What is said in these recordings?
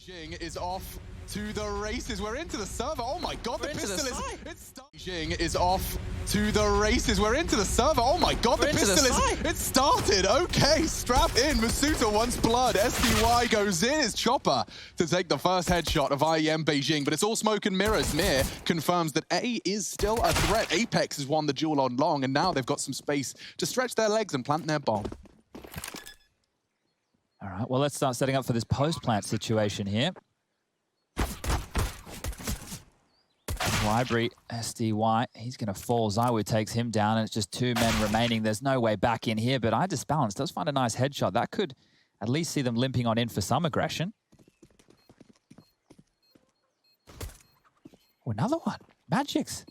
Beijing is off to the races. We're into the server. Oh my god, the pistol is... Beijing is off to the races. We're into the server. Oh my god, the pistol is... It started. Okay, strap in. Masuta wants blood. SDY goes in. It's Chopper to take the first headshot of IEM Beijing, but it's all smoke and mirrors. Mir confirms that A is still a threat. Apex has won the duel on long, and now they've got some space to stretch their legs and plant their bomb. All right, well, let's start setting up for this post-plant situation here. Library, SDY, he's going to fall. Zywoo takes him down, and it's just two men remaining. There's no way back in here, but iDisbalance does find a nice headshot. That could at least see them limping on in for some aggression. Oh, another one. Magix.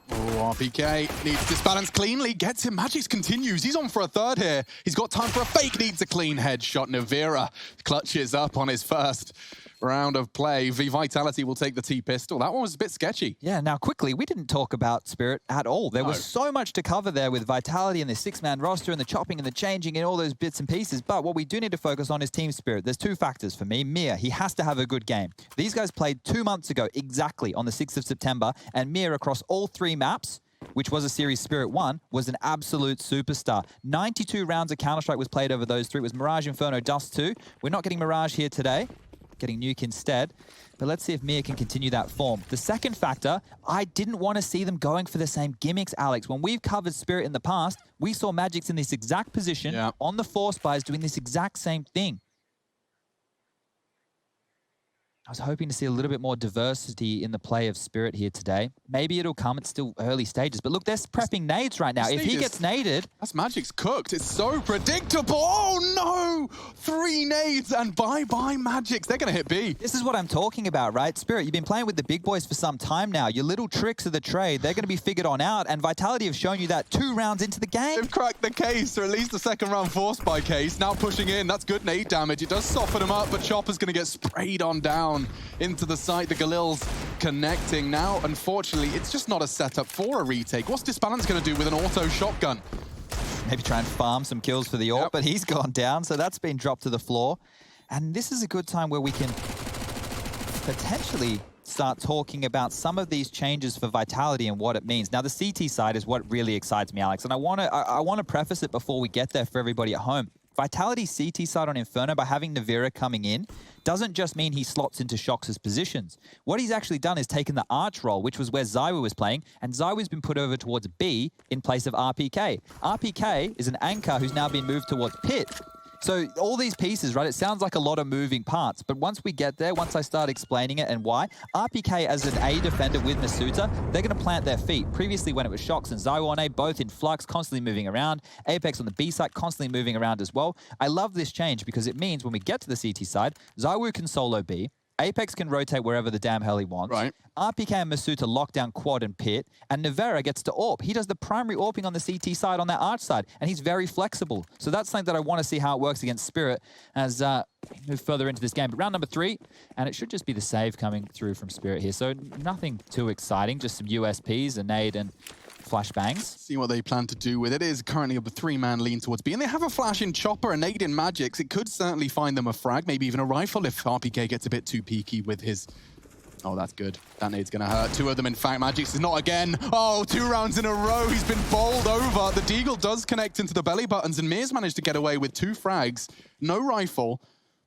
Oh, RPK needs Disbalance cleanly, gets him. Magix continues. He's on for a third here. He's got time for a fake, needs a clean headshot. Navira clutches up on his first round of play. Vitality will take the T-pistol. That one was a bit sketchy. Yeah, now quickly, we didn't talk about Spirit at all. There was so much to cover there with Vitality and the six-man roster and the chopping and the changing and all those bits and pieces. But what we do need to focus on is team spirit. There's two factors for me. Mir, he has to have a good game. These guys played 2 months ago exactly on the 6th of September, and Mir across all 3 maps, which was a series Spirit 1, was an absolute superstar. 92 rounds of Counter-Strike was played over those 3. It was Mirage, Inferno, Dust 2. We're not getting Mirage here today. Getting Nuke instead. But let's see if Mir can continue that form. The second factor, I didn't want to see them going for the same gimmicks, Alex. When we've covered Spirit in the past, we saw Magix in this exact position on the Force Buys doing this exact same thing. I was hoping to see a little bit more diversity in the play of Spirit here today. Maybe it'll come. It's still early stages. But look, they're prepping nades right now. If he gets naded... That's Magic's cooked. It's so predictable. Oh, no! 3 nades and bye-bye Magix. They're going to hit B. This is what I'm talking about, right? Spirit, you've been playing with the big boys for some time now. Your little tricks of the trade, they're going to be figured on out. And Vitality have shown you that 2 rounds into the game. They've cracked the case, or at least the second round Force Buy case. Now pushing in. That's good nade damage. It does soften him up, but Chopper's going to get sprayed on down into the site. The Galil's connecting. Now, unfortunately, it's just not a setup for a retake. What's Disbalance going to do with an auto shotgun? Maybe try and farm some kills for the AWP, but he's gone down, so that's been dropped to the floor. And this is a good time where we can potentially start talking about some of these changes for Vitality and what it means. Now, the CT side is what really excites me, Alex, and I want to preface it before we get there for everybody at home. Vitality's CT side on Inferno, by having Navira coming in, doesn't just mean he slots into Shox's positions. What he's actually done is taken the Arch role, which was where Zywoo was playing, and Zywoo's been put over towards B in place of RPK. RPK is an anchor who's now been moved towards Pit. So all these pieces, right, it sounds like a lot of moving parts, but once we get there, once I start explaining it and why, RPK as an A defender with Masuta, they're going to plant their feet. Previously, when it was Shox and Zywoo on A, both in flux, constantly moving around. Apex on the B side, constantly moving around as well. I love this change because it means when we get to the CT side, Zywoo can solo B, Apex can rotate wherever the damn hell he wants. Right. RPK and Masuta lock down quad and pit, and Navera gets to AWP. He does the primary AWPing on the CT side on that Arch side, and he's very flexible. So that's something that I want to see how it works against Spirit as we move further into this game. But round number 3, and it should just be the save coming through from Spirit here. So nothing too exciting, just some USPs, a nade and flashbangs. See what they plan to do with it. It is currently a 3-man lean towards B, and they have a flash in Chopper, a nade in Magix. It could certainly find them a frag, maybe even a rifle if RPK gets a bit too peaky with his... Oh, that's good. That nade's going to hurt. 2 of them, in fact. Magix is not again. Oh, 2 rounds in a row. He's been bowled over. The Deagle does connect into the belly buttons, and Mir's managed to get away with 2 frags. No rifle,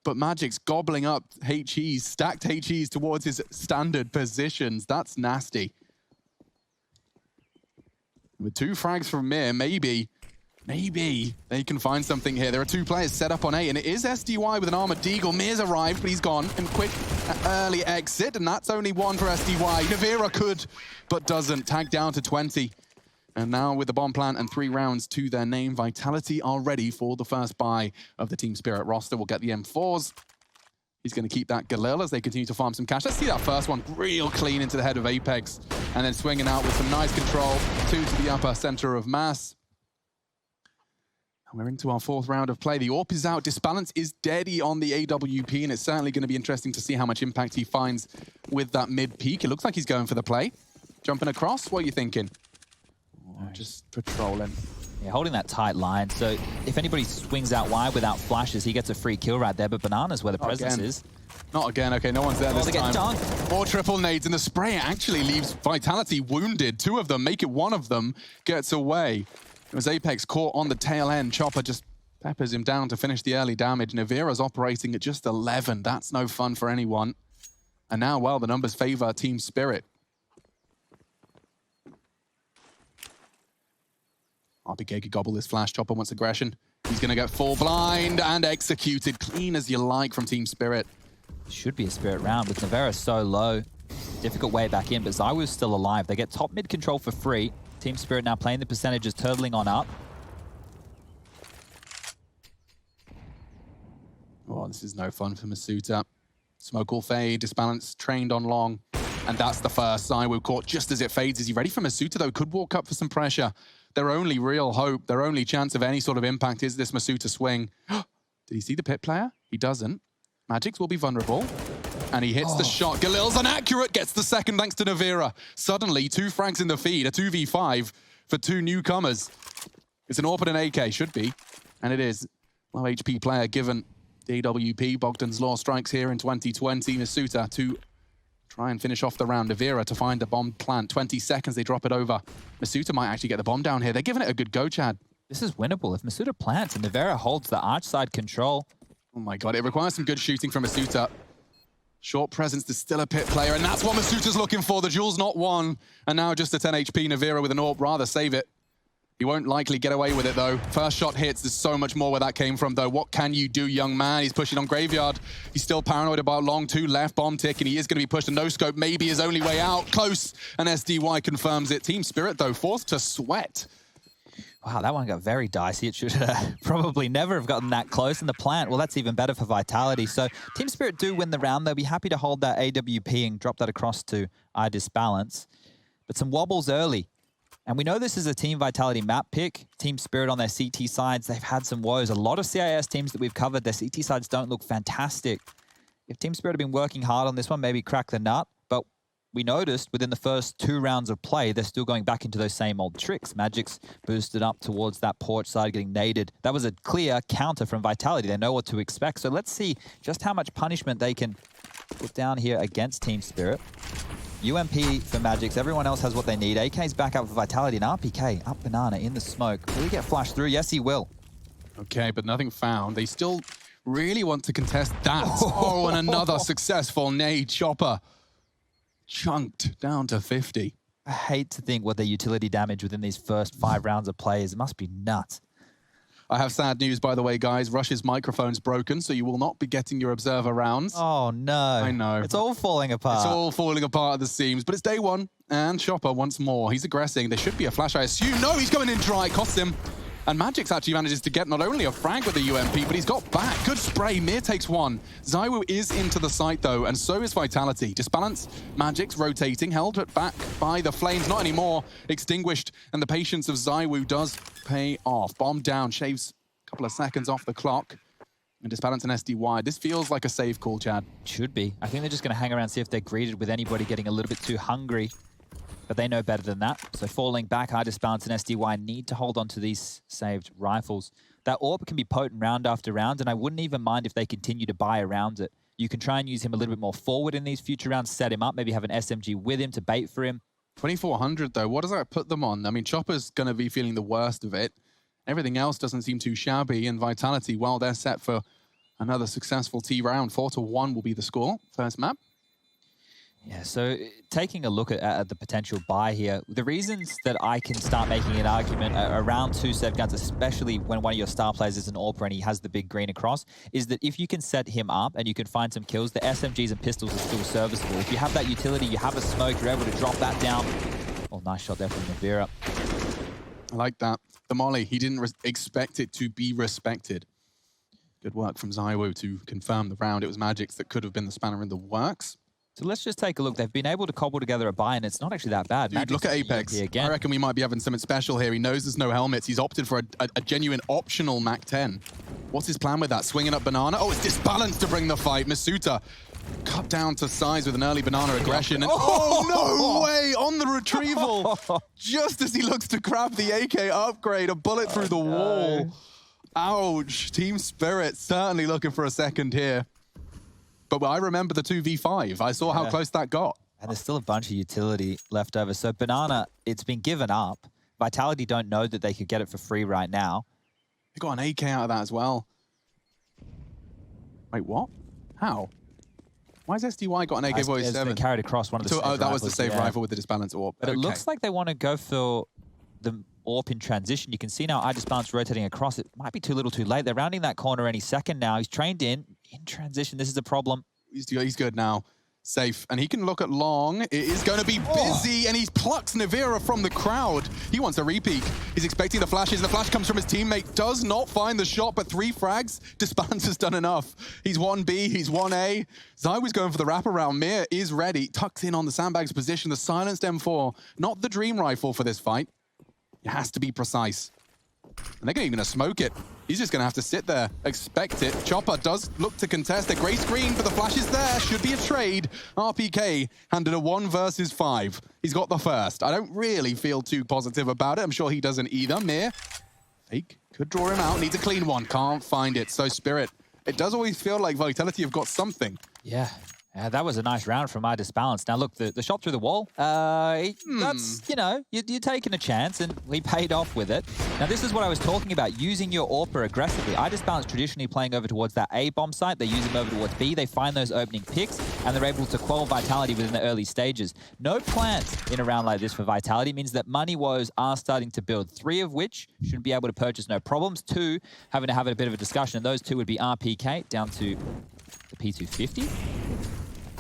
but Magix gobbling up HEs, stacked HEs towards his standard positions. That's nasty. With 2 frags from Mir, maybe they can find something here. There are 2 players set up on A, and it is SDY with an armored Deagle. Mir's arrived, but he's gone. And quick early exit, and that's only 1 for SDY. Navira could, but doesn't. Tag down to 20. And now with the bomb plant and 3 rounds to their name, Vitality are ready for the first buy of the Team Spirit roster. We'll get the M4s. He's going to keep that Galil as they continue to farm some cash. Let's see that first one real clean into the head of Apex, and then swinging out with some nice control. 2 to the upper center of mass. And we're into our 4th round of play. The AWP is out. Disbalance is deady on the AWP, and it's certainly going to be interesting to see how much impact he finds with that mid-peak. It looks like he's going for the play. Jumping across, what are you thinking? Oh, just patrolling. Yeah, holding that tight line. So if anybody swings out wide without flashes, he gets a free kill right there. But Banana's where the presence is. Not again. Okay, no one's there this they get time. dunked. More triple nades, and the spray actually leaves Vitality wounded. 2 of them make it, 1 of them gets away. It was Apex caught on the tail end. Chopper just peppers him down to finish the early damage. Navira's operating at just 11. That's no fun for anyone. And now, well, the numbers favor Team Spirit. RPK could gobble this flash. Chopper wants aggression. He's going to get full blind and executed. Clean as you like from Team Spirit. Should be a Spirit round with Navera so low. Difficult way back in, but ZywOo's still alive. They get top mid control for free. Team Spirit now playing the percentages, turtling on up. Oh, this is no fun for Masuta. Smoke will fade, Disbalance trained on long. And that's the first. ZywOo caught just as it fades. Is he ready for Masuta, though? Could walk up for some pressure. Their only real hope, their only chance of any sort of impact is this Masuta swing. Did he see the pit player? He doesn't. Magics will be vulnerable. And he hits the shot. Galil's inaccurate, gets the second thanks to Navira. Suddenly, 2 frags in the feed, a 2v5 for 2 newcomers. It's an AWP and an AK, should be. And it is. Low HP player given the AWP. Bogdan's Law strikes here in 2020. Masuta to try and finish off the round. Navira to find the bomb plant. 20 seconds, they drop it over. Masuta might actually get the bomb down here. They're giving it a good go, Chad. This is winnable. If Masuta plants and Navera holds the arch side control. Oh my god, it requires some good shooting from Masuta. Short presence to still a pit player, and that's what Masuta's looking for. The duel's not won, and now just a 10 HP. Navira with an AWP, rather save it. He won't likely get away with it, though. First shot hits. There's so much more where that came from, though. What can you do, young man? He's pushing on Graveyard. He's still paranoid about long. 2 left, bomb tick, and he is going to be pushed. A no-scope may be his only way out. Close, and SDY confirms it. Team Spirit, though, forced to sweat. Wow, that one got very dicey. It should probably never have gotten that close. And the plant, well, that's even better for Vitality. So Team Spirit do win the round. They'll be happy to hold that AWP and drop that across to Disbalance. But some wobbles early. And we know this is a Team Vitality map pick. Team Spirit on their CT sides, they've had some woes. A lot of CIS teams that we've covered, their CT sides don't look fantastic. If Team Spirit have been working hard on this one, maybe crack the nut. But we noticed within the first 2 rounds of play, they're still going back into those same old tricks. Magic's boosted up towards that porch side, getting naded. That was a clear counter from Vitality. They know what to expect. So let's see just how much punishment they can put down here against Team Spirit. UMP for Magix. Everyone else has what they need. AK's back up for Vitality, and RPK up banana in the smoke. Will he get flashed through? Yes, he will. Okay, but nothing found. They still really want to contest that. Oh, and another successful nade. Chopper chunked down to 50. I hate to think what their utility damage within these first 5 rounds of play is. It must be nuts. I have sad news, by the way, guys. Rush's microphone's broken, so you will not be getting your observer rounds. Oh, no. I know. It's all falling apart. It's all falling apart at the seams, but it's day 1, and Chopper once more. He's aggressing. There should be a flash, I assume. No, he's going in dry. Costs him. And Magix actually manages to get not only a frag with the UMP, but he's got back. Good spray. Mir takes 1. ZywOo is into the site, though, and so is Vitality. Disbalance. Magix rotating, held back by the flames. Not anymore. Extinguished. And the patience of ZywOo does pay off. Bomb down. Shaves a couple of seconds off the clock. And Disbalance and SDY. This feels like a safe call, Chad. Should be. I think they're just going to hang around, see if they're greeted with anybody getting a little bit too hungry. But they know better than that. So falling back, Disbalance and SDY need to hold on to these saved rifles. That AWP can be potent round after round, and I wouldn't even mind if they continue to buy around it. You can try and use him a little bit more forward in these future rounds, set him up, maybe have an SMG with him to bait for him. 2400, though. What does that put them on? I mean, Chopper's going to be feeling the worst of it. Everything else doesn't seem too shabby, and Vitality, well, they're set for another successful T round. 4-1 will be the score. First map. Yeah, so taking a look at the potential buy here, the reasons that I can start making an argument around 2 set guns, especially when one of your star players is an AWPer and he has the big green across, is that if you can set him up and you can find some kills, the SMGs and pistols are still serviceable. If you have that utility, you have a smoke, you're able to drop that down. Oh, nice shot there from Navira. I like that. The molly, he didn't expect it to be respected. Good work from ZywOo to confirm the round. It was Magix that could have been the spanner in the works. So let's just take a look. They've been able to cobble together a buy, and it's not actually that bad. Dude, look at Apex. I reckon we might be having something special here. He knows there's no helmets. He's opted for a genuine optional Mac 10. What's his plan with that? Swinging up banana? Oh, it's Disbalance to bring the fight. Masuta cut down to size with an early banana aggression. And oh, no way! On the retrieval. Just as he looks to grab the AK upgrade, a bullet through the wall. Ouch. Team Spirit certainly looking for a second here. but I remember the 2v5. I saw how close that got. And there's still a bunch of utility left over. So Banana, it's been given up. Vitality don't know that they could get it for free right now. They got an AK out of that as well. Wait, what? How? Why has SDY got an AK-47? It's been carried across one of the Oh, that was the rifles, save rifle with the disbalance AWP. But it looks like they want to go for the AWP in transition. You can see now iDisbalance rotating across. It might be too little too late. They're rounding that corner any second now. He's trained in transition. This is a problem. He's good now. Safe. And he can look at long. It is going to be busy, and he plucks Navira from the crowd. He wants a repeat. He's expecting the flashes, and the flash comes from his teammate. Does not find the shot, but 3 frags. Disbalance has done enough. He's 1B, he's 1A. Zywo's going for the wraparound. Mir is ready. Tucks in on the sandbags position. The silenced M4. Not the dream rifle for this fight. It has to be precise. And they're going to smoke it. He's just going to have to sit there, expect it. Chopper does look to contest. The gray screen, but the flash is there. Should be a trade. RPK handed a 1 versus 5. He's got the first. I don't really feel too positive about it. I'm sure he doesn't either. Mir, fake, could draw him out. Needs a clean one. Can't find it. So Spirit, it does always feel like Vitality have got something. Yeah. That was a nice round from iDisbalance. Now, look, the shot through the wall, that's, you know, you're taking a chance, and we paid off with it. Now, this is what I was talking about, using your AWPer aggressively. iDisbalance traditionally playing over towards that A bomb site. They use them over towards B. They find those opening picks, and they're able to quell Vitality within the early stages. No plants in a round like this for Vitality means that money woes are starting to build, 3 of which should be able to purchase no problems. 2, having to have a bit of a discussion, and those 2 would be RPK down to the P250.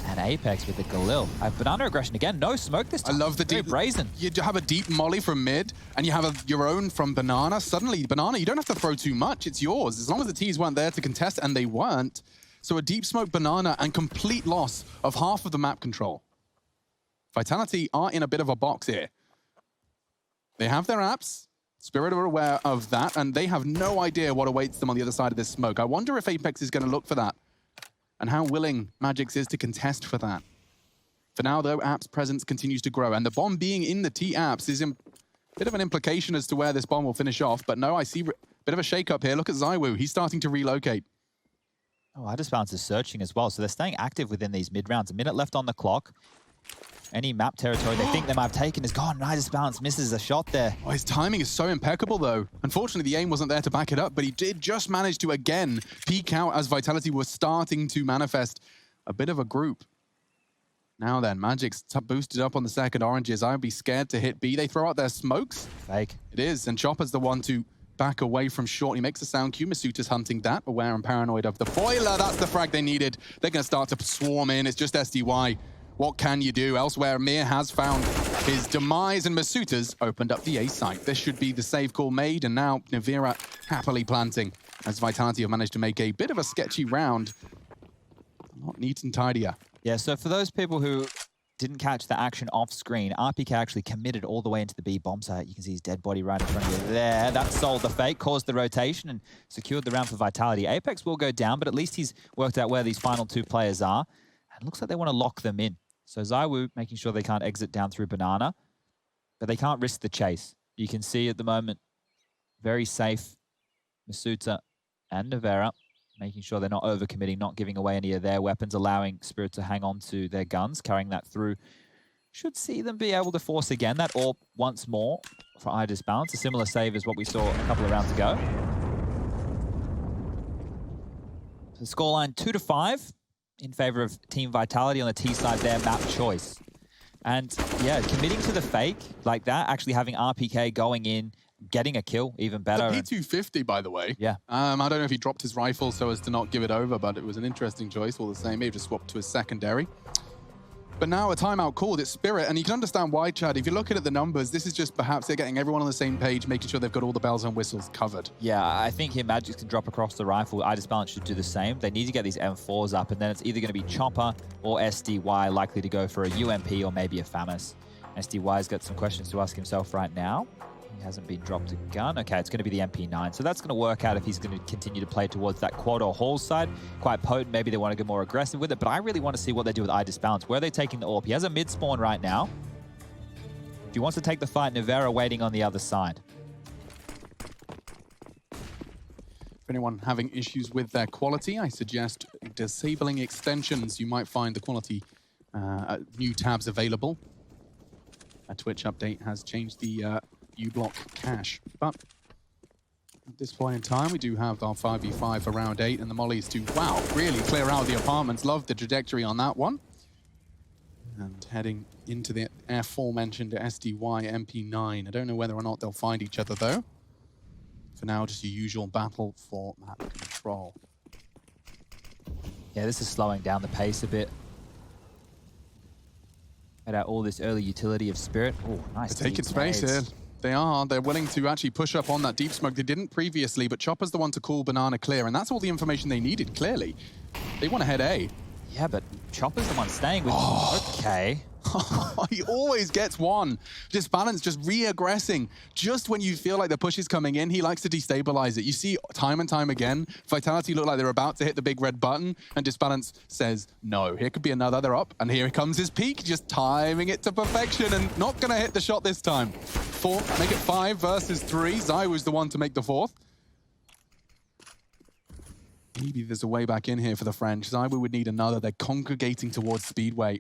And Apex with the Galil. Banana aggression again. No smoke this time. I love the deep. Brazen. You have a deep molly from mid, and you have your own from Banana. Suddenly, Banana, you don't have to throw too much. It's yours. As long as the T's weren't there to contest, and they weren't. So a deep smoke Banana and complete loss of half of the map control. Vitality are in a bit of a box here. They have their apps. Spirit are aware of that, and they have no idea what awaits them on the other side of this smoke. I wonder if Apex is going to look for that, and how willing Magix is to contest for that. For now, though, App's presence continues to grow, and the bomb being in the T-Apps is a bit of an implication as to where this bomb will finish off. But no, I see a bit of a shake-up here. Look at Zywo. He's starting to relocate. Oh, iDisbalance is searching as well, so they're staying active within these mid-rounds. A minute left on the clock. Any map territory they think they might have taken is gone. iDisbalance misses a shot there. Oh, his timing is so impeccable, though. Unfortunately, the aim wasn't there to back it up, but he did just manage to, again, peek out as Vitality was starting to manifest a bit of a group. Now then, Magic's boosted up on the second oranges. I'd be scared to hit B. They throw out their smokes. Fake. It is, and Chopper's the one to back away from short. He makes a sound cue. Masuta's hunting that, aware and paranoid of the boiler. That's the frag they needed. They're going to start to swarm in. It's just SDY. What can you do? Elsewhere, Mir has found his demise, and Masuta's opened up the A site. This should be the save call made, and now Navira happily planting, as Vitality have managed to make a bit of a sketchy round. Not neat and tidier. Yeah, so for those people who didn't catch the action off screen, RPK actually committed all the way into the B bomb site. You can see his dead body right in front of you there. That sold the fake, caused the rotation, and secured the round for Vitality. Apex will go down, but at least he's worked out where these final 2 players are. And it looks like they want to lock them in. So Zywo making sure they can't exit down through Banana, but they can't risk the chase. You can see at the moment, very safe, Masuta and Navera, making sure they're not overcommitting, not giving away any of their weapons, allowing Spirit to hang on to their guns, carrying that through. Should see them be able to force again that AWP once more for iDisbalance. A similar save as what we saw a couple of rounds ago. So scoreline 2-5. In favor of Team Vitality on the T side there, map choice. And yeah, committing to the fake like that, actually having RPK going in, getting a kill, even better. The P250, by the way. Yeah. I don't know if he dropped his rifle so as to not give it over, but it was an interesting choice all the same. Maybe just swapped to his secondary. But now a timeout called, it's Spirit, and you can understand why, Chad. If you're looking at the numbers, this is just perhaps they're getting everyone on the same page, making sure they've got all the bells and whistles covered. Yeah, I think here Magix can drop across the rifle. iDisbalance should do the same. They need to get these M4s up, and then it's either going to be Chopper or SDY, likely to go for a UMP or maybe a FAMAS. SDY's got some questions to ask himself right now. He hasn't been dropped a gun. Okay, it's going to be the MP9. So that's going to work out if he's going to continue to play towards that quad or hall side. Quite potent. Maybe they want to get more aggressive with it. But I really want to see what they do with iDisbalance. Where are they taking the AWP? He has a mid spawn right now. If he wants to take the fight, Navera waiting on the other side. For anyone having issues with their quality, I suggest disabling extensions. You might find the quality new tabs available. A Twitch update has changed the uBlock cache. But at this point in time, we do have our 5v5 for round 8 and the mollies to, wow, really clear out the apartments. Love the trajectory on that one. And heading into the aforementioned SDY MP9. I don't know whether or not they'll find each other, though. For now, just your usual battle for map control. Yeah, this is slowing down the pace a bit. Get out all this early utility of Spirit. Oh, nice. They're taking space here. They are. They're willing to actually push up on that deep smoke. They didn't previously, but Chopper's the one to call Banana clear, and that's all the information they needed, clearly. They want to head A. Yeah, but Chopper's the one staying with Okay. He always gets one. Disbalance just re-aggressing. Just when you feel like the push is coming in, he likes to destabilize it. You see time and time again, Vitality look like they're about to hit the big red button, and Disbalance says, no, here could be another, they're up, and here comes his peak, just timing it to perfection, and not gonna hit the shot this time. 4, make it 5 versus 3. ZywOo's the one to make the 4th. Maybe there's a way back in here for the French. ZywOo would need another. They're congregating towards Speedway.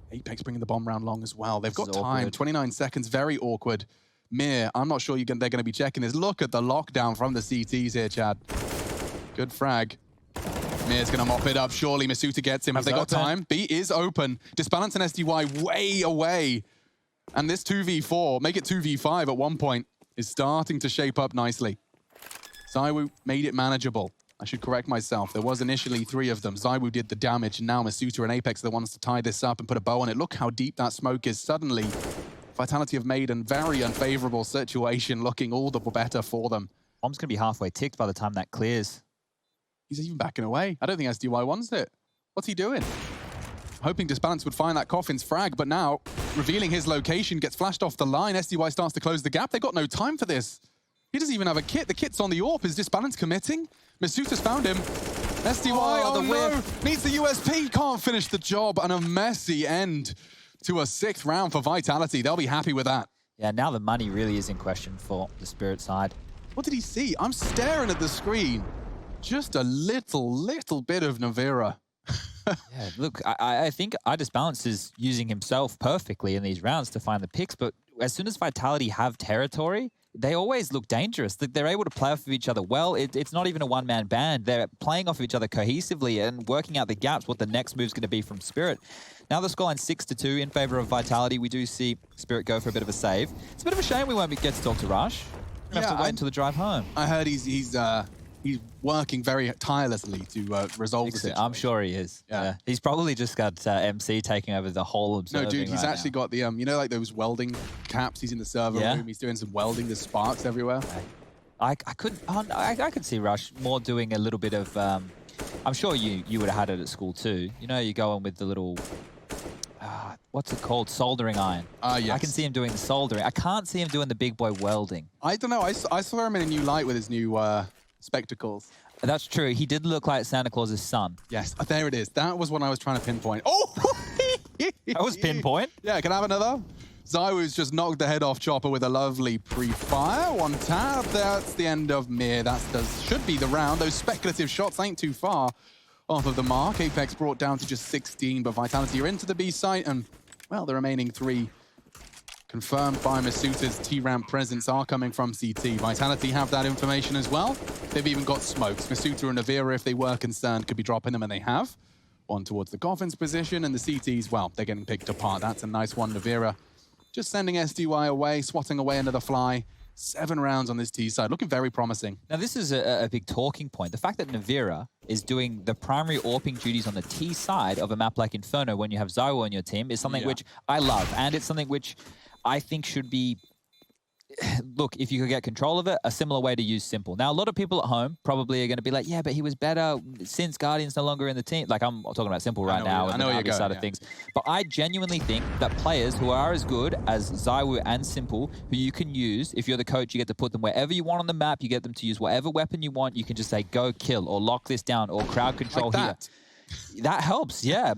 Apex bringing the bomb round long as well. They've got time, awkward. 29 seconds, very awkward. Mir, I'm not sure they're going to be checking this. Look at the lockdown from the CTs here, Chad. Good frag. Mir's going to mop it up. Surely Masuta gets him. Have they got time? B is open. Disbalance and SDY way away. And this 2v4, make it 2v5 at one point, is starting to shape up nicely. ZywOo made it manageable. I should correct myself. There was initially 3 of them. ZywOo did the damage, and now Masuta and Apex are the ones to tie this up and put a bow on it. Look how deep that smoke is. Suddenly, Vitality have made a very unfavorable situation looking all the better for them. Bomb's going to be halfway ticked by the time that clears. He's even backing away. I don't think SDY wants it. What's he doing? Hoping Disbalance would find that Coffin's frag, but now, revealing his location, gets flashed off the line. SDY starts to close the gap. They got no time for this. He doesn't even have a kit. The kit's on the AWP. Is Disbalance committing? Masuta's found him. SDY, oh no, needs the USP, can't finish the job, and a messy end to a 6th round for Vitality. They'll be happy with that. Yeah, now the money really is in question for the Spirit side. What did he see? I'm staring at the screen. Just a little bit of Navira. Yeah, look, I think Disbalance is using himself perfectly in these rounds to find the picks, but as soon as Vitality have territory, they always look dangerous. They're able to play off of each other well. It's not even a one-man band. They're playing off of each other cohesively and working out the gaps, what the next move's going to be from Spirit. Now the scoreline 6-2 in favor of Vitality. We do see Spirit go for a bit of a save. It's a bit of a shame we won't get to talk to Rush. We're going to have to wait until the drive home. I heard he's working very tirelessly to resolve the situation. I'm sure he is. Yeah. He's probably just got MC taking over the whole observing. No, dude, he's actually got the, you know, like those welding caps. He's in the server room. He's doing some welding. There's sparks everywhere. I could see Rush more doing a little bit of, I'm sure you would have had it at school too. You know, you go in with the little, what's it called? Soldering iron. Yes. I can see him doing the soldering. I can't see him doing the big boy welding. I don't know. I saw him in a new light with his new spectacles. That's true. He did look like Santa Claus's son. Yes, there it is. That was what I was trying to pinpoint. Oh! That was pinpoint. Yeah, can I have another? ZywOo's just knocked the head off Chopper with a lovely pre-fire. 1 tap. That's the end of Mir. That should be the round. Those speculative shots ain't too far off of the mark. Apex brought down to just 16, but Vitality are into the B site, and, well, the remaining 3 confirmed by Masuta's T-ramp presence are coming from CT. Vitality have that information as well. They've even got smokes. Masuta and Navira, if they were concerned, could be dropping them, and they have. One towards the Coffin's position, and the CTs, well, they're getting picked apart. That's a nice one. Navira just sending SDY away, swatting away another fly. 7 rounds on this T side, looking very promising. Now, this is a big talking point. The fact that Navira is doing the primary AWPing duties on the T side of a map like Inferno when you have ZywOo on your team is something which I love, and it's something which I think should be, look, if you could get control of it, a similar way to use Simple. Now, a lot of people at home probably are going to be like, yeah, but he was better since Guardian's no longer in the team. Like, I'm talking about Simple right now and the Navi side of things. But I genuinely think that players who are as good as ZywOo and Simple, who you can use, if you're the coach, you get to put them wherever you want on the map, you get them to use whatever weapon you want, you can just say, go kill, or lock this down, or crowd control like here. That helps, yeah.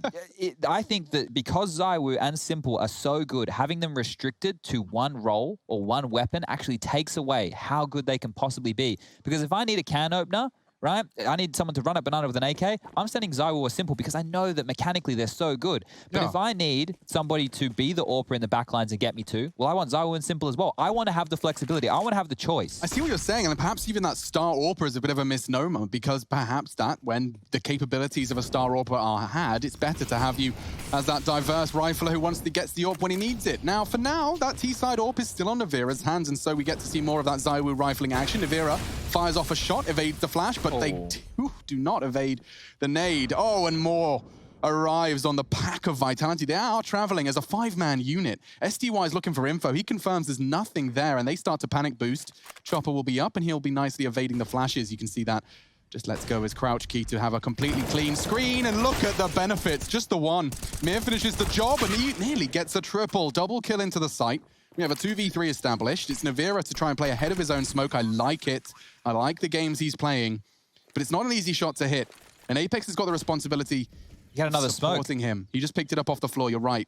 I think that because ZywOo and Simple are so good, having them restricted to one role or one weapon actually takes away how good they can possibly be. Because if I need a can opener, right, I need someone to run at Banana with an AK, I'm sending ZywOo or Simple because I know that mechanically they're so good. But if I need somebody to be the AWPer in the backlines and get me to, well, I want ZywOo and Simple as well. I want to have the flexibility. I want to have the choice. I see what you're saying, and perhaps even that star AWPer is a bit of a misnomer, because perhaps that, when the capabilities of a star AWPer are had, it's better to have you as that diverse rifler who wants to get the AWP when he needs it. Now, for now, that T-side AWP is still on Navira's hands, and so we get to see more of that ZywOo rifling action. Navira fires off a shot, evades the flash, but they do not evade the nade. Oh, and more arrives on the pack of Vitality. They are traveling as a 5-man unit. SDY is looking for info. He confirms there's nothing there, and they start to panic boost. Chopper will be up, and he'll be nicely evading the flashes. You can see that. Just lets go his crouch key to have a completely clean screen, and look at the benefits. Just the one. Mir finishes the job, and he nearly gets a triple. Double kill into the site. We have a 2v3 established. It's Navira to try and play ahead of his own smoke. I like it. I like the games he's playing. But it's not an easy shot to hit. And Apex has got the responsibility of supporting him. He just picked it up off the floor, you're right.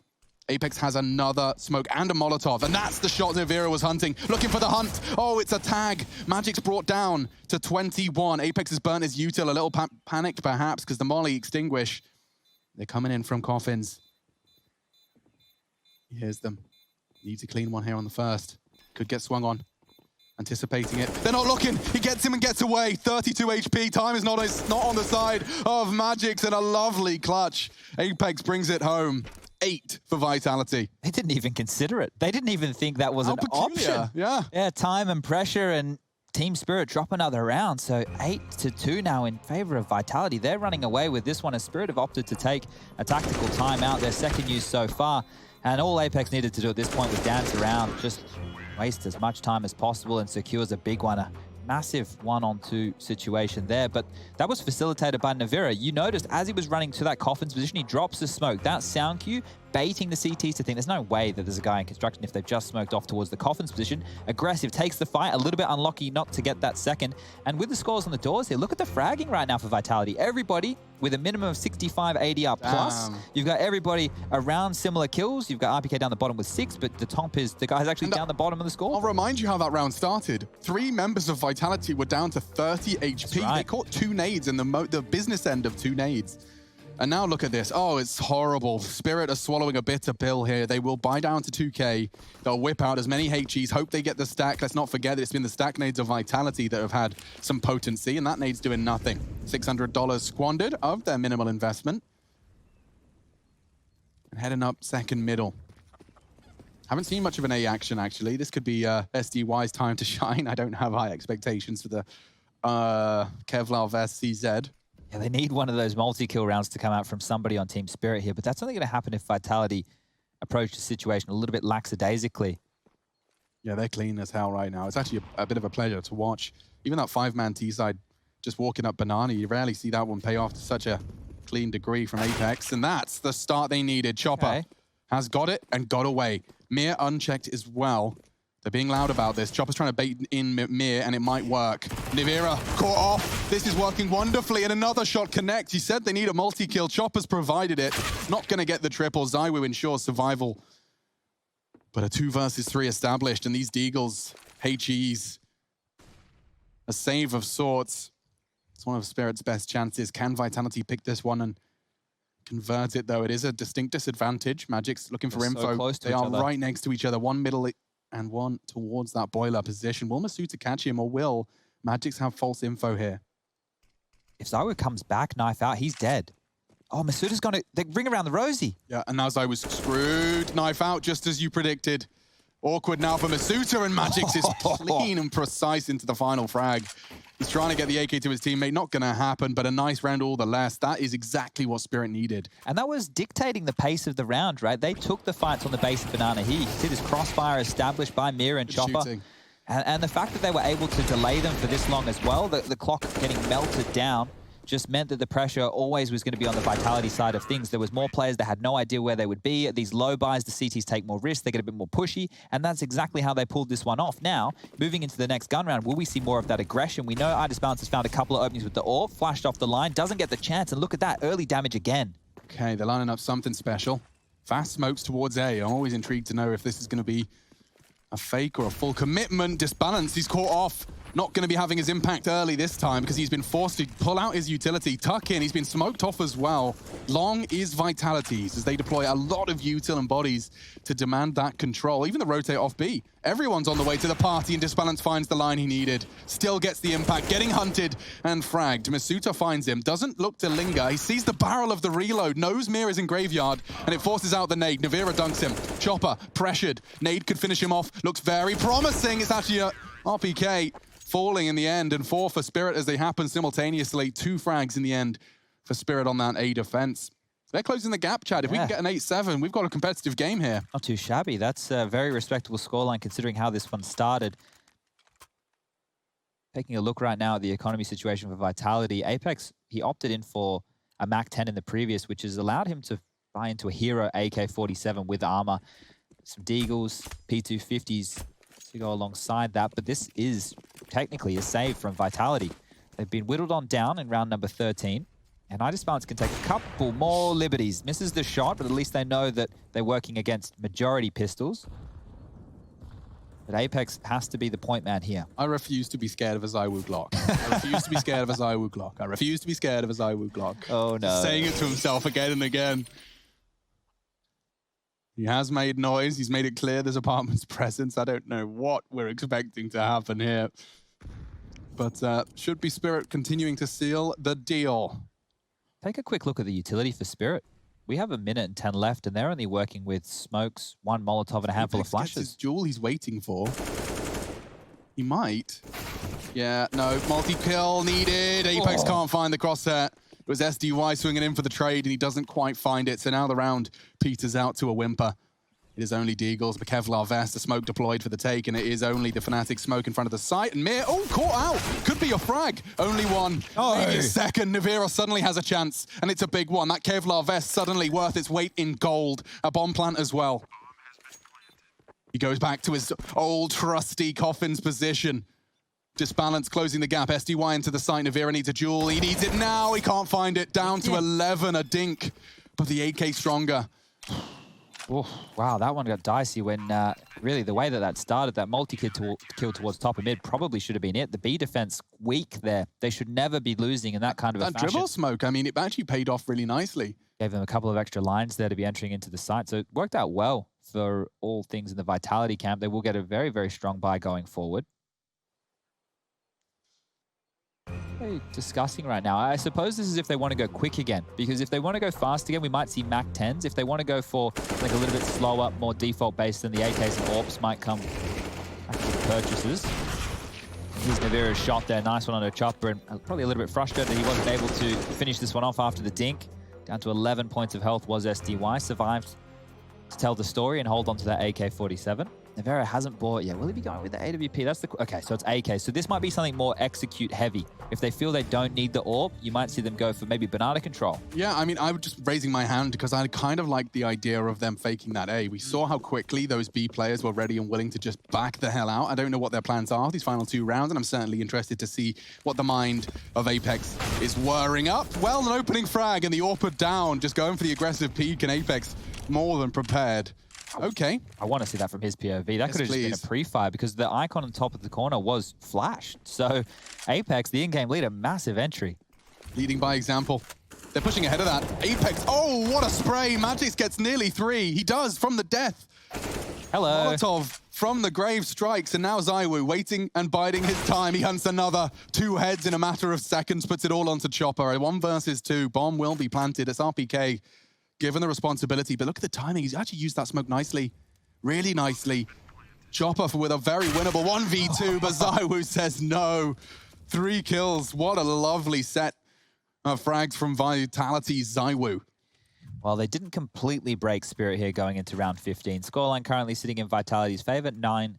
Apex has another smoke and a Molotov, and that's the shot Navira was hunting. Looking for the hunt. Oh, it's a tag. Magic's brought down to 21. Apex has burnt his util, a little panicked perhaps, because the molly extinguish. They're coming in from coffins. He hears them. Needs a clean one here on the first. Could get swung on. Anticipating it. They're not looking. He gets him and gets away. 32 HP. Time is not on the side of Magic's, and a lovely clutch. Apex brings it home. 8 for Vitality. They didn't even consider it. They didn't even think that was an option. Yeah, time and pressure and Team Spirit drop another round. So 8-2 now in favor of Vitality. They're running away with this one, as Spirit have opted to take a tactical timeout, their second use so far. And all Apex needed to do at this point was dance around, just waste as much time as possible, and secures a big one. A massive 1-on-2 situation there, but that was facilitated by Navira. You noticed as he was running to that coffin's position, he drops the smoke. That sound cue, baiting the CTs to think there's no way that there's a guy in construction if they've just smoked off towards the coffin's position. Aggressive, takes the fight, a little bit unlucky not to get that second. And with the scores on the doors here, look at the fragging right now for Vitality. Everybody with a minimum of 65 ADR plus. You've got everybody around similar kills. You've got RPK down the bottom with 6, but the top is the guy's actually down the bottom of the score. I'll remind you how that round started. 3 members of Vitality were down to 30 HP. Right. They caught 2 nades in the business end of 2 nades. And now look at this. Oh, it's horrible. Spirit are swallowing a bitter pill here. They will buy down to 2K. They'll whip out as many HEs. Hope they get the stack. Let's not forget that it's been the stack nades of Vitality that have had some potency, and that nade's doing nothing. $600 squandered of their minimal investment. And heading up second middle. Haven't seen much of an A action, actually. This could be SDY's time to shine. I don't have high expectations for the Kevlar vs CZ. Yeah, they need one of those multi-kill rounds to come out from somebody on Team Spirit here, but that's only going to happen if Vitality approach the situation a little bit lackadaisically. Yeah, they're clean as hell right now. It's actually a bit of a pleasure to watch. Even that 5-man T-side just walking up Banana, you rarely see that one pay off to such a clean degree from Apex, and that's the start they needed. Chopper has got it and got away. Mir unchecked as well. They're being loud about this. Chopper's trying to bait in Mir, and it might work. Navira caught off. This is working wonderfully, and another shot connects. He said they need a multi-kill. Chopper's provided it. Not going to get the triple. ZywOo ensures survival. But a 2 versus 3 established, and these Deagles, HEs, a save of sorts. It's one of Spirit's best chances. Can Vitality pick this one and convert it, though? It is a distinct disadvantage. Magic's looking for info. So close to they each are other. right next to each other. One middle and one towards that boiler position. Will Masuta catch him, or will Magic's have false info here? If ZywOo comes back, knife out, he's dead. Oh, Masuta's going to... They ring around the rosy. Yeah, and now ZywOo's screwed. Knife out, just as you predicted. Awkward now for Masuta, and Magic's is clean and precise into the final frag. He's trying to get the AK to his teammate. Not going to happen, but a nice round all the less. That is exactly what Spirit needed. And that was dictating the pace of the round, right? They took the fights on the base of Banana here. You see this crossfire established by Mir and Chopper. And the fact that they were able to delay them for this long as well, the clock getting melted down, just meant that the pressure always was going to be on the Vitality side of things. There was more players that had no idea where they would be. At these low buys, the CTs take more risks, they get a bit more pushy, and that's exactly how they pulled this one off. Now, moving into the next gun round, will we see more of that aggression? We know iDisbalance has found a couple of openings with the AWP, flashed off the line, doesn't get the chance, and look at that, early damage again. Okay, they're lining up something special. Fast smokes towards A. I'm always intrigued to know if this is going to be a fake or a full commitment. Disbalance, he's caught off. Not going to be having his impact early this time because he's been forced to pull out his utility, tuck in. He's been smoked off as well. Long is Vitalities as they deploy a lot of util and bodies to demand that control. Even the rotate off B. Everyone's on the way to the party and Disbalance finds the line he needed. Still gets the impact, getting hunted and fragged. Masuta finds him, doesn't look to linger. He sees the barrel of the reload, knows Mir is in graveyard, and it forces out the nade. Navira dunks him. Chopper, pressured. Nade could finish him off. Looks very promising. It's actually a RPK. Falling in the end, and 4 for Spirit as they happen simultaneously. 2 frags in the end for Spirit on that A defense. They're closing the gap, Chad. If we can get an 8-7, we've got a competitive game here. Not too shabby. That's a very respectable scoreline considering how this one started. Taking a look right now at the economy situation for Vitality, Apex, he opted in for a MAC-10 in the previous, which has allowed him to buy into a hero AK-47 with armor, some Deagles, P250s, to go alongside that, but this is technically a save from Vitality. They've been whittled on down in round number 13, and iDisbalance can take a couple more liberties. Misses the shot, but at least they know that they're working against majority pistols. But Apex has to be the point man here. I refuse to be scared of a Zywoo Glock. I refuse to be scared of a Zywoo Glock. I refuse to be scared of a Zywoo Glock. Oh no. Just saying it to himself again and again. He has made noise. He's made it clear there's apartment's presence. I don't know what we're expecting to happen here. But should be Spirit continuing to seal the deal. Take a quick look at the utility for Spirit. We have 1 minute and 10 left, and they're only working with smokes, 1 Molotov, and a handful of flashes. Gets his jewel he's waiting for. He might. Yeah, no, multi-kill needed. Apex can't find the crosshair. It was SDY swinging in for the trade, and he doesn't quite find it. So now the round peters out to a whimper. It is only Deagles, the Kevlar vest, the smoke deployed for the take, and it is only the Fnatic smoke in front of the site. And Mir, caught out! Could be a frag. Only one. Maybe a second. Navira suddenly has a chance, and it's a big one. That Kevlar vest suddenly worth its weight in gold. A bomb plant as well. He goes back to his old trusty Coffin's position. Disbalance closing the gap. SDY into the site. Navira needs a jewel. He needs it now. He can't find it. Down to 11. A dink. But the AK stronger. Oh, wow, that one got dicey when really the way that started, that multi-kill towards top of mid probably should have been it. The B defense weak there. They should never be losing in that kind of a fashion. Dribble smoke, I mean, it actually paid off really nicely. Gave them a couple of extra lines there to be entering into the site. So it worked out well for all things in the Vitality camp. They will get a very, very strong buy going forward. Discussing right now. I suppose this is if they want to go quick again, because if they want to go fast again, we might see MAC-10s. If they want to go for like a little bit slower, more default based, then the AKs and AWPs might come after the purchases. Here's Navira's shot there. Nice one on a chopper, and probably a little bit frustrated that he wasn't able to finish this one off after the dink. Down to 11 points of health was SDY. Survived to tell the story and hold on to that AK-47. Navira hasn't bought yet. Will he be going with the AWP? That's the... Okay, so it's AK. So this might be something more execute heavy. If they feel they don't need the AWP, you might see them go for maybe banana control. Yeah, I mean, I was just raising my hand because I kind of like the idea of them faking that A. We saw how quickly those B players were ready and willing to just back the hell out. I don't know what their plans are these final 2 rounds, and I'm certainly interested to see what the mind of Apex is whirring up. Well, an opening frag and the AWP down, just going for the aggressive peek, and Apex more than prepared. Okay. I want to see that from his POV. That could have just been a pre-fire because the icon on top of the corner was flashed. So Apex, the in-game leader, massive entry. Leading by example. They're pushing ahead of that. Apex, oh, what a spray. Magix gets nearly 3. He does from the death. Hello. Molotov from the grave strikes, and now Zywoo waiting and biding his time. He hunts another 2 heads in a matter of seconds, puts it all onto Chopper. 1 versus 2. Bomb will be planted. It's RPK. Given the responsibility, but look at the timing. He's actually used that smoke nicely, really nicely. Chopper with a very winnable 1v2, but Zywoo says no. 3 kills. What a lovely set of frags from Vitality Zywoo. Well, they didn't completely break Spirit here going into round 15. Scoreline currently sitting in Vitality's favor, 9-5.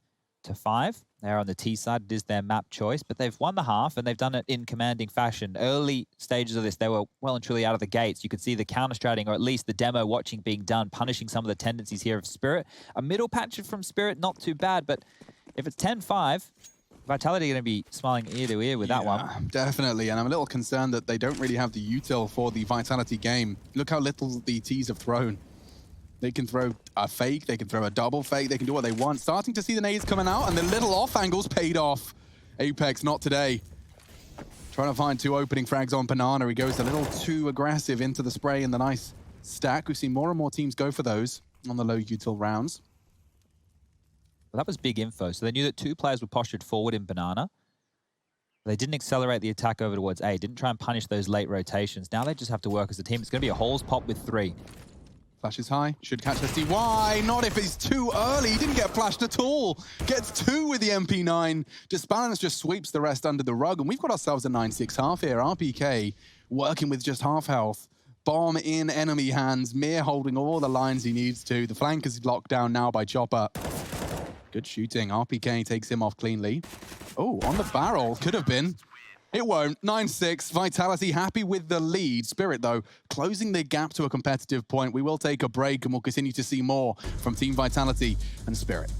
They're on the T side. It is their map choice, but they've won the half, and they've done it in commanding fashion. Early stages of this, they were well and truly out of the gates. You could see the counter-stratting, or at least the demo watching being done, punishing some of the tendencies here of Spirit. A middle patch from Spirit, not too bad, but if it's 10-5, Vitality are going to be smiling ear to ear with that one. Definitely, and I'm a little concerned that they don't really have the util for the Vitality game. Look how little the Ts have thrown. They can throw a fake, they can throw a double fake, they can do what they want. Starting to see the nades coming out, and the little off angles paid off. Apex, not today. Trying to find 2 opening frags on Banana. He goes a little too aggressive into the spray and the nice stack. We've seen more and more teams go for those on the low util rounds. Well, that was big info. So they knew that 2 players were postured forward in Banana. They didn't accelerate the attack over towards A, didn't try and punish those late rotations. Now they just have to work as a team. It's going to be a holes pop with 3. Flashes high, should catch SDY. Not if it's too early. He didn't get flashed at all. Gets 2 with the MP9. Disbalance just sweeps the rest under the rug, and we've got ourselves a 9-6 half here. RPK working with just half health. Bomb in enemy hands. Mir holding all the lines he needs to. The flank is locked down now by Chopper. Good shooting. RPK takes him off cleanly. Oh, on the barrel. Could have been. It won't. 9-6. Vitality happy with the lead. Spirit, though, closing the gap to a competitive point. We will take a break, and we'll continue to see more from Team Vitality and Spirit.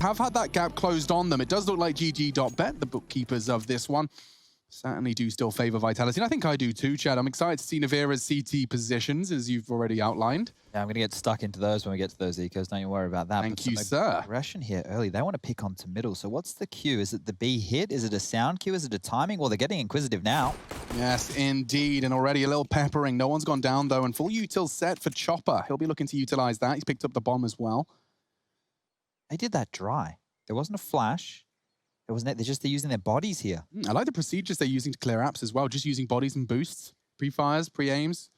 Have had that gap closed on them. It does look like GG.bet, the bookkeepers of this one, certainly do still favor Vitality. And I think I do too, Chad. I'm excited to see Navira's CT positions, as you've already outlined. Yeah, I'm going to get stuck into those when we get to those ecos. Don't you worry about that. Thank you, sir. Aggression here early. They want to pick onto middle. So what's the cue? Is it the B hit? Is it a sound cue? Is it a timing? Well, they're getting inquisitive now. Yes, indeed. And already a little peppering. No one's gone down, though. And full util set for Chopper. He'll be looking to utilize that. He's picked up the bomb as well. They did that dry. There wasn't a flash. They're using their bodies here. I like the procedures they're using to clear apps as well, just using bodies and boosts, pre-fires, pre-aims.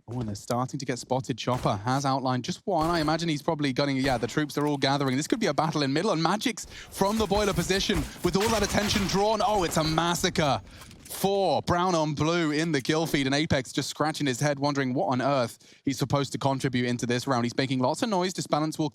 Oh, and they're starting to get spotted. Chopper has outlined just one. I imagine he's probably gunning, yeah, the troops are all gathering. This could be a battle in middle, and Magic's from the boiler position with all that attention drawn. Oh, it's a massacre. 4, brown on blue in the kill feed, and Apex just scratching his head, wondering what on earth he's supposed to contribute into this round. He's making lots of noise. Disbalance will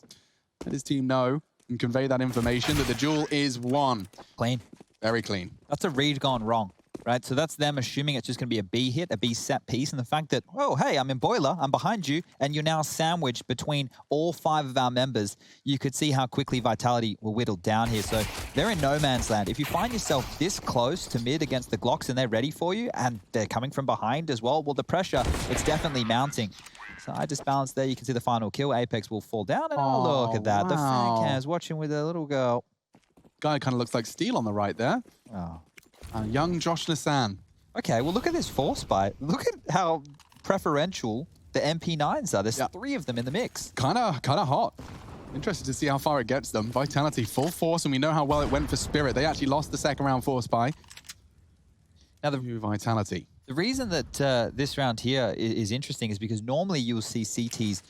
let his team know and convey that information that the duel is won. Clean. Very clean. That's a read gone wrong, right? So that's them assuming it's just going to be a B hit, a B set piece, and the fact that, oh, hey, I'm in boiler, I'm behind you, and you're now sandwiched between all 5 of our members. You could see how quickly Vitality were whittled down here. So they're in no man's land. If you find yourself this close to mid against the Glocks and they're ready for you, and they're coming from behind as well, well, the pressure, it's definitely mounting. So I just balanced there. You can see the final kill. Apex will fall down. And oh, look at that. Wow. The fan cams watching with a little girl. Guy kind of looks like Steel on the right there. Oh. Young Josh Nassan. Okay, well, look at this force spy. Look at how preferential the MP9s are. There's 3 of them in the mix. Kind of hot. Interested to see how far it gets them. Vitality, full force, and we know how well it went for Spirit. They actually lost the second round force spy. Now the Vitality. The reason that this round here is interesting is because normally you'll see CTs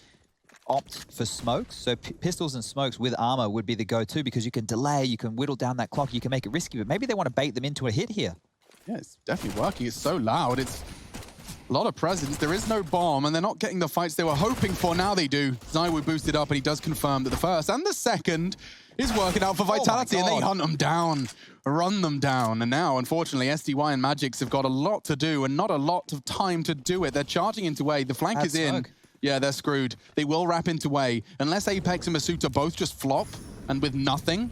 opt for smokes. So pistols and smokes with armor would be the go-to because you can delay, you can whittle down that clock, you can make it risky, but maybe they want to bait them into a hit here. Yeah, it's definitely working. It's so loud. It's a lot of presence. There is no bomb, and they're not getting the fights they were hoping for. Now they do. Zywoo boosted up, and he does confirm that the first and the second is working out for Vitality, and they hunt them down, run them down. And now, unfortunately, SDY and Magics have got a lot to do and not a lot of time to do it. They're charging into A. The flank is in. Smoke. Yeah, they're screwed. They will wrap into A. Unless Apex and Masuta both just flop and with nothing.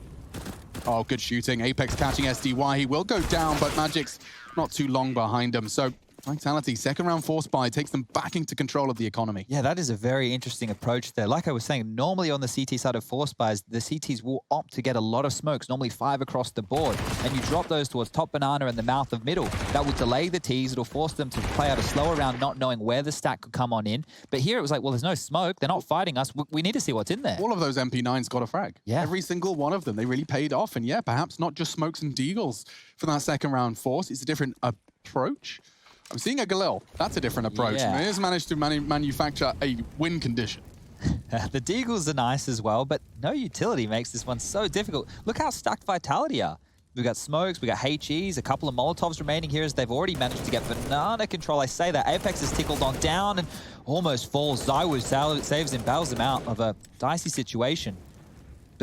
Oh, good shooting. Apex catching SDY. He will go down, but Magic's not too long behind him. So Vitality, second round force buy, takes them back into control of the economy. Yeah, that is a very interesting approach there. Like I was saying, normally on the CT side of force buys, the CTs will opt to get a lot of smokes, normally 5 across the board. And you drop those towards top banana and the mouth of middle. That will delay the Ts. It'll force them to play out a slower round, not knowing where the stack could come on in. But here it was like, well, there's no smoke. They're not fighting us. We need to see what's in there. All of those MP9s got a frag. Yeah. Every single one of them. They really paid off. And yeah, perhaps not just smokes and deagles for that second round force. It's a different approach. I'm seeing a Galil. That's a different approach. Yeah. He has managed to manufacture a win condition. The deagles are nice as well, but no utility makes this one so difficult. Look how stacked Vitality are. We've got smokes, we've got HEs, a couple of Molotovs remaining here as they've already managed to get banana control. I say that. Apex is tickled on down and almost falls. Zywoo saves him, bails him out of a dicey situation.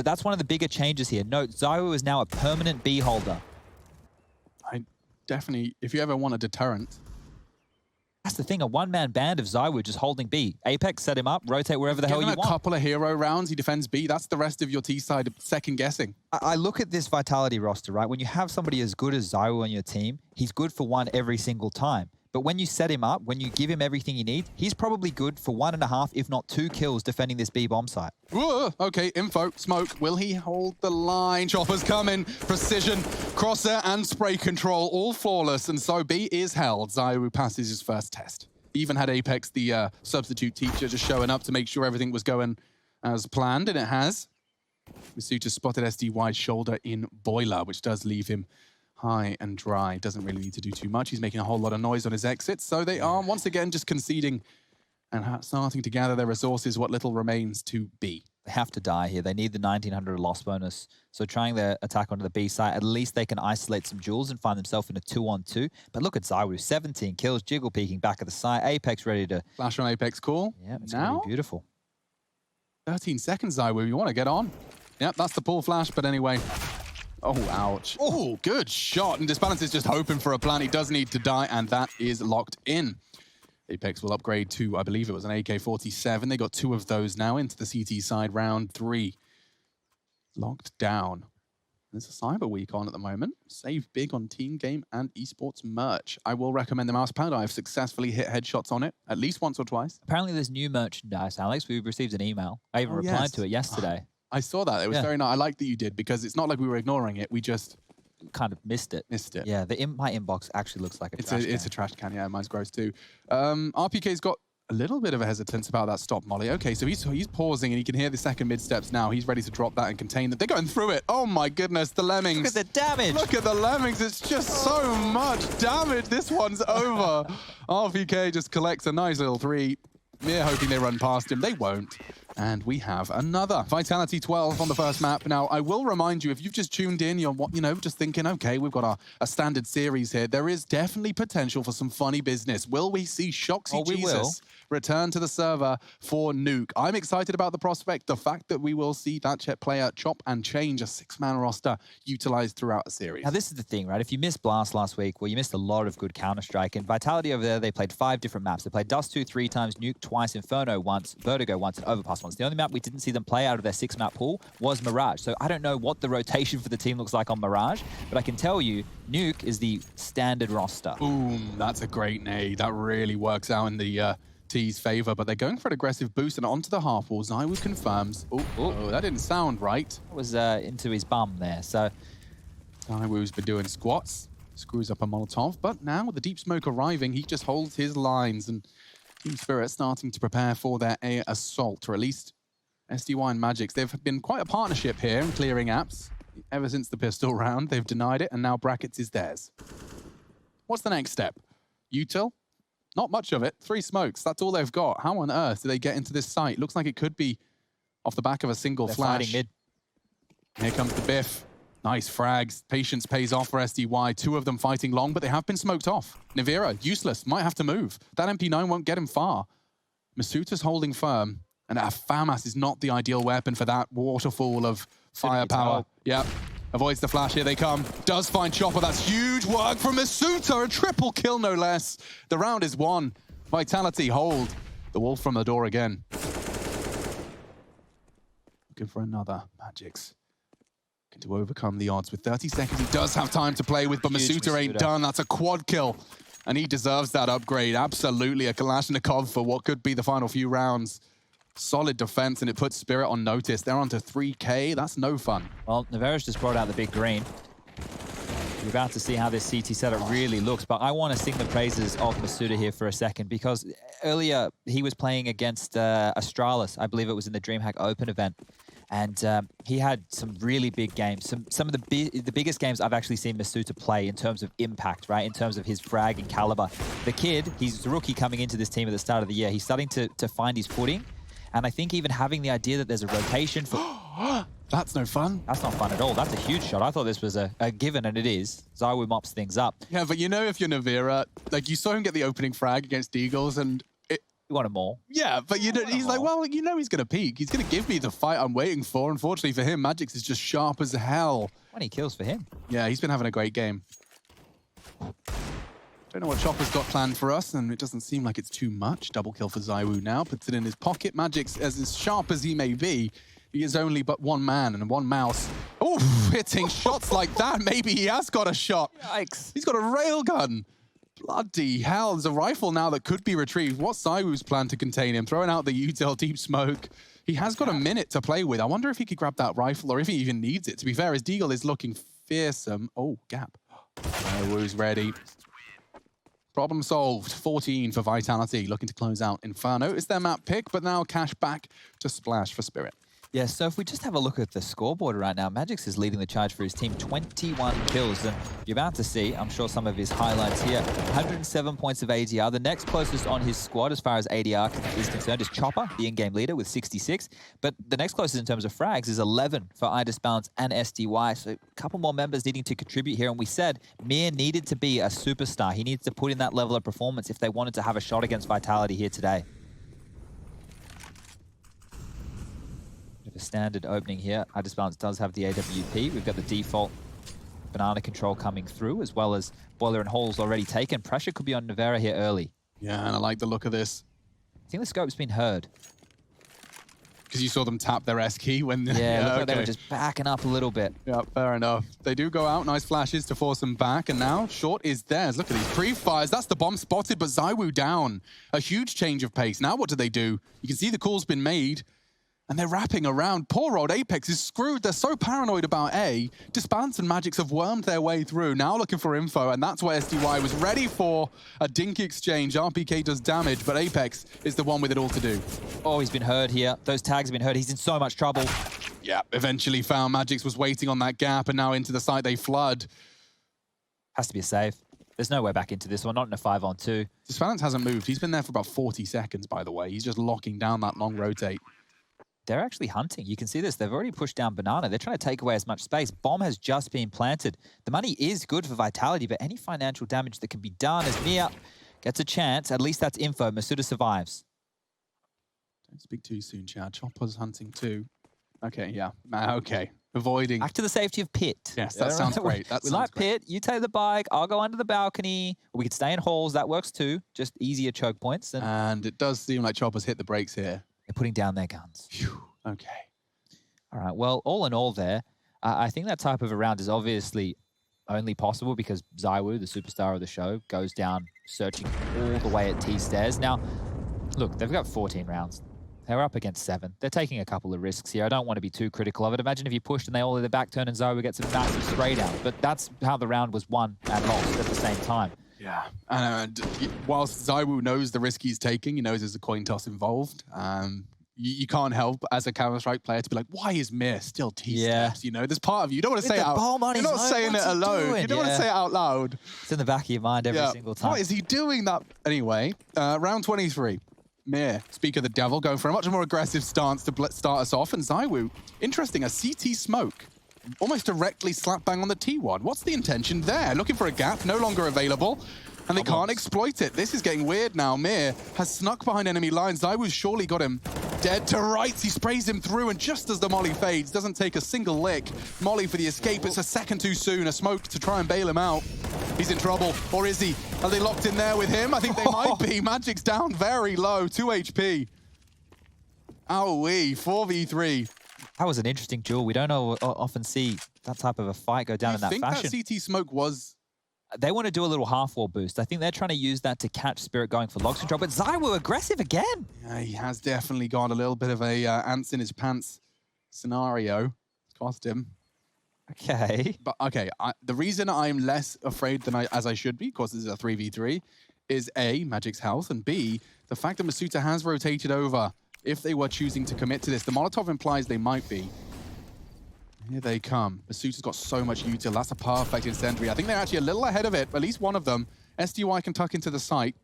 but that's one of the bigger changes here. Note, Zywoo is now a permanent B holder. I definitely, if you ever want a deterrent. That's the thing, a one-man band of Zywoo just holding B. Apex, set him up, rotate wherever the hell you want. Given a couple of hero rounds, he defends B. That's the rest of your T side second-guessing. I look at this Vitality roster, right? When you have somebody as good as Zywoo on your team, he's good for one every single time. But when you set him up, when you give him everything he needs, he's probably good for 1.5, if not 2 kills defending this B bomb site. Whoa, okay, info, smoke. Will he hold the line? Chopper's coming. Precision, crosser, and spray control, all flawless. And so B is held. Zywoo passes his first test. Even had Apex, the substitute teacher, just showing up to make sure everything was going as planned, and it has. Masuta spotted SDY's shoulder in Boiler, which does leave him high and dry. Doesn't really need to do too much. He's making a whole lot of noise on his exit. So they are, once again, just conceding and starting to gather their resources, what little remains to be. They have to die here. They need the 1900 loss bonus. So trying their attack onto the B side, at least they can isolate some jewels and find themselves in a 2-on-2. But look at Zywoo, 17 kills, Jiggle peeking back at the side. Apex ready to... Flash on Apex, cool. Yeah, it's now, gonna be beautiful. 13 seconds, Zywoo. You want to get on. Yep, that's the pull flash, but anyway... Oh, ouch. Oh, good shot. And Disbalance is just hoping for a plan. He does need to die, and that is locked in. Apex will upgrade to, I believe it was an AK-47. They got 2 of those now into the CT side, round 3. Locked down. There's a Cyber Week on at the moment. Save big on team game and esports merch. I will recommend the mouse pad. I've successfully hit headshots on it at least once or twice. Apparently there's new merchandise, Alex. We've received an email. I even replied to it yesterday. I saw that. It was very nice. I like that you did, because it's not like we were ignoring it. We just kind of missed it. Yeah, my inbox actually looks like a trash can. It's a trash can, yeah. Mine's gross too. RPK's got a little bit of a hesitance about that stop molly. Okay, so he's pausing and he can hear the second mid steps now. He's ready to drop that and contain that. They're going through it. Oh my goodness, the Lemmings. Look at the damage. Look at the Lemmings. It's just so much damage. This one's over. RPK just collects a nice little 3. We're hoping they run past him. They won't. And we have another Vitality 12 on the first map. Now, I will remind you, if you've just tuned in, you're just thinking, okay, we've got a standard series here. There is definitely potential for some funny business. Will we see Shoxy Jesus return to the server for Nuke? I'm excited about the prospect. The fact that we will see that player chop and change a 6-man roster utilized throughout a series. Now, this is the thing, right? If you missed Blast last week, well, you missed a lot of good Counter-Strike. And Vitality over there, they played 5 different maps. They played Dust 2 3 times, Nuke twice, Inferno once, Vertigo once, and Overpass once. The only map we didn't see them play out of their 6-map pool was Mirage. So I don't know what the rotation for the team looks like on Mirage, but I can tell you, Nuke is the standard roster. Boom, that's a great nade. That really works out in the T's favor, but they're going for an aggressive boost and onto the half wall. Zywoo confirms. Oh, that didn't sound right. That was into his bum there. So Zywoo's been doing squats, screws up a Molotov, but now with the deep smoke arriving, he just holds his lines, and Team Spirit starting to prepare for their air assault, or at least SDY and Magix. They've been quite a partnership here in clearing apps. Ever since the pistol round, they've denied it, and now Brackets is theirs. What's the next step? Util? Not much of it. 3 smokes, that's all they've got. How on earth do they get into this site? Looks like it could be off the back of a single flash. Mid. Here comes the biff. Nice frags. Patience pays off for SDY. 2 of them fighting long, but they have been smoked off. Nivira, useless. Might have to move. That MP9 won't get him far. Masuta's holding firm, and a FAMAS is not the ideal weapon for that waterfall of firepower. Yep. Avoids the flash. Here they come. Does find Chopper. That's huge work from Masuta. A triple kill, no less. The round is won. Vitality hold. The wolf from the door again. Looking for another. Magix. Looking to overcome the odds. With 30 seconds, he does have time to play with, but Masuta ain't done. That's a quad kill. And he deserves that upgrade. Absolutely. A Kalashnikov for what could be the final few rounds. Solid defense, and it puts Spirit on notice. They're onto 3K. That's no fun. Well, Navarro's just brought out the big green. You're about to see how this CT setup really looks, but I want to sing the praises of Masuta here for a second, because earlier he was playing against Astralis. I believe it was in the DreamHack Open event. And he had some really big games. Some of the biggest games I've actually seen Masuta play in terms of impact, right? In terms of his frag and caliber. The kid, he's a rookie coming into this team at the start of the year. He's starting to find his footing. And I think even having the idea that there's a rotation for... That's no fun. That's not fun at all. That's a huge shot. I thought this was a given, and it is. Zywoo mops things up. Yeah, but you know, if you're Navira, like, you saw him get the opening frag against Eagles, and You want them all. Yeah, but you know, he's like, well, you know he's going to peak. He's going to give me the fight I'm waiting for. Unfortunately for him, Magix is just sharp as hell. 20 kills for him. Yeah, he's been having a great game. Don't know what Chopper's got planned for us, and it doesn't seem like it's too much. Double kill for ZywOo now, puts it in his pocket. Magix, as sharp as he may be, he is only but one man and one mouse. Oh, hitting shots like that. Maybe he has got a shot. Yikes. He's got a railgun. Bloody hell, there's a rifle now that could be retrieved. What's ZywOo's plan to contain him? Throwing out the util deep smoke. He has got a minute to play with. I wonder if he could grab that rifle or if he even needs it. To be fair, his Deagle is looking fearsome. Oh, gap. ZywOo's ready. Problem solved. 14 for Vitality, looking to close out Inferno. It's their map pick, but now cash back to Splash for Spirit. Yeah, so if we just have a look at the scoreboard right now, Magix is leading the charge for his team, 21 kills. And you're about to see, I'm sure, some of his highlights here. 107 points of ADR. The next closest on his squad as far as ADR is concerned is Chopper, the in-game leader, with 66. But the next closest in terms of frags is 11 for Idis Balance and SDY. So a couple more members needing to contribute here. And we said Mir needed to be a superstar. He needs to put in that level of performance if they wanted to have a shot against Vitality here today. A standard opening here. Idis Balance does have the AWP. We've got the default banana control coming through, as well as Boiler and Hall's already taken. Pressure could be on Nevera here early. Yeah, and I like the look of this. I think the scope's been heard. Because you saw them tap their S key when... Yeah, looked like they were just backing up a little bit. Yeah, fair enough. They do go out. Nice flashes to force them back. And now short is theirs. Look at these pre-fires. That's the bomb spotted, but ZywOo down. A huge change of pace. Now what do? You can see the call's been made. And they're wrapping around. Poor old Apex is screwed. They're so paranoid about A. Disbalance and Magix have wormed their way through, now looking for info, and that's where SDY was ready for a dinky exchange. RPK does damage, but Apex is the one with it all to do. Oh, he's been heard here. Those tags have been heard. He's in so much trouble. Yeah, eventually found. Magix was waiting on that gap, and now into the site they flood. Has to be a save. There's no way back into this one, not in a 5-on-2. Disbalance hasn't moved. He's been there for about 40 seconds, by the way. He's just locking down that long rotate. They're actually hunting. You can see this. They've already pushed down Banana. They're trying to take away as much space. Bomb has just been planted. The money is good for Vitality, but any financial damage that can be done as Mia gets a chance, at least that's info. Masuda survives. Don't speak too soon, Chad. Chopper's hunting too. Okay, yeah. Okay. Avoiding. Back to the safety of Pit. Yes, that sounds great. We like Pit. You take the bike. I'll go under the balcony. We could stay in halls. That works too. Just easier choke points. And it does seem like Chopper's hit the brakes here. They're putting down their guns. Phew. Okay. All right. Well, all in all there, I think that type of a round is obviously only possible because ZywOo, the superstar of the show, goes down searching all the way at T stairs. Now, look, they've got 14 rounds. They're up against 7. They're taking a couple of risks here. I don't want to be too critical of it. Imagine if you pushed and they all did the back turn and ZywOo gets a massive spray down. But that's how the round was won and lost at the same time. Yeah. And whilst ZywOo knows the risk he's taking, he knows there's a coin toss involved. You can't help as a Counter-Strike player to be like, why is Mir still T-steps? You know, there's part of you. You don't want to say it out loud. You're not saying it alone. You don't want to say it out loud. It's in the back of your mind every single time. Why is he doing that? Anyway, round 23. Mir, speak of the devil, going for a much more aggressive stance to start us off. And ZywOo, interesting, a CT smoke. Almost directly slap bang on the T1. What's the intention there? Looking for a gap, no longer available. And they can't exploit it. This is getting weird now. Mir has snuck behind enemy lines. ZywOo's surely got him dead to rights. He sprays him through, and just as the molly fades, doesn't take a single lick. Molly for the escape. It's a second too soon. A smoke to try and bail him out. He's in trouble. Or is he? Are they locked in there with him? I think they might be. Magic's down very low. 2 HP. Owie. 4v3. That was an interesting duel. We don't often see that type of a fight go down in that fashion. I think that CT smoke was... They want to do a little half-wall boost. I think they're trying to use that to catch Spirit going for logs control, but ZywOo aggressive again. Yeah, he has definitely got a little bit of a ants in his pants scenario. Cost him. Okay. But okay, the reason I'm less afraid than as I should be, because this is a 3v3, is A, Magic's health, and B, the fact that Masuda has rotated over. If they were choosing to commit to this, the Molotov implies they might be. Here they come. Masuda's got so much util. That's a perfect incendiary. I think they're actually a little ahead of it, at least one of them. SDY can tuck into the site.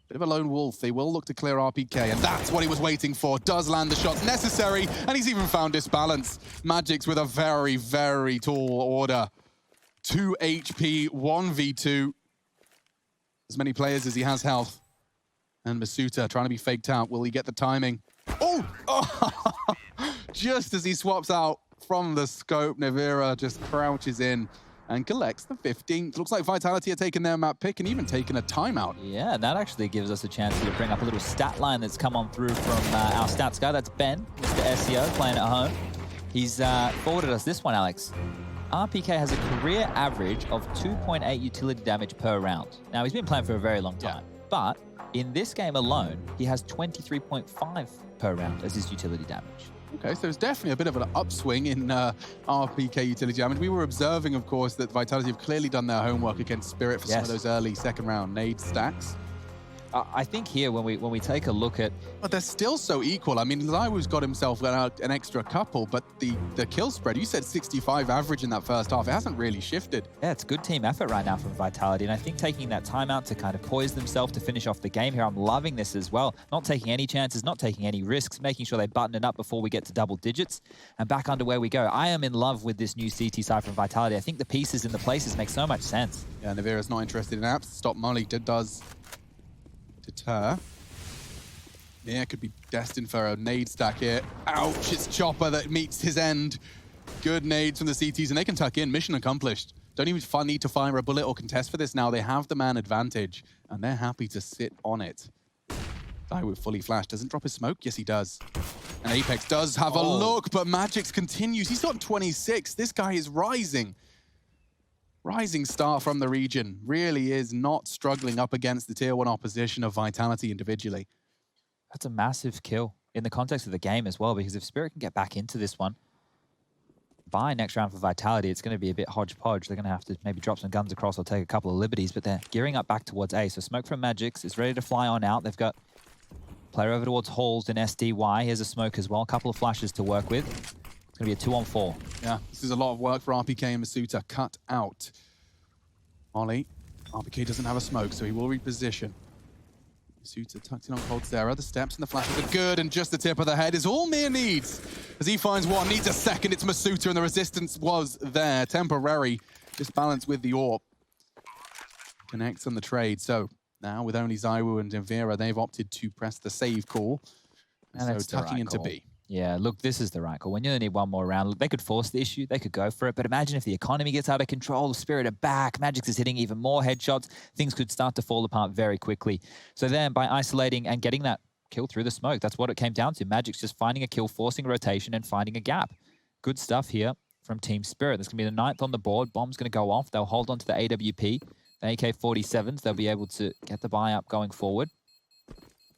Bit of a lone wolf. They will look to clear RPK, and that's what he was waiting for. Does land the shots necessary, and he's even found Disbalance. Magic's with a very, very tall order. 2 HP, 1v2. As many players as he has health. And Masuta trying to be faked out. Will he get the timing? Oh! Oh! Just as he swaps out from the scope, Navira just crouches in and collects the 15th. Looks like Vitality are taking their map pick and even taking a timeout. Yeah, that actually gives us a chance to bring up a little stat line that's come on through from our stats guy. That's Ben, Mr. SEO, playing at home. He's forwarded us this one, Alex. RPK has a career average of 2.8 utility damage per round. Now, he's been playing for a very long time, but in this game alone, he has 23.5 per round as his utility damage. Okay, so it's definitely a bit of an upswing in RPK utility damage. We were observing, of course, that Vitality have clearly done their homework against Spirit for some of those early second round nade stacks. I think here, when we take a look at... But they're still so equal. I mean, Zywoo's got himself an extra couple, but the kill spread, you said 65 average in that first half. It hasn't really shifted. Yeah, it's good team effort right now from Vitality, and I think taking that timeout to kind of poise themselves to finish off the game here, I'm loving this as well. Not taking any chances, not taking any risks, making sure they button it up before we get to double digits, and back underway we go. I am in love with this new CT side from Vitality. I think the pieces and the places make so much sense. Yeah, Navira's not interested in apps. Stop Molly does deter. Yeah, could be destined for a nade stack here. Ouch, it's Chopper that meets his end. Good nades from the CTs, and they can tuck in. Mission accomplished. Don't even need to fire a bullet or contest for this now. They have the man advantage, and they're happy to sit on it. Zywoo fully flashed. Doesn't drop his smoke? Yes, he does. And Apex does have a look, but Magix continues. He's got 26. This guy is rising. Rising star from the region. Really is not struggling up against the tier 1 opposition of Vitality individually. That's a massive kill in the context of the game as well, because if Spirit can get back into this one, by next round for Vitality, it's going to be a bit hodgepodge. They're going to have to maybe drop some guns across or take a couple of liberties, but they're gearing up back towards A. So smoke from Magix is ready to fly on out. They've got player over towards Halls in SDY. Here's a smoke as well. A couple of flashes to work with. It's going to be a 2-on-4. Yeah, this is a lot of work for RPK and Masuta. Cut out. Molly. RPK doesn't have a smoke, so he will reposition. Masuta tucked in on Cold Sarah. The steps and the flashes are good, and just the tip of the head is all Mir needs. As he finds one, needs a second. It's Masuta, and the resistance was there. Temporary. Just balance with the AWP. Connects on the trade. So now with only Zywoo and Navira, they've opted to press the save call. And so tucking into B. Yeah, look, this is the right call. When you only need one more round, they could force the issue, they could go for it, but imagine if the economy gets out of control, Spirit are back, Magix is hitting even more headshots, things could start to fall apart very quickly. So then, by isolating and getting that kill through the smoke, that's what it came down to. Magix just finding a kill, forcing rotation, and finding a gap. Good stuff here from Team Spirit. There's going to be the 9th on the board, bomb's going to go off, they'll hold on to the AWP, the AK-47s, they'll be able to get the buy up going forward.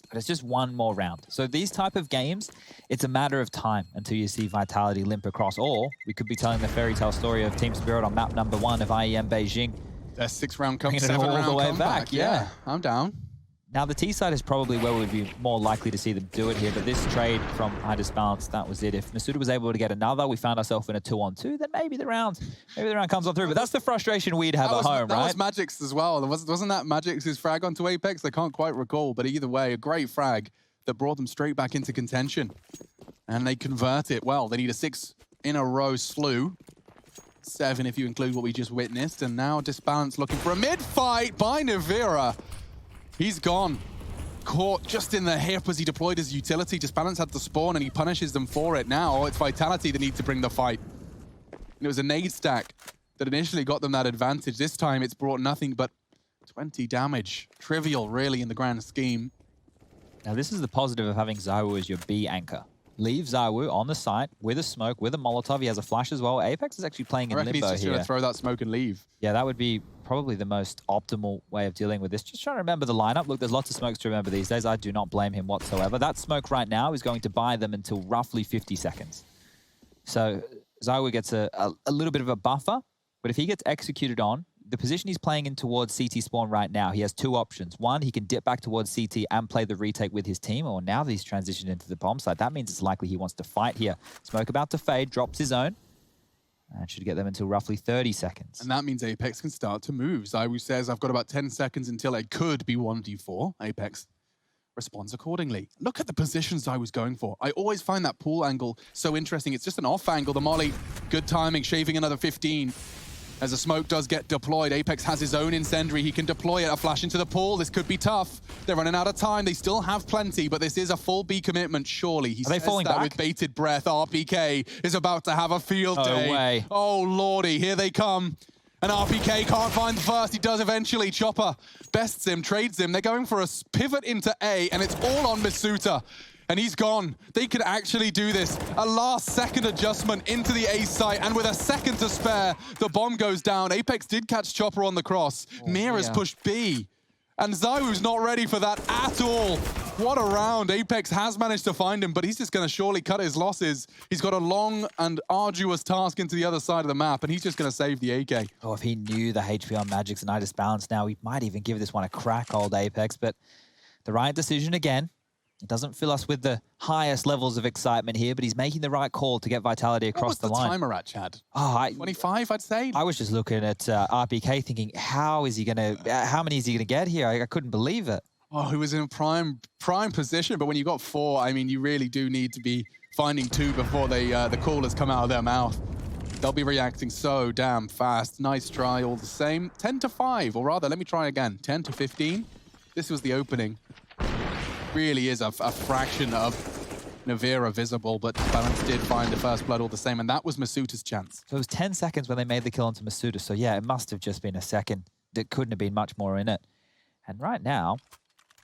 But it's just one more round. So these type of games, it's a matter of time until you see Vitality limp across. Or we could be telling the fairy tale story of Team Spirit on map number 1 of IEM Beijing. Their 6-round comeback, 7-round all the way comeback. back. Yeah, I'm down. Now the T side is probably where we'd be more likely to see them do it here. But this trade from High Disbalance, that was it. If Masuta was able to get another, we found ourselves in a 2-on-2, then maybe the round comes on through. But that's the frustration we'd have at home, right? That was Magix as well. Wasn't that Magix's frag onto Apex? I can't quite recall, but either way, a great frag that brought them straight back into contention. And they convert it well. They need a 6-in-a-row slew. 7 if you include what we just witnessed. And now Disbalance looking for a mid-fight by Navira. He's gone. Caught just in the hip as he deployed his utility. Disbalance had the spawn and he punishes them for it. Now it's Vitality that need to bring the fight. And it was a nade stack that initially got them that advantage. This time it's brought nothing but 20 damage. Trivial, really, in the grand scheme. Now this is the positive of having Zywoo as your B anchor. Leave Zywoo on the site with a smoke, with a Molotov. He has a flash as well. Apex is actually playing in limbo here. He's just going to throw that smoke and leave. Yeah, that would be probably the most optimal way of dealing with this. Just trying to remember the lineup. Look, there's lots of smokes to remember these days. I do not blame him whatsoever. That smoke right now is going to buy them until roughly 50 seconds. So Zywoo gets a little bit of a buffer, but if he gets executed on, the position he's playing in towards CT spawn right now, he has 2 options. One, he can dip back towards CT and play the retake with his team, or now that he's transitioned into the bomb site, that means it's likely he wants to fight here. Smoke about to fade, drops his own, and should get them until roughly 30 seconds. And that means Apex can start to move. Zywoo says, I've got about 10 seconds until it could be 1v4. Apex responds accordingly. Look at the positions I was going for. I always find that pool angle so interesting. It's just an off angle. The molly, good timing, shaving another 15. As a smoke does get deployed, Apex has his own incendiary. He can deploy it, a flash into the pool. This could be tough. They're running out of time. They still have plenty, but this is a full B commitment, surely. He says that back? with bated breath. RPK is about to have a field day. No way. Oh, lordy, here they come. And RPK can't find the first. He does eventually. Chopper bests him, trades him. They're going for a pivot into A, and it's all on Masuta. And he's gone. They could actually do this. A last-second adjustment into the A site, and with a second to spare, the bomb goes down. Apex did catch Chopper on the cross. Mira's pushed B. And Zywoo's not ready for that at all. What a round. Apex has managed to find him, but he's just going to surely cut his losses. He's got a long and arduous task into the other side of the map, and he's just going to save the AK. Oh, if he knew the HP on Magic's and Nidus balance now, he might even give this one a crack, old Apex. But the right decision again. It doesn't fill us with the highest levels of excitement here, but he's making the right call to get Vitality across the line. What was the timer at, Chad? Oh, 25, I'd say. I was just looking at RPK thinking, how is he going to, how many is he going to get here? I couldn't believe it. Oh, he was in prime position, but when you got 4, I mean, you really do need to be finding 2 before the callers come out of their mouth. They'll be reacting so damn fast. Nice try all the same. 10 to 5, or rather, let me try again. 10 to 15. This was the opening. Really is a fraction of Navira visible, but Balance did find the first blood all the same, and that was Masuta's chance. So it was 10 seconds when they made the kill onto Masuta, so yeah, it must have just been a second. There couldn't have been much more in it. And right now,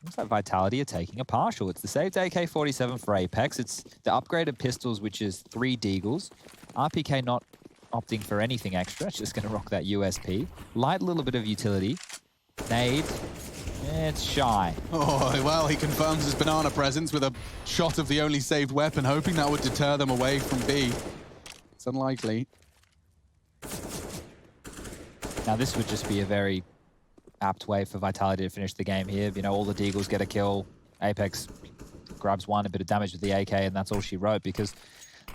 looks like Vitality are taking a partial. It's the saved AK-47 for Apex. It's the upgraded pistols, which is 3 Deagles. RPK not opting for anything extra. It's just going to rock that USP. Light little bit of utility. Nade. It's shy. Oh, well, he confirms his banana presence with a shot of the only saved weapon, hoping that would deter them away from B. It's unlikely. Now, this would just be a very apt way for Vitality to finish the game here. You know, all the Deagles get a kill. Apex grabs one, a bit of damage with the AK, and that's all she wrote. Because,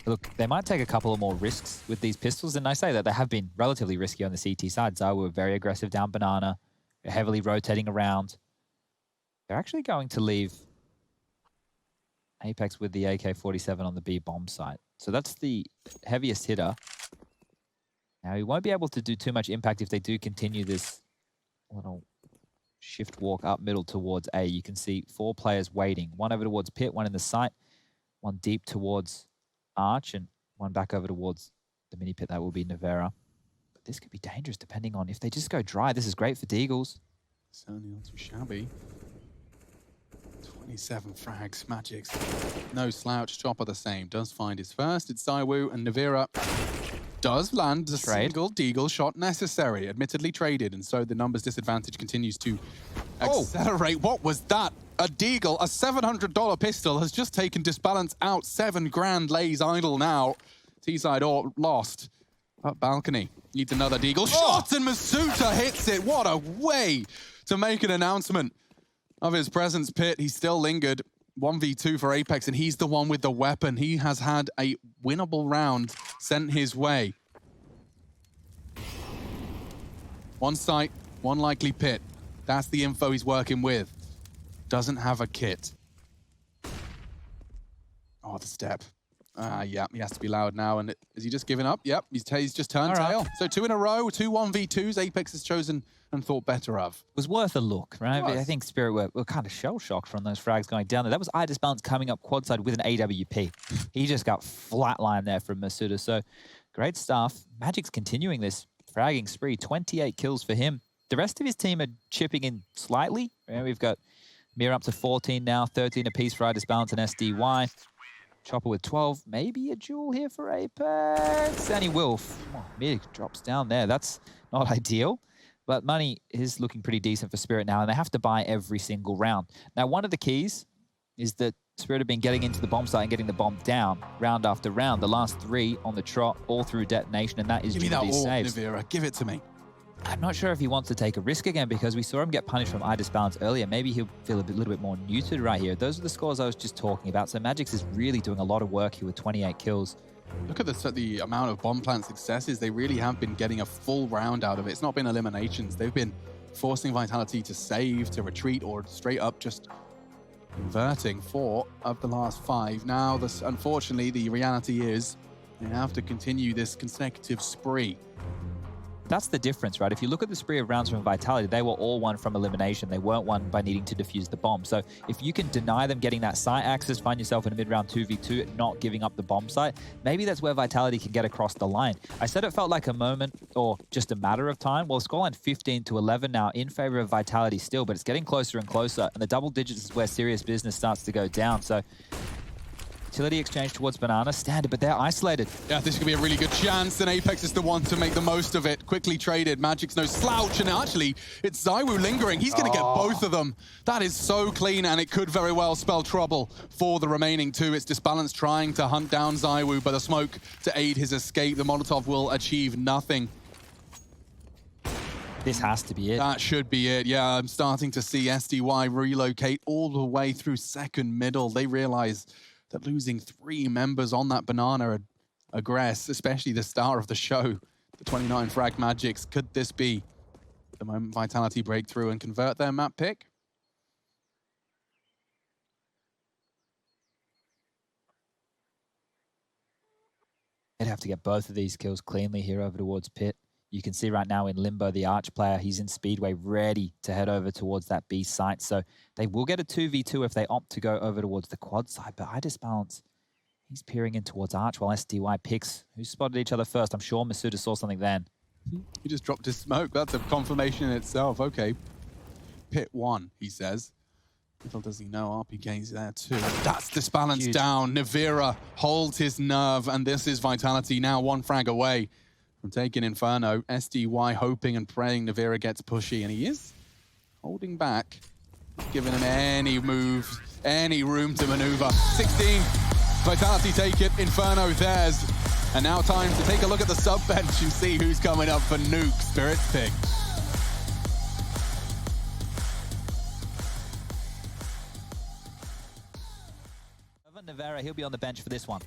look, they might take a couple of more risks with these pistols. And I say that they have been relatively risky on the CT side. Zywoo were very aggressive down banana. Heavily rotating around. They're actually going to leave Apex with the AK-47 on the B bomb site. So that's the heaviest hitter. Now, he won't be able to do too much impact if they do continue this little shift walk up middle towards A. You can see 4 players waiting. One over towards Pit, one in the site, one deep towards Arch, and one back over towards the mini pit. That will be Navera. This could be dangerous depending on if they just go dry. This is great for Deagles. Certainly not too shabby. 27 frags, Magic's no slouch. Chopper the same, does find his first. It's Zywoo, and Navira does land a single Deagle shot necessary. Admittedly traded, and so the numbers disadvantage continues to accelerate. What was that? A Deagle, a $700 pistol, has just taken Disbalance out. 7 grand lays idle now. T-side or lost. Up balcony. Needs another Deagle shot, and Masuta hits it. What a way to make an announcement of his presence. Pit, he still lingered. 1v2 for Apex, and he's the one with the weapon. He has had a winnable round sent his way. One site, one likely Pit. That's the info he's working with. Doesn't have a kit. Oh, the step. Yeah, he has to be loud now. And is he just giving up? Yep, he's just turned tail. So 2 in a row, 2 1v2s. Apex has chosen and thought better of. It was worth a look, right? I think Spirit were kind of shell-shocked from those frags going down there. That was Disbalance coming up quad side with an AWP. He just got flatlined there from Masuta. So great stuff. Magic's continuing this fragging spree. 28 kills for him. The rest of his team are chipping in slightly. We've got Mir up to 14 now, 13 apiece for Disbalance and SDY. Chopper with 12, maybe a duel here for Apex. And he will. Oh, Mir drops down there. That's not ideal. But money is looking pretty decent for Spirit now, and they have to buy every single round. Now, one of the keys is that Spirit have been getting into the bomb site and getting the bomb down round after round. The last 3 on the trot, all through detonation, and that is due to these saves. Navira, give it to me. I'm not sure if he wants to take a risk again because we saw him get punished from Disbalance earlier. Maybe he'll feel little bit more neutered right here. Those are the scores I was just talking about. So Magic's is really doing a lot of work here with 28 kills. Look at the amount of bomb plant successes. They really have been getting a full round out of it. It's not been eliminations. They've been forcing Vitality to save, to retreat, or straight up just converting 4 of the last 5. Now, unfortunately, the reality is they have to continue this consecutive spree. that's the difference, right? If you look at the spree of rounds from Vitality, they were all won from elimination. They weren't won by needing to defuse the bomb. So if you can deny them getting that site access, find yourself in a mid-round 2v2, not giving up the bomb site, maybe that's where Vitality can get across the line. I said it felt like a moment or just a matter of time. Well, scoreline 15-11 now in favor of Vitality still, but it's getting closer and closer. And the double digits is where serious business starts to go down. So utility exchange towards Banana, standard, but they're isolated. Yeah, this could be a really good chance, and Apex is the one to make the most of it. Quickly traded, Magic's no slouch, and actually, it's ZywOo lingering. He's going to get both of them. That is so clean, and it could very well spell trouble for the remaining two. It's Disbalance trying to hunt down ZywOo, but the smoke to aid his escape. The Molotov will achieve nothing. This has to be it. That should be it. Yeah, I'm starting to see SDY relocate all the way through second middle. They realize that losing 3 members on that Banana aggress, especially the star of the show, the 29 frag Magics, could this be the moment Vitality break through and convert their map pick? They'd have to get both of these kills cleanly here over towards Pit. You can see right now in Limbo, the Arch player, he's in Speedway ready to head over towards that B site. So they will get a 2v2 if they opt to go over towards the quad side. But iDisbalance, he's peering in towards Arch while SDY picks who spotted each other first. I'm sure Masuda saw something then. He just dropped his smoke. That's a confirmation in itself. Okay. Pit 1, he says. Little does he know, RPK's there too. That's Disbalance Huge. down. Navira holds his nerve, and this is Vitality now 1 frag away from taking Inferno. SDY hoping and praying Navira gets pushy, and he is holding back, giving him any move, any room to maneuver. 16, Vitality take it, Inferno theirs. And now time to take a look at the sub bench and see who's coming up for Nuke. Spirit's pick. Navera, he'll be on the bench for this one.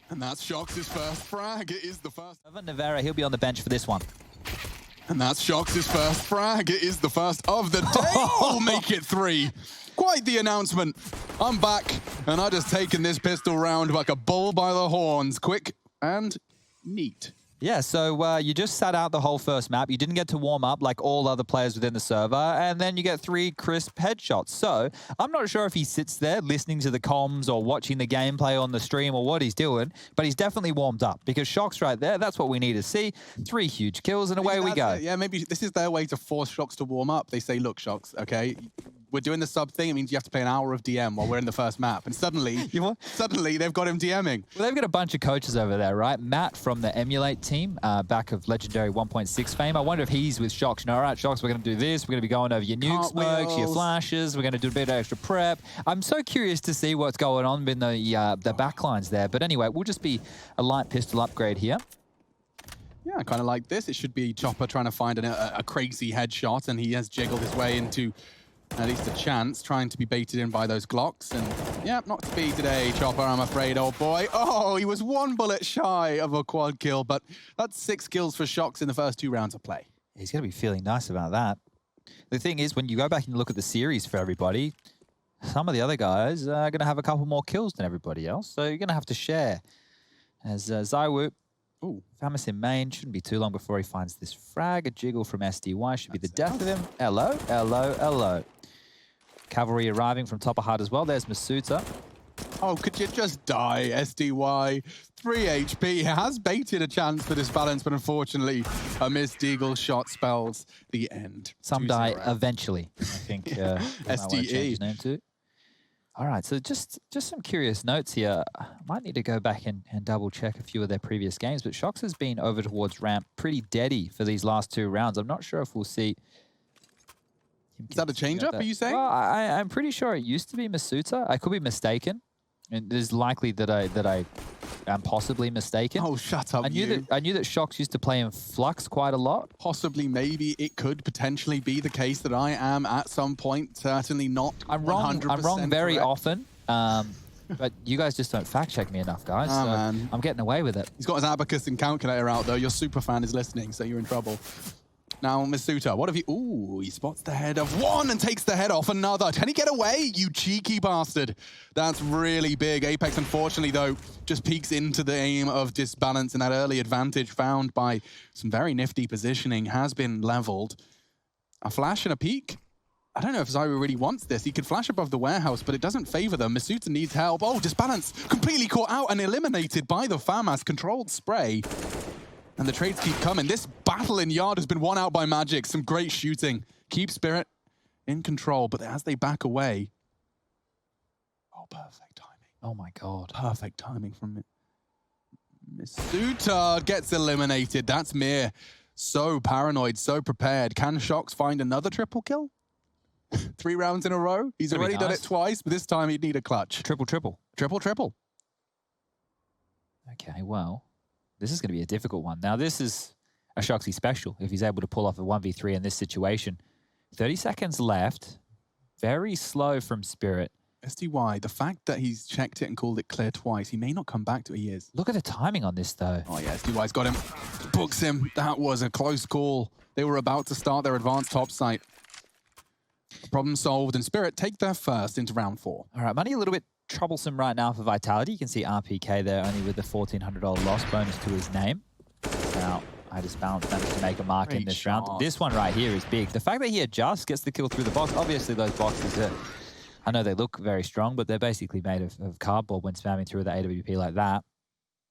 And that's Shox' first frag. It is the first. Navera, he'll be on the bench for this one. And that's Shox' first frag. It is the first of the day. Oh, make it 3. Quite the announcement. I'm back, and I just taken this pistol round like a bull by the horns. Quick and neat. Yeah, so you just sat out the whole first map. You didn't get to warm up like all other players within the server, and then you get 3 crisp headshots. So I'm not sure if he sits there listening to the comms or watching the gameplay on the stream or what he's doing, but he's definitely warmed up because Shox right there, that's what we need to see. 3 huge kills, and away we go. Yeah, maybe this is their way to force Shox to warm up. They say, look, Shox, okay, we're doing the sub thing. It means you have to play an hour of DM while we're in the first map. And suddenly they've got him DMing. Well, they've got a bunch of coaches over there, right? Matt from the Emulate team, back of legendary 1.6 fame. I wonder if he's with Shox. You know, all right, Shox, we're going to do this. We're going to be going over your nuke smokes, your flashes. We're going to do a bit of extra prep. I'm so curious to see what's going on in the backlines there. But anyway, we'll just be a light pistol upgrade here. Yeah, I kind of like this. It should be Chopper trying to find a crazy headshot, and he has jiggled his way into at least a chance, trying to be baited in by those Glocks. And yeah, not to be today, Chopper, I'm afraid, old boy. Oh, he was 1 bullet shy of a quad kill, but that's 6 kills for Shox in the first 2 rounds of play. He's going to be feeling nice about that. The thing is, when you go back and look at the series for everybody, some of the other guys are going to have a couple more kills than everybody else, so you're going to have to share. As ZywOo, Famous in main, shouldn't be too long before he finds this frag. A jiggle from SDY should be the death of him. Hello, hello, hello. Cavalry arriving from top of hard as well. There's Masuda. Oh, could you just die, SDY? 3 HP. He has baited a chance for Disbalance, but unfortunately, a missed Deagle shot spells the end. Some die eventually, I think. SDE. His name too. All right, so just some curious notes here. I might need to go back and double check a few of their previous games, but Shox has been over towards ramp pretty deady for these last 2 rounds. I'm not sure if we'll see. Is that a change-up, are you saying? Well, I'm pretty sure it used to be Masuda. I could be mistaken. And it is likely that I am possibly mistaken. Oh, shut up, I knew that Shox used to play in Flux quite a lot. Possibly, maybe it could potentially be the case that I am at some point. Certainly not. I'm wrong. I'm wrong very correct. often. But you guys just don't fact check me enough, guys. Oh, so man. I'm getting away with it. He's got his abacus and calculator out, though. Your super fan is listening, so you're in trouble. Now, Masuta, what have you... Ooh, he spots the head of one and takes the head off another. Can he get away? You cheeky bastard. That's really big. Apex, unfortunately, though, just peeks into the aim of Disbalance, and that early advantage found by some very nifty positioning has been leveled. A flash and a peek. I don't know if Zyro really wants this. He could flash above the warehouse, but it doesn't favor them. Masuta needs help. Oh, Disbalance completely caught out and eliminated by the FAMAS. Controlled spray. And the trades keep coming. This battle in Yard has been won out by Magic. Some great shooting. Keep Spirit in control, but as they back away... Oh, perfect timing. Oh my God. Perfect timing from Masuta gets eliminated. That's Mir. So paranoid, so prepared. Can Shox find another triple kill? 3 rounds in a row? He's already done it twice, but this time he'd need a clutch. Triple. Triple. Okay, well, this is going to be a difficult one. Now, this is a Shoxy special if he's able to pull off a 1v3 in this situation. 30 seconds left. Very slow from Spirit. SDY, the fact that he's checked it and called it clear twice, he may not come back to it. He is. Look at the timing on this, though. Oh, yeah, SDY's got him. Books him. That was a close call. They were about to start their advanced top site. Problem solved, and Spirit take their first into round 4. All right, money a little bit troublesome right now for Vitality. You can see RPK there only with the $1,400 loss bonus to his name. Now, I just managed to make a mark in this round. This one right here is big. The fact that he adjusts, gets the kill through the box. Obviously, those boxes are, I know they look very strong, but they're basically made of cardboard when spamming through the AWP like that.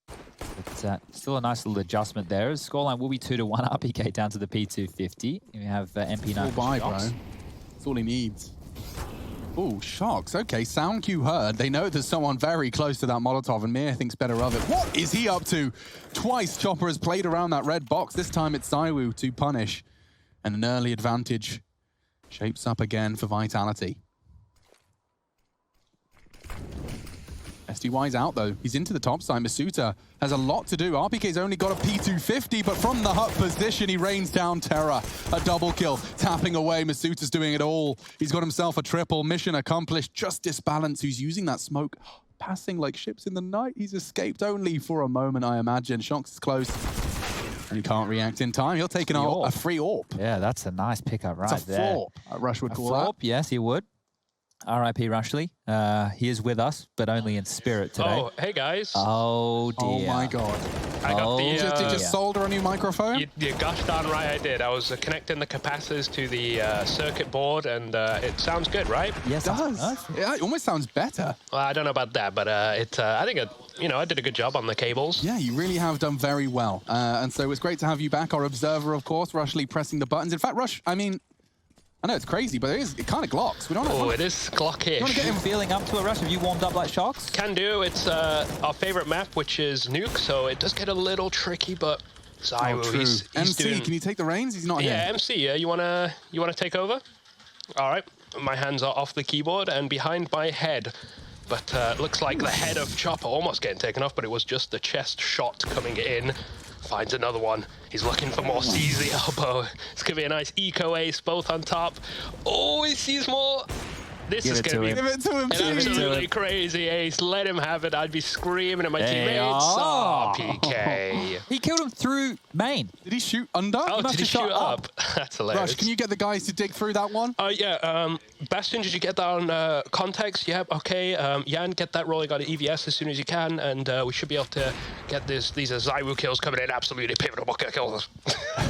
But still a nice little adjustment there. Scoreline will be 2-1 RPK down to the P250. We have MP9. Bye, bro. That's all he needs. Oh, Shox. Okay, sound cue heard. They know there's someone very close to that Molotov, and Mir thinks better of it. What is he up to? Twice Chopper has played around that red box. This time it's Saiwu to punish. And an early advantage shapes up again for Vitality. SDY's out, though. He's into the top side. Masuta has a lot to do. RPK's only got a P250, but from the hut position, he rains down Terra. A double kill, tapping away. Masuta's doing it all. He's got himself a triple. Mission accomplished. Just Disbalance, who's using that smoke, passing like ships in the night. He's escaped only for a moment, I imagine. Shox is close, and he can't react in time. He'll take a free AWP. Yeah, that's a nice pickup right it's a there. Florp, Rush would call that. Yes, he would. R.I.P. Rushley. He is with us, but only in spirit today. Oh, hey guys. Oh dear. Oh my God. I got the. Did you just solder a new microphone? You gosh darn right I did. I was connecting the capacitors to the circuit board, and it sounds good, right? Yes, it does. Yeah, it almost sounds better. Well, I don't know about that, but I think I did a good job on the cables. Yeah, you really have done very well. And so it's great to have you back, our observer, of course. Rushley pressing the buttons. In fact, Rush, I mean, I know it's crazy, but it kind of glocks. We don't know. Oh, it is Glock-ish. You want to get him feeling up to a Rush? Have you warmed up like Shox? Can do. It's our favorite map, which is Nuke, so it does get a little tricky, but Zywo, he's MC, doing... can you take the reins? He's not here. Yeah, MC, you wanna take over? All right, my hands are off the keyboard and behind my head. But looks like the head of Chopper almost getting taken off, but it was just the chest shot coming in. Finds another one. He's looking for more. Sees the elbow. It's going to be a nice eco ace, both on top. Oh, he sees more. This is going to be Give it to him, an absolutely crazy ace. Let him have it. I'd be screaming at my teammates. Oh, PK. He killed him through main. Did he shoot under? Oh, did he shoot up? That's hilarious. Rush, can you get the guys to dig through that one? Yeah. Bastion, did you get that on context? Yep. Okay. Jan, get that rolling on EVS as soon as you can, and we should be able to get this. These are Zywo kills coming in. Absolutely pivotal kills.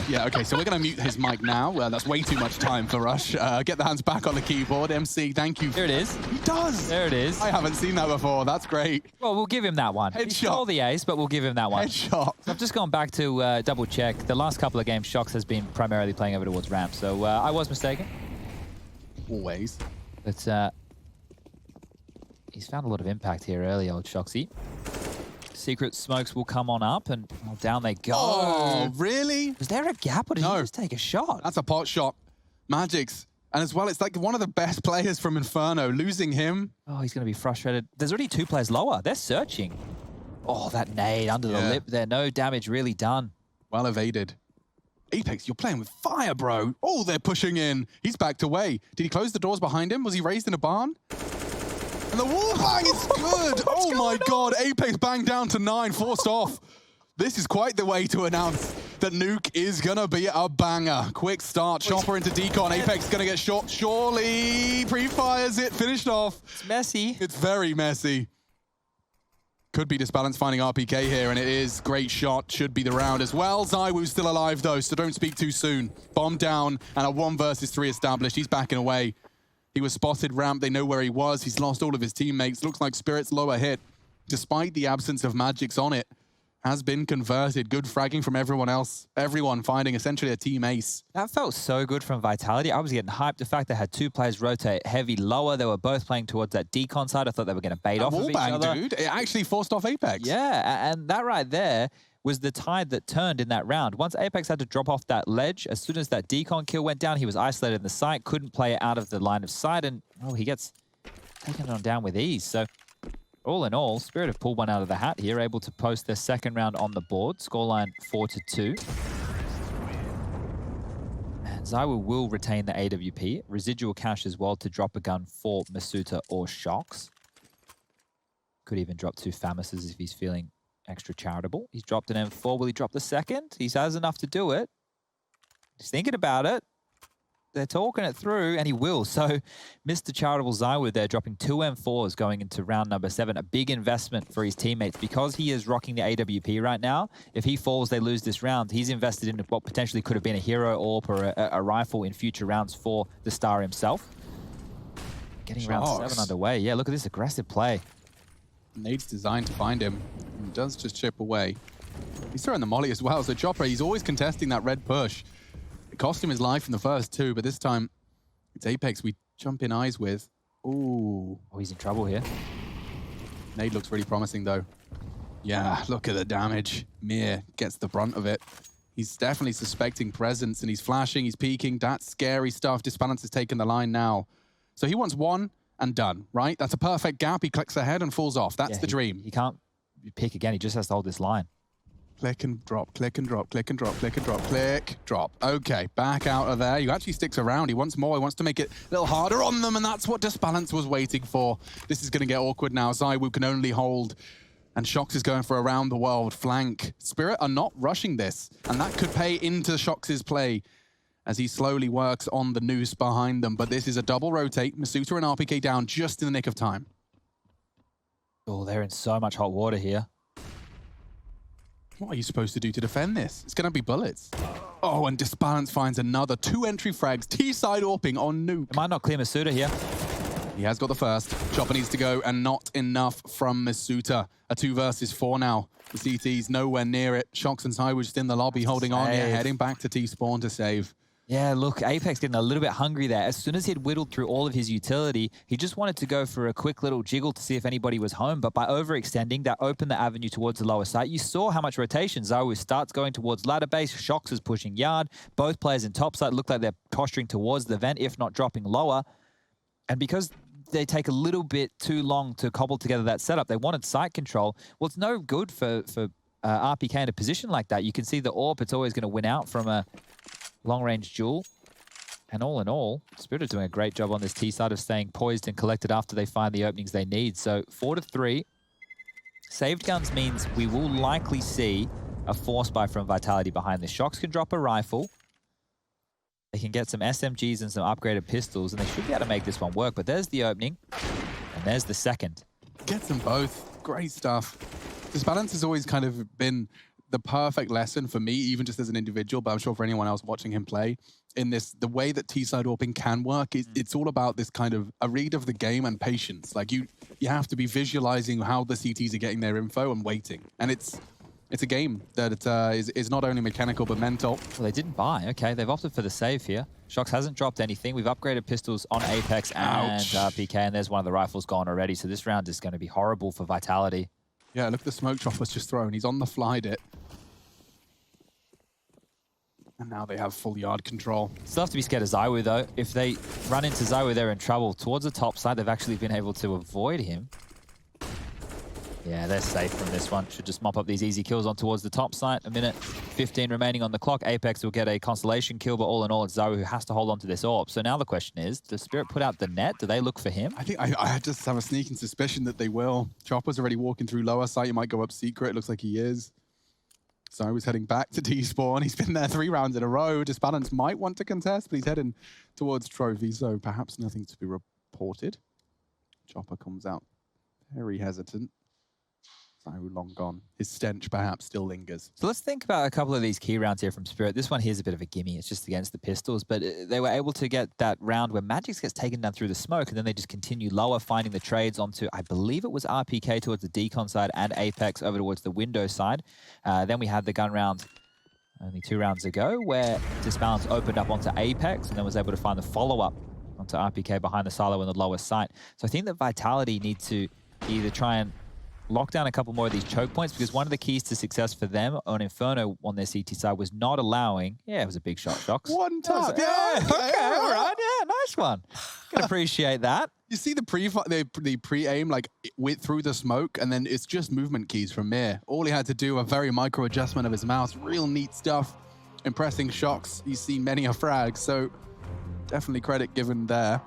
Yeah. Okay. So we're going to mute his mic now. That's way too much time for Rush. Get the hands back on the keyboard. MC, thank you. There it is. He does. There it is. I haven't seen that before. That's great. Well, we'll give him that one. Headshot. He stole the ace, but we'll give him that one. Headshot. So I've just gone back to double check. The last couple of games, Shox has been primarily playing over towards ramp, so I was mistaken. Always. But he's found a lot of impact here early, old Shoxy. Secret smokes will come on up, and down they go. Oh, really? Was there a gap, or did he just take a shot? That's a pot shot. Magic's. And as well, it's like one of the best players from Inferno. Losing him. Oh, he's going to be frustrated. There's already 2 players lower. They're searching. Oh, that nade under the lip there. No damage really done. Well evaded. Apex, you're playing with fire, bro. Oh, they're pushing in. He's backed away. Did he close the doors behind him? Was he raised in a barn? And the wall bang is good. Oh my God. Apex banged down to 9, forced off. This is quite the way to announce that nuke is gonna be a banger. Quick start, chopper into decon. Apex gonna get shot. Surely pre-fires it, finished off. It's messy. It's very messy. Could be Disbalance finding RPK here, and it is. Great shot, should be the round as well. ZywOo's still alive though, so don't speak too soon. Bomb down, and a 1 versus 3 established. He's backing away. He was spotted ramp, they know where he was. He's lost all of his teammates. Looks like Spirit's lower hit, despite the absence of magics on it, has been converted. Good fragging from everyone else. Everyone finding essentially a team ace. That felt so good from Vitality. I was getting hyped. The fact they had 2 players rotate heavy lower. They were both playing towards that decon side. I thought they were going to bait off of each other. Dude. It actually forced off Apex. Yeah, and that right there was the tide that turned in that round. Once Apex had to drop off that ledge, as soon as that decon kill went down, he was isolated in the site, couldn't play it out of the line of sight, and he gets taken on down with ease. So all in all, Spirit have pulled one out of the hat here, able to post their second round on the board. Scoreline 4-2. And ZywOo will retain the AWP. Residual cash as well to drop a gun for Masuta or Shox. Could even drop 2 Famouses if he's feeling extra charitable. He's dropped an M4. Will he drop the second? He has enough to do it. He's thinking about it. They're talking it through, and he will. So, Mr. Charitable ZywOo there, dropping 2 M4s going into round number 7. A big investment for his teammates because he is rocking the AWP right now. If he falls, they lose this round. He's invested in what potentially could have been a hero AWP or a rifle in future rounds for the star himself. Getting round 7 underway. Yeah, look at this aggressive play. Nade's designed to find him. He does just chip away. He's throwing the molly as well, so Chopper, he's always contesting that red push. It cost him his life in the first 2, but this time it's Apex we jump in eyes with. Ooh. Oh, he's in trouble here. Nade looks really promising though. Yeah, look at the damage. Mir gets the brunt of it. He's definitely suspecting presence, and he's flashing, he's peeking. That's scary stuff. Disbalance has taken the line now. So he wants 1 and done, right? That's a perfect gap. He clicks ahead and falls off. That's the dream. He can't pick again. He just has to hold this line. Click and drop, click and drop, click and drop, click and drop, click, drop. Okay, back out of there. He actually sticks around. He wants more. He wants to make it a little harder on them, and that's what Disbalance was waiting for. This is going to get awkward now. ZywOo can only hold, and Shox is going for around the world flank. Spirit are not rushing this, and that could pay into Shox's play as he slowly works on the noose behind them. But this is a double rotate. Masuta and RPK down just in the nick of time. Oh, they're in so much hot water here. What are you supposed to do to defend this? It's going to be bullets. Oh, and Disbalance finds another 2 entry frags. T-side AWPing on nuke. It might not clear Masuta here. He has got the first. Chopper needs to go, and not enough from Masuta. A 2 versus 4 now. The CT's nowhere near it. Shox and ZywOo just in the lobby holding on. Yeah, heading back to T-spawn to save. Yeah, look, Apex getting a little bit hungry there. As soon as he had whittled through all of his utility, he just wanted to go for a quick little jiggle to see if anybody was home. But by overextending, that opened the avenue towards the lower site. You saw how much rotation. ZywOo starts going towards ladder base. Shox is pushing yard. Both players in top site look like they're posturing towards the vent, if not dropping lower. And because they take a little bit too long to cobble together that setup, they wanted site control. Well, it's no good for RPK in a position like that. You can see the AWP, it's always going to win out from a long-range duel. And all in all, Spirit are doing a great job on this T side of staying poised and collected after they find the openings they need. So 4-3. Saved guns means we will likely see a force buy from Vitality behind this. Shox can drop a rifle. They can get some SMGs and some upgraded pistols, and they should be able to make this one work. But there's the opening, and there's the second. Gets them both. Great stuff. Disbalance has always kind of been the perfect lesson for me, even just as an individual, but I'm sure for anyone else watching him play, in this, the way that T-side AWPing can work, it's all about this kind of a read of the game and patience. Like you have to be visualizing how the CTs are getting their info and waiting. And it's a game that is not only mechanical, but mental. Well, they didn't buy. Okay, they've opted for the save here. Shox hasn't dropped anything. We've upgraded pistols on Apex and PK, and there's one of the rifles gone already. So this round is going to be horrible for Vitality. Yeah, look at the smoke chopper's just thrown. He's on the fly dit. And now they have full yard control. Still have to be scared of ZywOo, though. If they run into ZywOo, they're in trouble. Towards the top side, they've actually been able to avoid him. Yeah, they're safe from this one. Should just mop up these easy kills on towards the top side. A minute 15 remaining on the clock. Apex will get a consolation kill, but all in all, it's ZywOo who has to hold on to this AWP. So now the question is, does Spirit put out the net? Do they look for him? I think I just have a sneaking suspicion that they will. Chopper's already walking through lower site. He might go up secret. It looks like he is. So he's heading back to despawn. He's been there 3 rounds in a row. Disbalance might want to contest, but he's heading towards trophy, so perhaps nothing to be reported. Chopper comes out very hesitant. So long gone. His stench perhaps still lingers. So let's think about a couple of these key rounds here from Spirit. This one here's a bit of a gimme. It's just against the Pistols, but they were able to get that round where Magix gets taken down through the smoke, and then they just continue lower, finding the trades onto, I believe it was RPK towards the Decon side and Apex over towards the Windows side. Then we had the gun round only 2 rounds ago where Disbalance opened up onto Apex and then was able to find the follow-up onto RPK behind the silo in the lowest site. So I think that Vitality need to either try and lock down a couple more of these choke points, because one of the keys to success for them on Inferno on their CT side was not allowing, it was a big shot, Shox. One tap. Yeah, okay, all right, yeah, nice one. Can appreciate that. You see the pre-aim like through the smoke, and then it's just movement keys from Mir. All he had to do, a very micro adjustment of his mouse, real neat stuff, impressing Shox. You see many a frag, so definitely credit given there.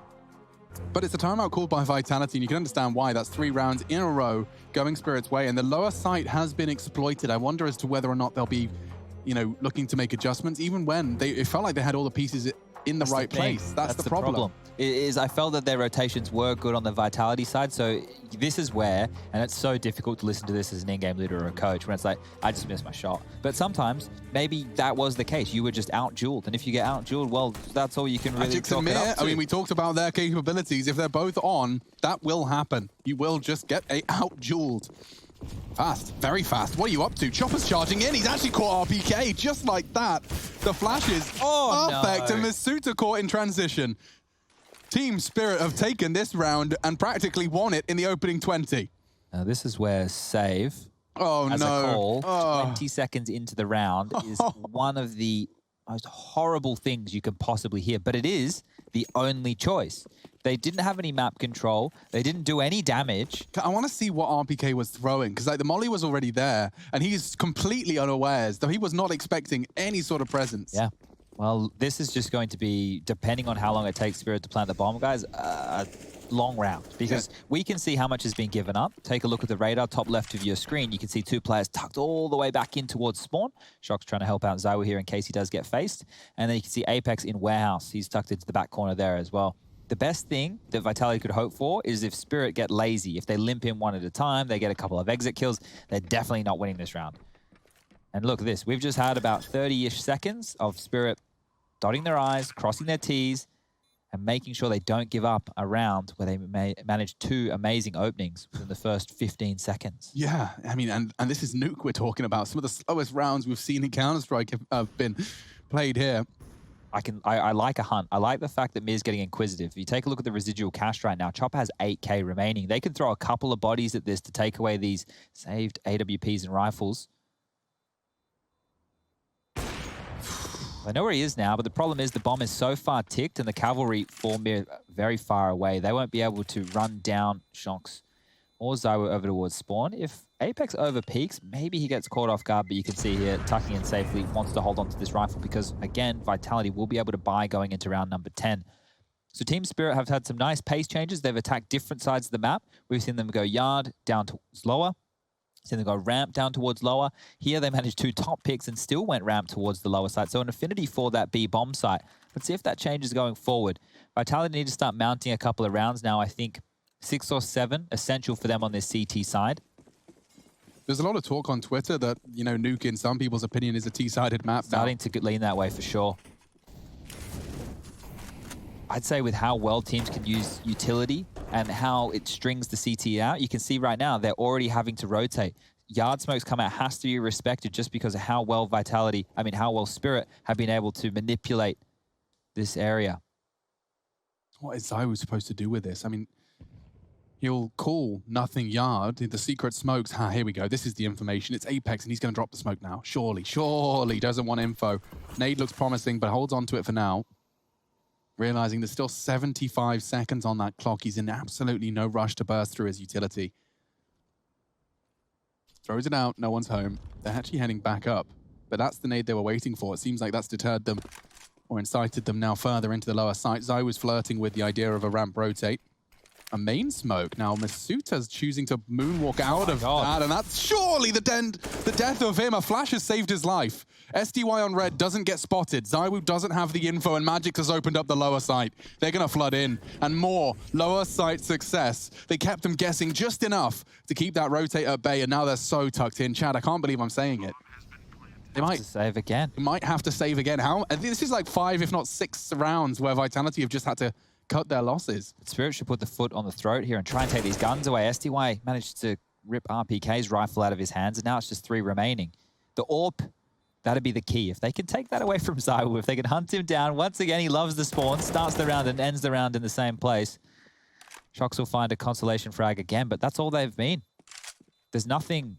But it's a timeout called by Vitality, and you can understand why. That's 3 rounds in a row going Spirit's way, and the lower site has been exploited. I wonder as to whether or not they'll be, you know, looking to make adjustments, even when it felt like they had all the pieces in the right place. That's the problem. I felt that their rotations were good on the Vitality side, so this is where, and it's so difficult to listen to this as an in-game leader or a coach, when it's like, I just missed my shot. But sometimes, maybe that was the case. You were just out-dueled, and if you get out-dueled, well, that's all you can really chalk it up to. I mean, we talked about their capabilities. If they're both on, that will happen. You will just get out-dueled. Fast, very fast. What are you up to? Chopper's charging in. He's actually caught RPK just like that. The flash is perfect, and Masuta caught in transition. Team Spirit have taken this round and practically won it in the opening 20. Now this is where save as a call 20 seconds into the round is one of the most horrible things you can possibly hear, but it is the only choice. They didn't have any map control. They didn't do any damage. I want to see what RPK was throwing, because like the molly was already there, and he's completely unawares, though he was not expecting any sort of presence. Yeah. Well, this is just going to be, depending on how long it takes Spirit to plant the bomb, guys, a long round. Because we can see how much has been given up. Take a look at the radar, top left of your screen. You can see 2 players tucked all the way back in towards spawn. Shox trying to help out Zywa here in case he does get faced. And then you can see Apex in warehouse. He's tucked into the back corner there as well. The best thing that Vitality could hope for is if Spirit get lazy. If they limp in one at a time, they get a couple of exit kills, they're definitely not winning this round. And look at this. We've just had about 30-ish seconds of Spirit dotting their I's, crossing their T's, and making sure they don't give up a round where they manage 2 amazing openings within the first 15 seconds. Yeah, I mean, and this is Nuke we're talking about. Some of the slowest rounds we've seen in Counter-Strike have been played here. I like a hunt. I like the fact that Mir's getting inquisitive. If you take a look at the residual cash right now, Chopper has 8k remaining. They could throw a couple of bodies at this to take away these saved AWPs and rifles. I know where he is now, but the problem is the bomb is so far ticked and the cavalry form Mir very far away. They won't be able to run down Shox or Zywa over towards spawn. If Apex over peaks, maybe he gets caught off guard, but you can see here, tucking in safely, wants to hold on to this rifle because, again, Vitality will be able to buy going into round number 10. So Team Spirit have had some nice pace changes. They've attacked different sides of the map. We've seen them go yard down towards lower. Seen them go ramp down towards lower. Here they managed 2 top picks and still went ramp towards the lower side. So an affinity for that B bomb site. Let's see if that changes going forward. Vitality need to start mounting a couple of rounds now. I think 6 or 7 essential for them on this CT side. There's a lot of talk on Twitter that, you know, Nuke, in some people's opinion, is a T-sided map. Starting to lean that way for sure. I'd say with how well teams can use utility and how it strings the CT out, you can see right now they're already having to rotate. Yard smokes come out has to be respected just because of how well how well Spirit have been able to manipulate this area. What is Zywa supposed to do with this? I mean, he'll call nothing yard. The secret smokes. Here we go. This is the information. It's Apex, and he's going to drop the smoke now. Surely doesn't want info. Nade looks promising, but holds on to it for now. Realizing there's still 75 seconds on that clock. He's in absolutely no rush to burst through his utility. Throws it out. No one's home. They're actually heading back up. But that's the nade they were waiting for. It seems like that's deterred them or incited them now further into the lower site. Zy was flirting with the idea of a ramp rotate. a main smoke. Now, Masuta's choosing to moonwalk out of God. that, and that's surely the death of him. A flash has saved his life. SDY on red doesn't get spotted. ZywOo doesn't have the info, and Magic has opened up the lower site. They're going to flood in, and more lower site success. They kept them guessing just enough to keep that rotate at bay, and now they're so tucked in. Chad, I can't believe I'm saying it. They might To save again. have to save again. This is like 5, if not 6 rounds where Vitality have just had to cut their losses. Spirit should put the foot on the throat here and try and take these guns away. SDY managed to rip RPK's rifle out of his hands, and now it's just 3 remaining. The AWP, that'd be the key. If they can take that away from ZywOo, if they can hunt him down, once again, he loves the spawn, starts the round and ends the round in the same place. Shox will find a consolation frag again, but that's all they've been. There's nothing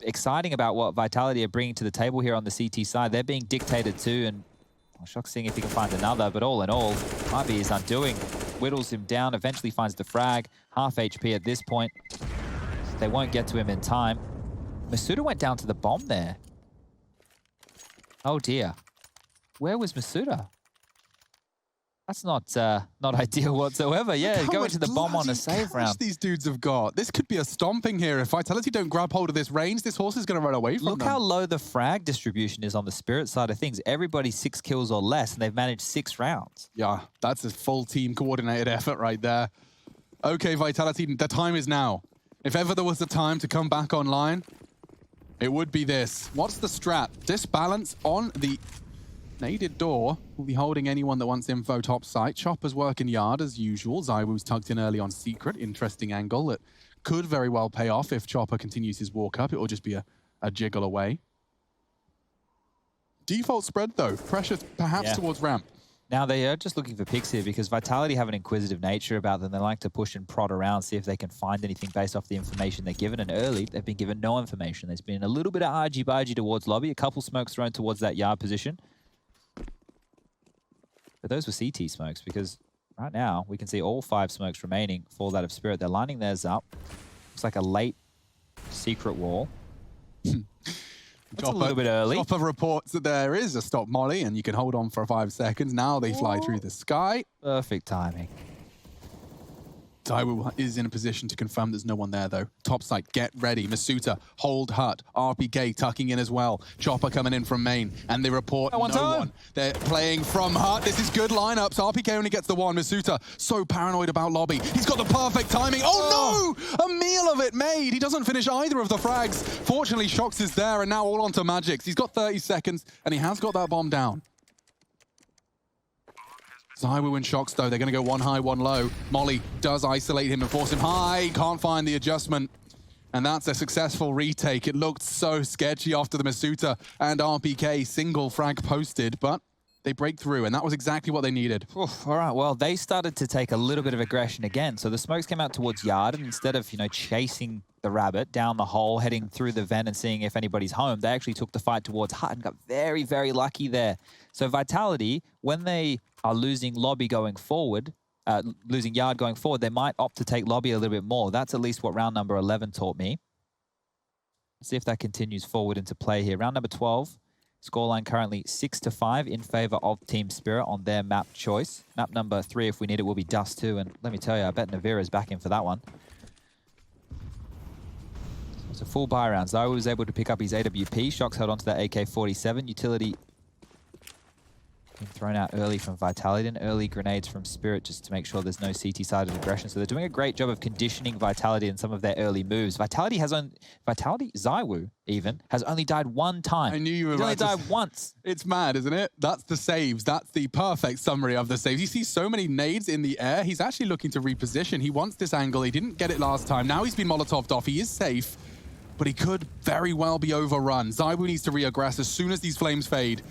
exciting about what Vitality are bringing to the table here on the CT side. They're being dictated to, and Shox seeing if he can find another, but all in all, might be his undoing. Whittles him down, eventually finds the frag. Half HP at this point. They won't get to him in time. Masuda went down to the bomb there. Oh dear. Where was Masuda? That's not ideal whatsoever. Yeah, going to the bomb on a save round. These dudes have got. This could be a stomping here. If Vitality don't grab hold of this range, this horse is going to run away from them. Look how low the frag distribution is on the Spirit side of things. Everybody's 6 kills or less, and they've managed 6 rounds. Yeah, that's a full team coordinated effort right there. Okay, Vitality, the time is now. If ever there was a time to come back online, it would be this. What's the strat? Disbalance on the naded door. Will be holding anyone that wants info top site. Chopper's working yard as usual. ZywOo's tucked in early on secret. Interesting angle that could very well pay off if Chopper continues his walk up. It will just be a jiggle away. Default spread though. Pressure perhaps towards ramp. Now they are just looking for picks here because Vitality have an inquisitive nature about them. They like to push and prod around, see if they can find anything based off the information they're given. And early, they've been given no information. There's been a little bit of argy-bargy towards lobby, a couple smokes thrown towards that yard position. But those were CT smokes because right now we can see all 5 smokes remaining for that of Spirit. They're lining theirs up. Looks like a late secret wall. That's a little bit early. Chopper reports that there is a stop molly and you can hold on for 5 seconds. Now they fly through the sky. Perfect timing. ZywOo is in a position to confirm there's no one there, though. Top site, get ready. Masuta, hold hut. RPK tucking in as well. Chopper coming in from main, and they report no one. They're playing from hut. This is good lineups. RPK only gets the one. Masuta, so paranoid about lobby. He's got the perfect timing. Oh no! A meal of it made. He doesn't finish either of the frags. Fortunately, Shox is there, and now all onto Magix. He's got 30 seconds, and he has got that bomb down. ZywOo and Shox, though, they're going to go 1 high, 1 low. Molly does isolate him and force him high. Can't find the adjustment. And that's a successful retake. It looked so sketchy after the Masuta and RPK single frag posted, but they break through, and that was exactly what they needed. Oof, all right, well, they started to take a little bit of aggression again. So the smokes came out towards yard, and instead of, chasing the rabbit down the hole, heading through the vent and seeing if anybody's home, they actually took the fight towards hut and got very, very lucky there. So Vitality, when they are losing lobby going forward, losing yard going forward, they might opt to take lobby a little bit more. That's at least what round number 11 taught me. Let's see if that continues forward into play here. Round number 12, scoreline currently 6-5 in favor of Team Spirit on their map choice. Map number 3, if we need it, will be Dust 2. And let me tell you, I bet Navira's back in for that one. It's a full buy round. ZywOo was able to pick up his AWP. Shox held onto that AK-47. Utility being thrown out early from Vitality and early grenades from Spirit just to make sure there's no CT-sided aggression. So they're doing a great job of conditioning Vitality in some of their early moves. ZywOo even, has only died 1 time. I knew you were He's only died once. It's mad, isn't it? That's the saves. That's the perfect summary of the saves. You see so many nades in the air. He's actually looking to reposition. He wants this angle. He didn't get it last time. Now he's been Molotoved off. He is safe, but he could very well be overrun. ZywOo needs to reaggress as soon as these flames fade.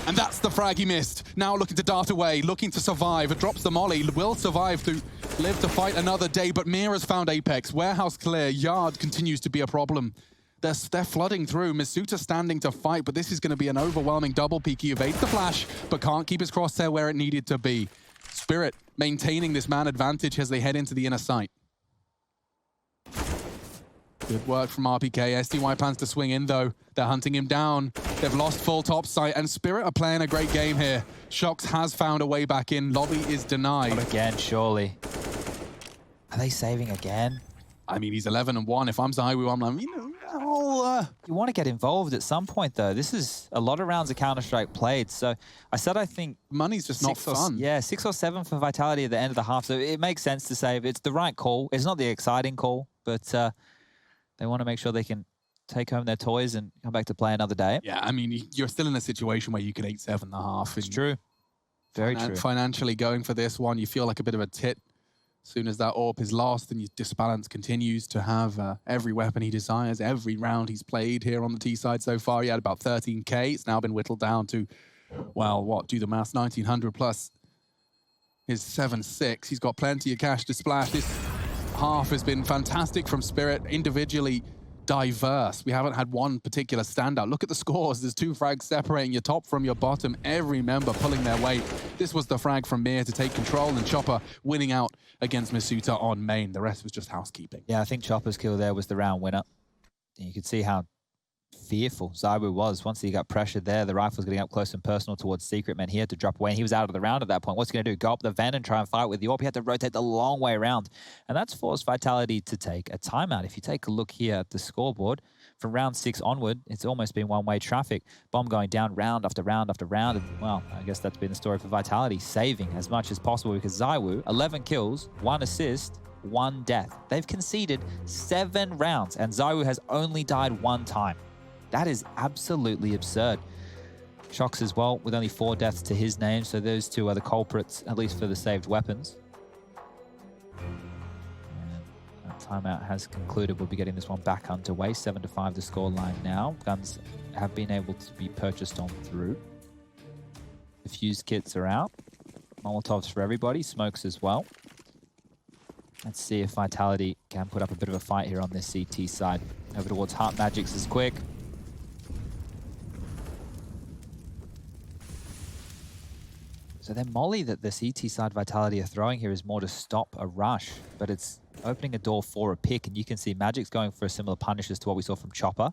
And that's the frag he missed. Now looking to dart away, looking to survive. It drops the molly, will survive to live to fight another day, but Mira's found Apex. Warehouse clear, yard continues to be a problem. They're flooding through. Masuta standing to fight, but this is going to be an overwhelming double peek. He evades the flash, but can't keep his crosshair where it needed to be. Spirit maintaining this man advantage as they head into the inner site. Good work from RPK. SDY plans to swing in, though. They're hunting him down. They've lost full top site, and Spirit are playing a great game here. Shox has found a way back in. Lobby is denied. Not again, surely. Are they saving again? I mean, he's 11-1. If I'm Zywoo, I'm like, You want to get involved at some point, though. This is a lot of rounds of Counter-Strike played. So I said I think... money's just not fun. Yeah, 6 or 7 for Vitality at the end of the half. So it makes sense to save. It's the right call. It's not the exciting call, but they want to make sure they can take home their toys and come back to play another day. Yeah, I mean, you're still in a situation where you could 8-7.5. It's true. Very true. Financially going for this one, you feel like a bit of a tit. As soon as that AWP is lost and your Disbalance continues to have every weapon he desires, every round he's played here on the T side so far, he had about 13K. It's now been whittled down to, well, what, do the maths, 1,900 plus his 7.6. He's got plenty of cash to splash. This half has been fantastic from Spirit, individually diverse. We haven't had one particular standout. Look at the scores. There's 2 frags separating your top from your bottom. Every member pulling their weight. This was the frag from Mir to take control, and Chopper winning out against Masuta on main. The rest was just housekeeping. Yeah, I think Chopper's kill there was the round winner. And you could see how fearful Zywoo was. Once he got pressured there, the rifle was getting up close and personal towards Secret. Man, he had to drop away, and he was out of the round at that point. What's he going to do? Go up the vent and try and fight with the AWP? He had to rotate the long way around. And that's forced Vitality to take a timeout. If you take a look here at the scoreboard, from round 6 onward, it's almost been one-way traffic. Bomb going down round after round after round. And, well, I guess that's been the story for Vitality, saving as much as possible, because Zywoo, 11 kills, 1 assist, 1 death. They've conceded 7 rounds, and Zywoo has only died 1 time. That is absolutely absurd. Shocks as well, with only 4 deaths to his name, so those 2 are the culprits, at least for the saved weapons. And that timeout has concluded. We'll be getting this one back underway. 7-5 the scoreline now. Guns have been able to be purchased on through. The fuse kits are out. Molotovs for everybody, smokes as well. Let's see if Vitality can put up a bit of a fight here on this CT side. Over towards Heart Magics is quick. So their molly that the CT side Vitality are throwing here is more to stop a rush, but it's opening a door for a pick, and you can see Magic's going for a similar punish as to what we saw from Chopper.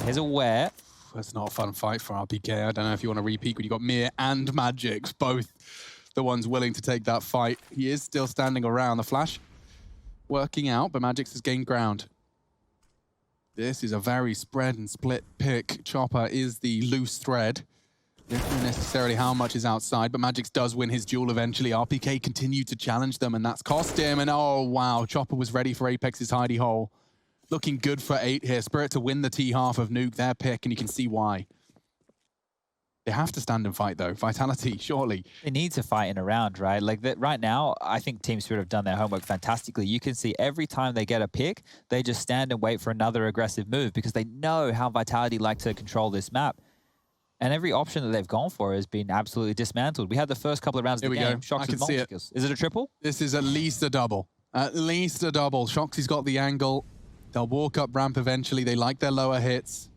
Here's Aware. That's not a fun fight for RPK. I don't know if you want to re-peek when you got Mir and Magix, both the ones willing to take that fight. He is still standing around. The flash working out, but Magix has gained ground. This is a very spread and split pick. Chopper is the loose thread. Don't know necessarily how much is outside, but Magix does win his duel eventually. RPK continued to challenge them, and that's cost him. And oh, wow, Chopper was ready for Apex's hidey hole. Looking good for 8 here. Spirit to win the T half of Nuke, their pick, and you can see why. They have to stand and fight, though. Vitality, surely. They need to fight in a round, right? Like that right now, I think Team Spirit have done their homework fantastically. You can see every time they get a pick, they just stand and wait for another aggressive move because they know how Vitality like to control this map. And every option that they've gone for has been absolutely dismantled. We had the first couple of rounds of the game. Shocks with multi skills. Is it a triple? This is at least a double. At least a double. Shoxy's got the angle. They'll walk up ramp eventually. They like their lower hits.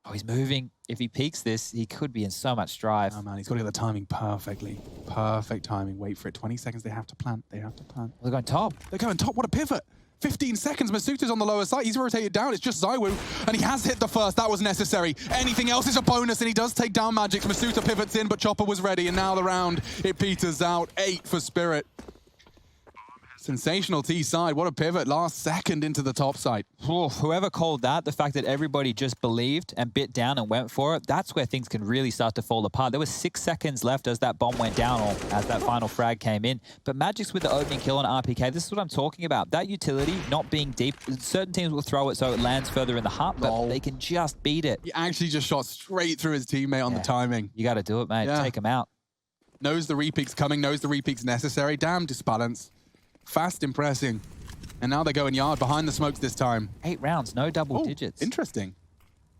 Oh, he's moving. If he peaks this, he could be in so much strife. Oh, man, he's got to get the timing perfectly. Perfect timing. Wait for it. 20 seconds. They have to plant. They have to plant. They're going top. They're going top. What a pivot. 15 seconds. Masuta's on the lower side. He's rotated down. It's just Zywoo, and he has hit the first. That was necessary. Anything else is a bonus, and he does take down Magix. Masuta pivots in, but Chopper was ready, and now the round, it peters out. 8 for Spirit. Sensational T side. What a pivot. Last second into the top side. Whoever called that, the fact that everybody just believed and bit down and went for it, that's where things can really start to fall apart. There was 6 seconds left as that bomb went down, or as that final frag came in. But Magic's with the opening kill on RPK. This is what I'm talking about. That utility not being deep. Certain teams will throw it so it lands further in the heart, but they can just beat it. He actually just shot straight through his teammate on the timing. You got to do it, mate. Take him out. Knows the repeak's coming, knows the repeak's necessary. Damn Disbalance. Fast, impressing. And now they're going yard behind the smokes this time. 8 rounds, no double digits. Interesting.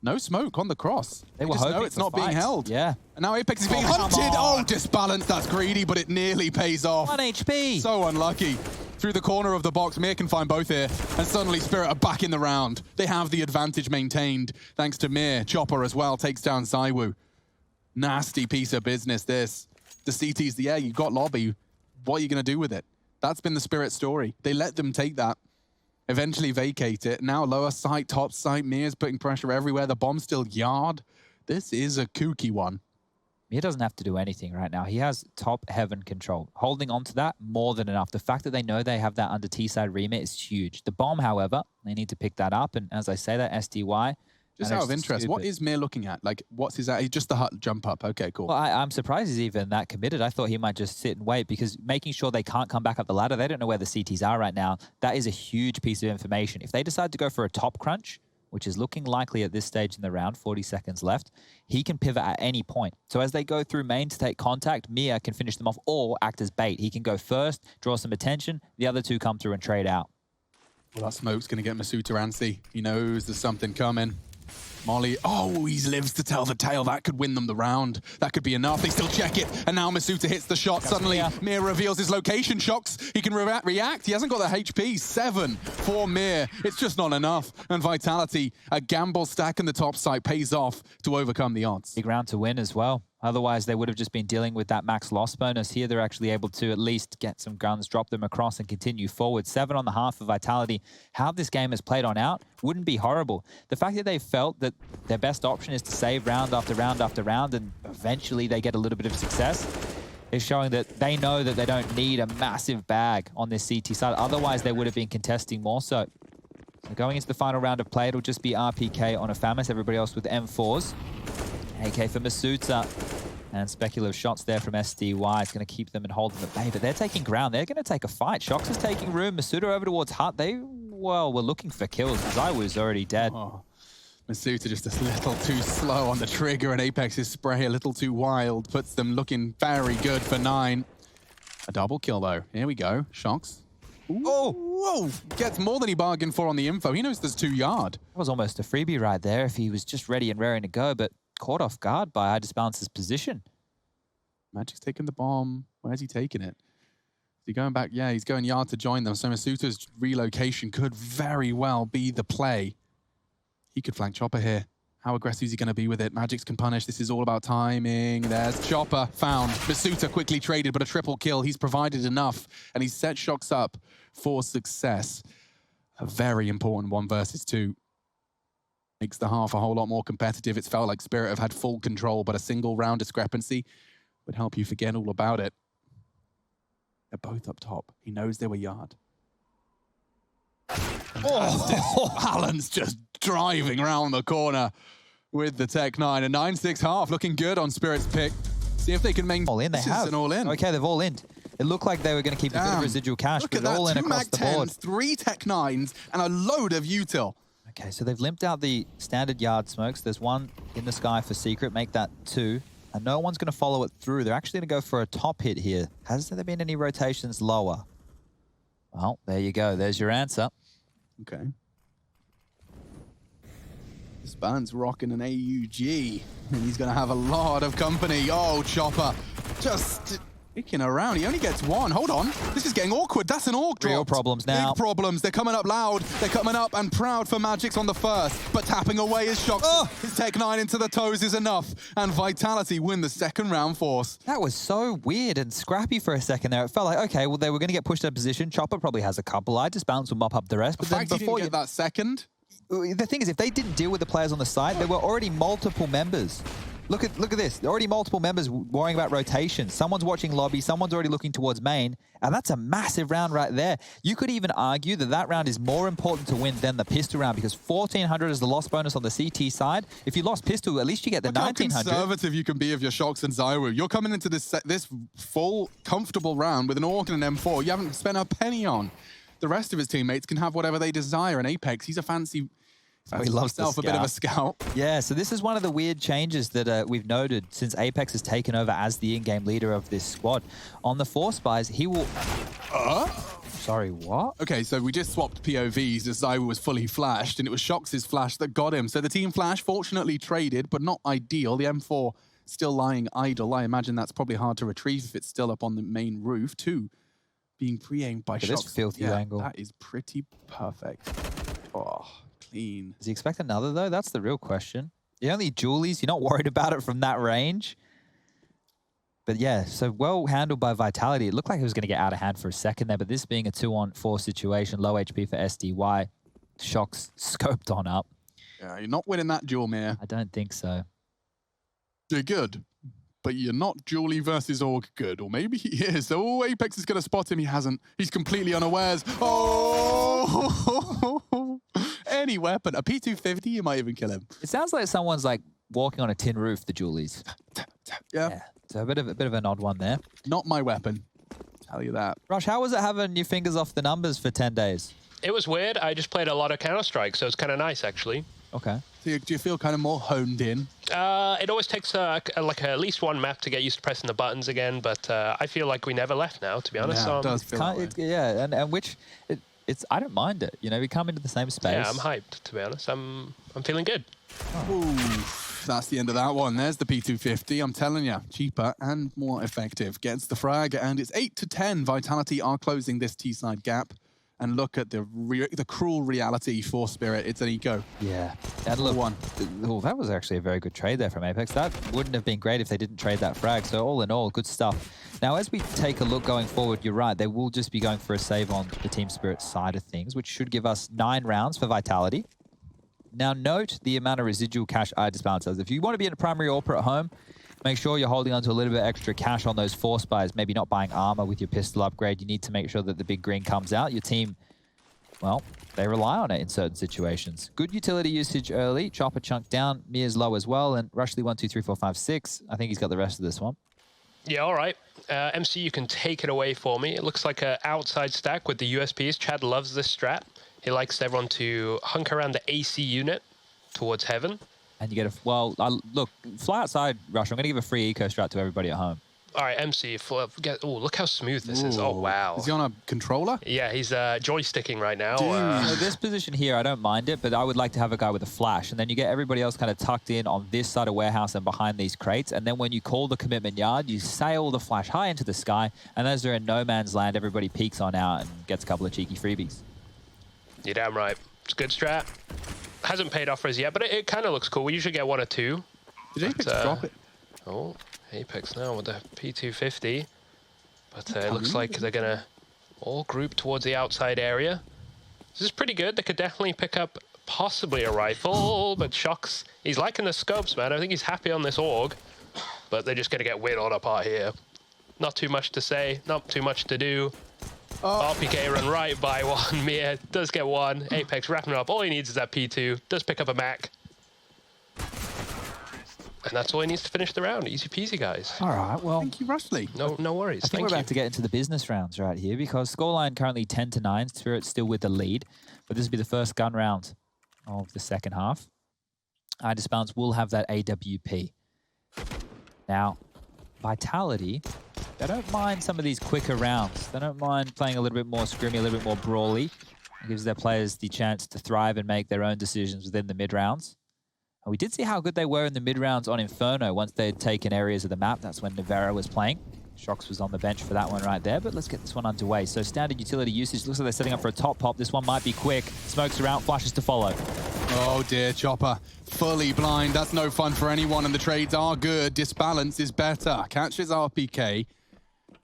No smoke on the cross. They were hoping it's not being held. Yeah. And now Apex is being hunted. Oh, Disbalance. That's greedy, but it nearly pays off. 1 HP. So unlucky. Through the corner of the box, Mir can find both here. And suddenly Spirit are back in the round. They have the advantage maintained thanks to Mir. Chopper as well takes down Zywoo. Nasty piece of business, this. The CT's the air. You've got lobby. What are you going to do with it? That's been the Spirit story. They let them take that, eventually vacate it. Now lower site, top site, Mir's putting pressure everywhere. The bomb's still yard. This is a kooky one. He doesn't have to do anything right now. He has top heaven control. Holding on to that, more than enough. The fact that they know they have that under T-side remit is huge. The bomb, however, they need to pick that up. And as I say, that SDY... Just out of interest, what is Mir looking at? Like, what's his... Just the hut jump up. Okay, cool. Well, I'm surprised he's even that committed. I thought he might just sit and wait because making sure they can't come back up the ladder, they don't know where the CTs are right now. That is a huge piece of information. If they decide to go for a top crunch, which is looking likely at this stage in the round, 40 seconds left, he can pivot at any point. So as they go through main to take contact, Mir can finish them off or act as bait. He can go first, draw some attention, the other two come through and trade out. Well, that smoke's going to get Masuta antsy. He knows there's something coming. Molly, oh, he lives to tell the tale. That could win them the round. That could be enough. They still check it, and now Masuta hits the shot. Suddenly, Mir reveals his location. Shocks, he can react. He hasn't got the HP. 7 for Mir. It's just not enough. And Vitality, a gamble stack in the top side pays off to overcome the odds. Big round to win as well. Otherwise, they would have just been dealing with that max loss bonus. Here, they're actually able to at least get some guns, drop them across, and continue forward. 7 on the half of Vitality. How this game has played on out wouldn't be horrible. The fact that they felt that their best option is to save round after round after round, and eventually they get a little bit of success, is showing that they know that they don't need a massive bag on this CT side. Otherwise, they would have been contesting more so. So going into the final round of play, it'll just be RPK on a Famis, everybody else with M4s. AK for Masuta. And speculative shots there from SDY. It's going to keep them and hold them at bay. But they're taking ground. They're going to take a fight. Shox is taking room. Masuta over towards Hut. They, well, were looking for kills. Zai was already dead. Oh, Masuta just a little too slow on the trigger, and Apex's spray a little too wild. Puts them looking very good for 9. A double kill, though. Here we go. Shox. Oh, whoa! Gets more than he bargained for on the info. He knows there's 2 yard. That was almost a freebie right there if he was just ready and raring to go, but caught off guard by Disbalance's position. Magic's taking the bomb. Where's he taking it? Is he going back? Yeah, he's going yard to join them. So Masuta's relocation could very well be the play. He could flank Chopper here. How aggressive is he going to be with it? Magix can punish. This is all about timing. There's Chopper found. Masuta quickly traded, but a triple kill. He's provided enough, and he's set Shox up for success. A very important 1 versus 2. Makes the half a whole lot more competitive. It's felt like Spirit have had full control, but a single round discrepancy would help you forget all about it. They're both up top. He knows they were yard. Oh, Alan's just driving around the corner with the Tech 9. A 9-6 half, looking good on Spirit's pick. See if they can maintain. All in, they have. An all in. Okay, they've all in. It looked like they were going to keep a bit of residual cash, Look but at that. all in 2 across the board. 10s, 3 Tech 9s, and a load of util. Okay, so they've limped out the standard yard smokes. There's 1 in the sky for Secret, make that 2. And no one's going to follow it through. They're actually going to go for a top hit here. Has there been any rotations lower? Well, there you go. There's your answer. Okay. Span's rocking an AUG, and he's going to have a lot of company. Oh, Chopper just kicking around. He only gets 1. Hold on. This is getting awkward. That's an orc drop. Real problems now. Big problems. They're coming up loud. They're coming up and proud for Magix on the first, but tapping away his Shox. Oh. His Tech 9 into the toes is enough, and Vitality win the 2nd round force. That was so weird and scrappy for a second there. It felt like, okay, well, they were going to get pushed out of position. Chopper probably has a couple. Disbalance will mop up the rest. The But then fact he before didn't get that second. The thing is, if they didn't deal with the players on the side, there were already multiple members. Look at this. There are already multiple members worrying about rotation. Someone's watching lobby. Someone's already looking towards main. And that's a massive round right there. You could even argue that that round is more important to win than the pistol round because 1,400 is the loss bonus on the CT side. If you lost pistol, at least you get the 1,900. Look how conservative you can be of your Shox and Zyru. You're coming into this full, comfortable round with an Orc and an M4 you haven't spent a penny on. The rest of his teammates can have whatever they desire. And Apex, he's a fancy... He loves himself a bit of a scout. Yeah, so this is one of the weird changes that we've noted since Apex has taken over as the in-game leader of this squad. On the Force Buys, he will... Sorry, what? Okay, so we just swapped POVs as Zyru was fully flashed, and it was Shox's flash that got him. So the team flash fortunately traded, but not ideal. The M4 still lying idle. I imagine that's probably hard to retrieve if it's still up on the main roof, too. Being pre-aimed by Shox. This filthy angle. That is pretty perfect. Oh... Clean. Does he expect another, though? That's the real question. The only Julies, you're not worried about it from that range. But yeah, so well handled by Vitality. It looked like it was going to get out of hand for a second there, but this being a 2-on-4 situation, low HP for SDY, Shox scoped on up. Yeah, you're not winning that duel, Mir. I don't think so. You're good. but you're not Julie versus Org good. Or maybe he is. Oh, Apex is going to spot him. He hasn't. He's completely unawares. Oh! Any weapon. A P250, you might even kill him. It sounds like someone's like walking on a tin roof, the Julies. Yeah. So a bit of an odd one there. Not my weapon. Tell you that. Rush, how was it having your fingers off the numbers for 10 days? It was weird. I just played a lot of Counter-Strike, so it's kind of nice, actually. Okay. So do you feel kind of more honed in? It always takes at least one map to get used to pressing the buttons again, but I feel like we never left now, to be honest. Yeah, it does feel that way. Yeah, and which it's I don't mind it. You know, we come into the same space. Yeah, I'm hyped, to be honest. I'm feeling good. Ooh, that's the end of that one. There's the P250. I'm telling you, cheaper and more effective. Gets the frag, and it's 8-10. Vitality are closing this T-side gap. And look at the cruel reality for Spirit. It's an eco. Yeah. And look, that was actually a very good trade there from Apex. That wouldn't have been great if they didn't trade that frag. So all in all, good stuff. Now, as we take a look going forward, you're right. They will just be going for a save on the Team Spirit side of things, which should give us 9 rounds for Vitality. Now, note the amount of residual cash I disbalance does. If you want to be in a primary AWP at home, make sure you're holding on to a little bit extra cash on those force buys, maybe not buying armor with your pistol upgrade. You need to make sure that the big green comes out. Your team, well, they rely on it in certain situations. Good utility usage early. Chopper chunk down. Mia's low as well. And Rushley 1, 2, 3, 4, 5, 6. I think he's got the rest of this one. Yeah, all right. MC, you can take it away for me. It looks like an outside stack with the USPs. Chad loves this strat. He likes everyone to hunker around the AC unit towards heaven. And you get a, well, look, fly outside, Rush. I'm going to give a free eco strat to everybody at home. All right, MC, oh, look how smooth this is. Oh, wow. Is he on a controller? Yeah, he's joysticking right now. So this position here, I don't mind it, but I would like to have a guy with a flash. And then you get everybody else kind of tucked in on this side of warehouse and behind these crates. And then when you call the commitment yard, you sail the flash high into the sky. And as they're in no man's land, everybody peeks on out and gets a couple of cheeky freebies. You're damn right. It's a good strat. Hasn't paid off for us yet, but it kind of looks cool. We usually get 1 or 2. Did Apex drop it? Oh, Apex now with the P250. But it looks like they're going to all group towards the outside area. This is pretty good. They could definitely pick up possibly a rifle, but Shocks, he's liking the scopes, man. I think he's happy on this AUG, but they're just going to get whittled apart here. Not too much to say, not too much to do. RPK run right by one. Mia does get 1. Apex wrapping it up. All he needs is that P2. Does pick up a Mac. And that's all he needs to finish the round. Easy peasy, guys. All right, well. Thank you, Rushley. No worries. I think we're about to get into the business rounds right here because scoreline currently 10-9. Spirit's still with the lead. But this will be the first gun round of the second half. Disbalance will have that AWP. Now, Vitality, they don't mind some of these quicker rounds. They don't mind playing a little bit more scrimmy, a little bit more brawly. It gives their players the chance to thrive and make their own decisions within the mid-rounds. And we did see how good they were in the mid-rounds on Inferno once they had taken areas of the map. That's when Navera was playing. Shox was on the bench for that one right there, but let's get this one underway. So standard utility usage. Looks like they're setting up for a top pop. This one might be quick. Smokes around, flashes to follow. Oh dear, Chopper. Fully blind. That's no fun for anyone, and the trades are good. Disbalance is better. Catches RPK.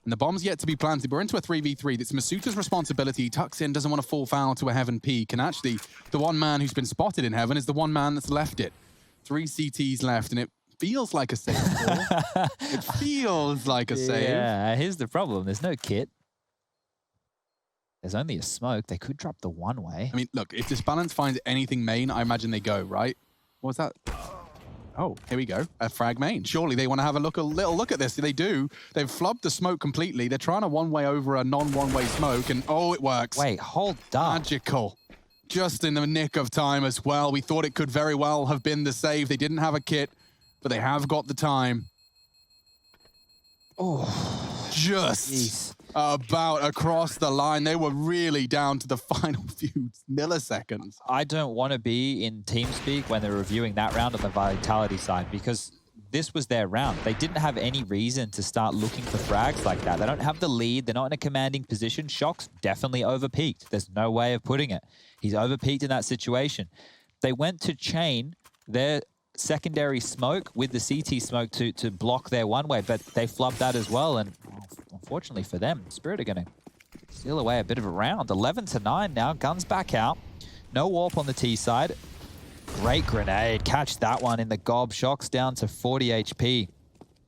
And the bomb's yet to be planted. We're into a 3v3. That's Masuta's responsibility. He tucks in, doesn't want to fall foul to a Heaven peak. And actually, the one man who's been spotted in Heaven is the one man that's left it. 3 CTs left, and it feels like a save. It feels like a save. Yeah, here's the problem. There's no kit. There's only a smoke. They could drop the one-way. I mean, look, if Disbalance finds anything main, I imagine they go, right? What's that? Oh, here we go. A frag main. Surely they want to have a little look at this. They do. They've flubbed the smoke completely. They're trying to one-way over a non-one-way smoke, and oh, it works. Wait, hold up. Magical. Just in the nick of time as well. We thought it could very well have been the save. They didn't have a kit, but they have got the time. Oh, just jeez. About across the line. They were really down to the final few milliseconds. I don't want to be in TeamSpeak when they're reviewing that round on the Vitality side because this was their round. They didn't have any reason to start looking for frags like that. They don't have the lead. They're not in a commanding position. Shox definitely overpeaked. There's no way of putting it. He's overpeaked in that situation. They went to chain their secondary smoke with the CT smoke to block their one-way, but they flubbed that as well. And unfortunately for them, Spirit are going to steal away a bit of a round. 11-9 now. Guns back out. No warp on the T side. Great grenade. Catch that one in the gob. Shox down to 40 HP.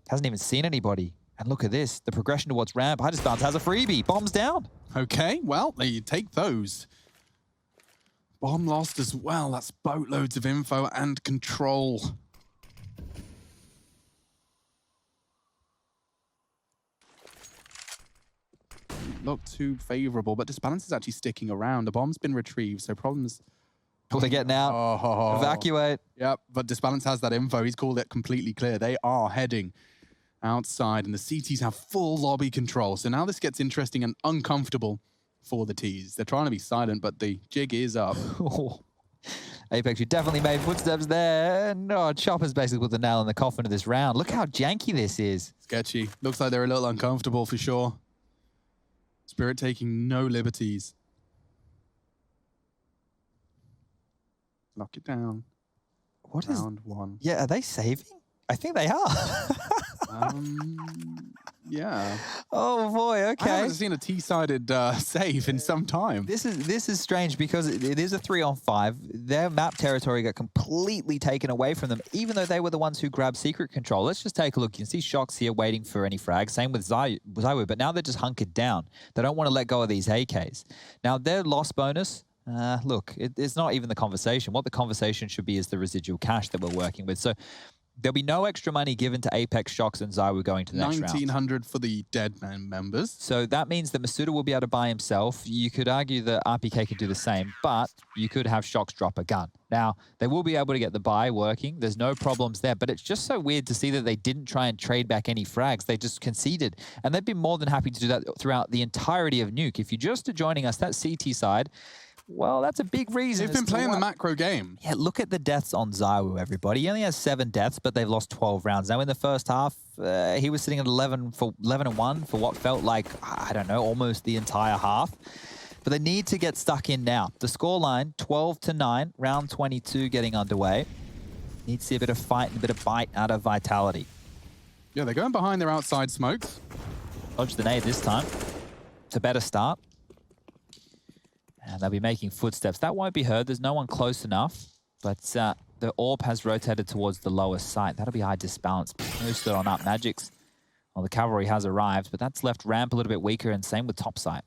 Hasn't even seen anybody. And look at this, the progression towards ramp. Bounce has a freebie, bombs down. Okay, well, you take those. Bomb lost as well. That's boatloads of info and control. Look too favorable, but Disbalance is actually sticking around. The bomb's been retrieved, so problems. Will they get out? Oh. Evacuate. Yep, but Disbalance has that info. He's called it completely clear. They are heading outside, and the CTs have full lobby control. So now this gets interesting and uncomfortable for the Ts. They're trying to be silent, but the jig is up. Apex, you definitely made footsteps there. No, Chopper's basically put the nail in the coffin of this round. Look how janky this is. Sketchy. Looks like they're a little uncomfortable for sure. Spirit taking no liberties. Lock it down. What is round one? Yeah, are they saving? I think they are. Yeah. Oh boy, okay. I haven't seen a T-sided save in some time. This is strange because it is a 3-on-5. Their map territory got completely taken away from them, even though they were the ones who grabbed secret control. Let's just take a look. You can see Shox here waiting for any frags. Same with Zywoo, but now they're just hunkered down. They don't want to let go of these AKs. Now, their loss bonus, look, it's not even the conversation. What the conversation should be is the residual cash that we're working with. So there'll be no extra money given to Apex, Shox, and Zywoo going to the next round. 1,900 for the dead man members. So that means that Masuda will be able to buy himself. You could argue that RPK could do the same, but you could have Shox drop a gun. Now, they will be able to get the buy working. There's no problems there, but it's just so weird to see that they didn't try and trade back any frags. They just conceded, and they've been more than happy to do that throughout the entirety of Nuke. If you're just joining us, that CT side, well, that's a big reason. They've been playing the macro game. Yeah, look at the deaths on Zywoo, everybody. He only has 7 deaths, but they've lost 12 rounds. Now, in the first half, he was sitting at 11-1 for what felt like, I don't know, almost the entire half. But they need to get stuck in now. The scoreline, 12-9, round 22 getting underway. Need to see a bit of fight and a bit of bite out of Vitality. Yeah, they're going behind their outside smokes. Dodge the nade this time. It's a better start. And they'll be making footsteps. That won't be heard. There's no one close enough. But the orb has rotated towards the lower site. That'll be high disbalance. Boosted on up. Magic's, well, the cavalry has arrived, but that's left ramp a little bit weaker, and same with top site.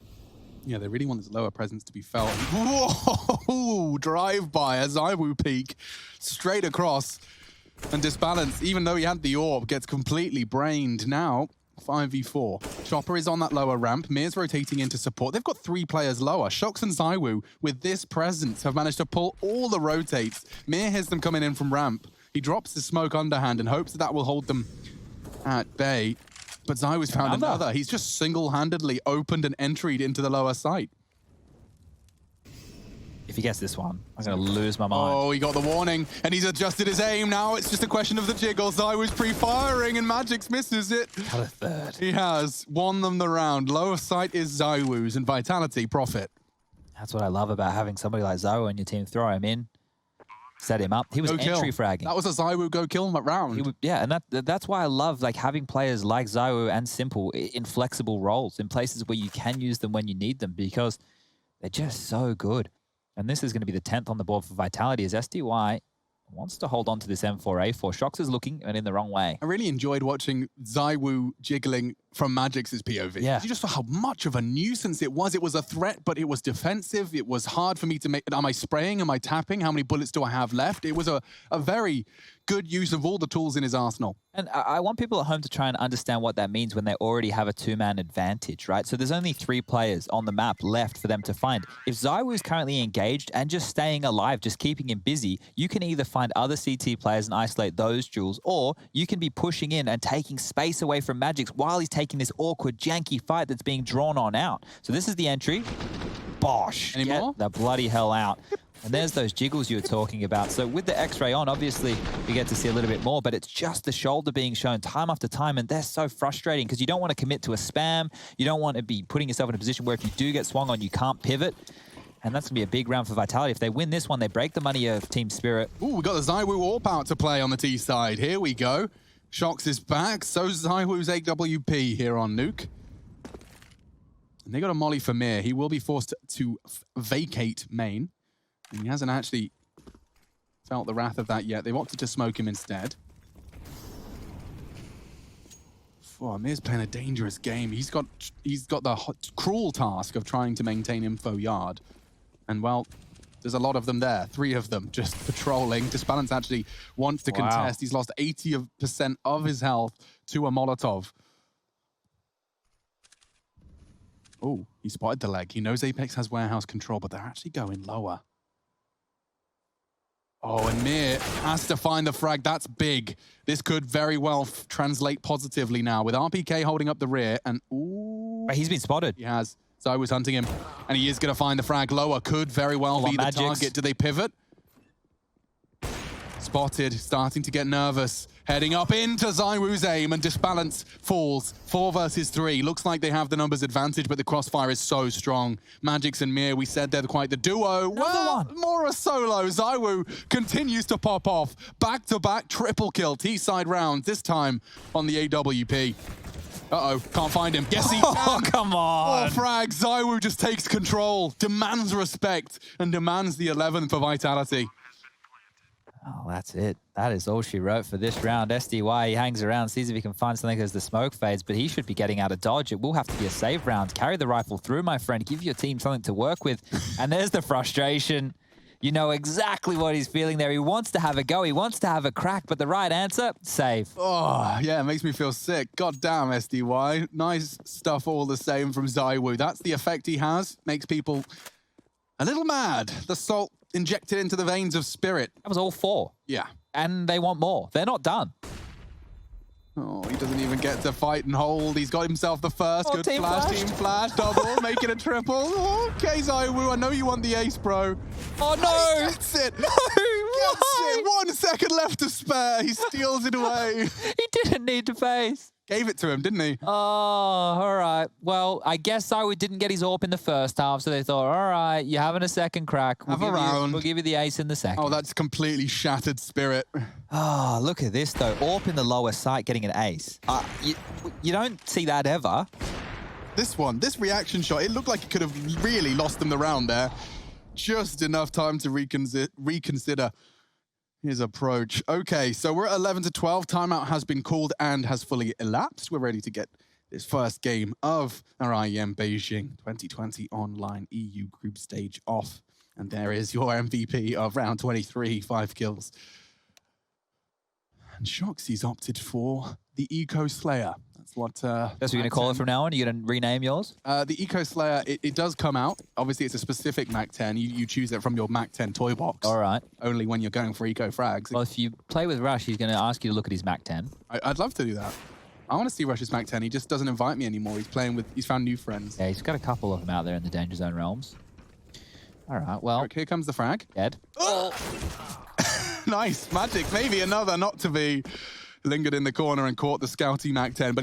Yeah, they really want this lower presence to be felt. Whoa! Drive-by as Zywoo peek straight across. And Disbalance, even though he had the orb, gets completely brained now. 5v4. Chopper is on that lower ramp. Mir's rotating into support. They've got 3 players lower. Shox and Zywoo, with this presence, have managed to pull all the rotates. Mir hears them coming in from ramp. He drops the smoke underhand and hopes that will hold them at bay. But Zywoo's found another. He's just single-handedly opened an entry into the lower site. If he gets this one, I'm going to lose my mind. Oh, he got the warning, and he's adjusted his aim. Now it's just a question of the jiggle. Zywoo's pre-firing, and Magix misses it. Got a third. He has won them the round. Lower site is Zywoo's, and Vitality profit. That's what I love about having somebody like Zywoo on your team. Throw him in, set him up. He was entry fragging. That was a Zywoo go kill round. Yeah, and that's why I love like having players like Zywoo and Simple in flexible roles, in places where you can use them when you need them, because they're just so good. And this is going to be the 10th on the board for Vitality as SDY wants to hold on to this M4A4. Shox is looking and in the wrong way. I really enjoyed watching Zywoo jiggling from Magix's POV. Yeah. You just saw how much of a nuisance it was. It was a threat, but it was defensive. It was hard for me to make... Am I spraying? Am I tapping? How many bullets do I have left? It was a very good use of all the tools in his arsenal. And I want people at home to try and understand what that means when they already have a 2-man advantage, right? So there's only 3 players on the map left for them to find. If Zywoo is currently engaged and just staying alive, just keeping him busy, you can either find other CT players and isolate those duels, or you can be pushing in and taking space away from Magix while he's taking this awkward, janky fight that's being drawn on out. So this is the entry. Bosh. Any more? Get the bloody hell out. And there's those jiggles you were talking about. So with the X-ray on, obviously, we get to see a little bit more, but it's just the shoulder being shown time after time, and they're so frustrating because you don't want to commit to a spam. You don't want to be putting yourself in a position where if you do get swung on, you can't pivot. And that's going to be a big round for Vitality. If they win this one, they break the money of Team Spirit. Ooh, we got the Zywoo AWP out to play on the T side. Here we go. Shox is back. So's Zywoo's AWP here on Nuke. And they got a molly for Mir. He will be forced to vacate main. And he hasn't actually felt the wrath of that yet. They've opted to smoke him instead. Oh, Mir's playing a dangerous game. He's got the cruel task of trying to maintain info yard. And, well, there's a lot of them there. 3 of them just patrolling. Disbalance actually wants to contest. He's lost 80% of his health to a Molotov. Oh, he spotted the leg. He knows Apex has warehouse control, but they're actually going lower. Oh, and Mir has to find the frag. That's big. This could very well translate positively now with RPK holding up the rear. And ooh, He's been spotted. he has. So was hunting him, and he is going to find the frag lower. Could very well be the target. Do they pivot? Spotted, starting to get nervous. Heading up into ZywOo's aim, and Disbalance falls. 4 versus 3. Looks like they have the numbers advantage, but the crossfire is so strong. Magix and Mir, we said they're quite the duo. Well, more a solo. ZywOo continues to pop off. Back-to-back triple kill. T-side rounds, this time on the AWP. Uh-oh, can't find him. Yes, he can. Oh, come on. 4 frags. ZywOo just takes control, demands respect, and demands the 11th for Vitality. Oh, that's it. That is all she wrote for this round. SDY, he hangs around, sees if he can find something as the smoke fades, but he should be getting out of dodge. It will have to be a save round. Carry the rifle through, my friend. Give your team something to work with. And there's the frustration. You know exactly what he's feeling there. He wants to have a go. He wants to have a crack, but the right answer, save. Oh, yeah, it makes me feel sick. God damn, SDY. Nice stuff all the same from ZywOo. That's the effect he has. Makes people a little mad. The salt injected into the veins of Spirit. That was all 4. Yeah. And they want more. They're not done. Oh, he doesn't even get to fight and hold. He's got himself the first. Good team flash, flashed. team flash, double, make it a triple. Okay, ZywOo, I know you want the ace, bro. Oh, no. He gets it. No, why? 1 second left to spare. He steals it away. He didn't need to face. Gave it to him, didn't he? Oh, all right. Well, I guess ZywOo didn't get his AWP in the first half, so they thought, all right, you're having a second crack. Have a round. We'll give you the ace in the second. Oh, that's completely shattered Spirit. Oh, look at this, though. AWP in the lower sight getting an ace. You don't see that ever. This reaction shot, it looked like it could have really lost them the round there. Just enough time to reconsider his approach. Okay, so we're at 11 to 12. Timeout has been called and has fully elapsed. We're ready to get this first game of our IEM Beijing 2020 online EU group stage off. And there is your MVP of round 23, 5 kills. And Shoxy's opted for the Eco Slayer. That's what That's what you're going to call it from now on? Are you going to rename yours? The Eco Slayer, it does come out. Obviously, it's a specific Mac 10. You choose it from your Mac 10 toy box. All right. Only when you're going for Eco Frags. Well, if you play with Rush, he's going to ask you to look at his Mac 10. I'd love to do that. I want to see Rush's Mac 10. He just doesn't invite me anymore. He's found new friends. Yeah, he's got a couple of them out there in the Danger Zone realms. All right, well. Look, here comes the frag. Dead. Oh! Nice. Magic. Maybe another not to be lingered in the corner and caught the Scouty Mac 10. But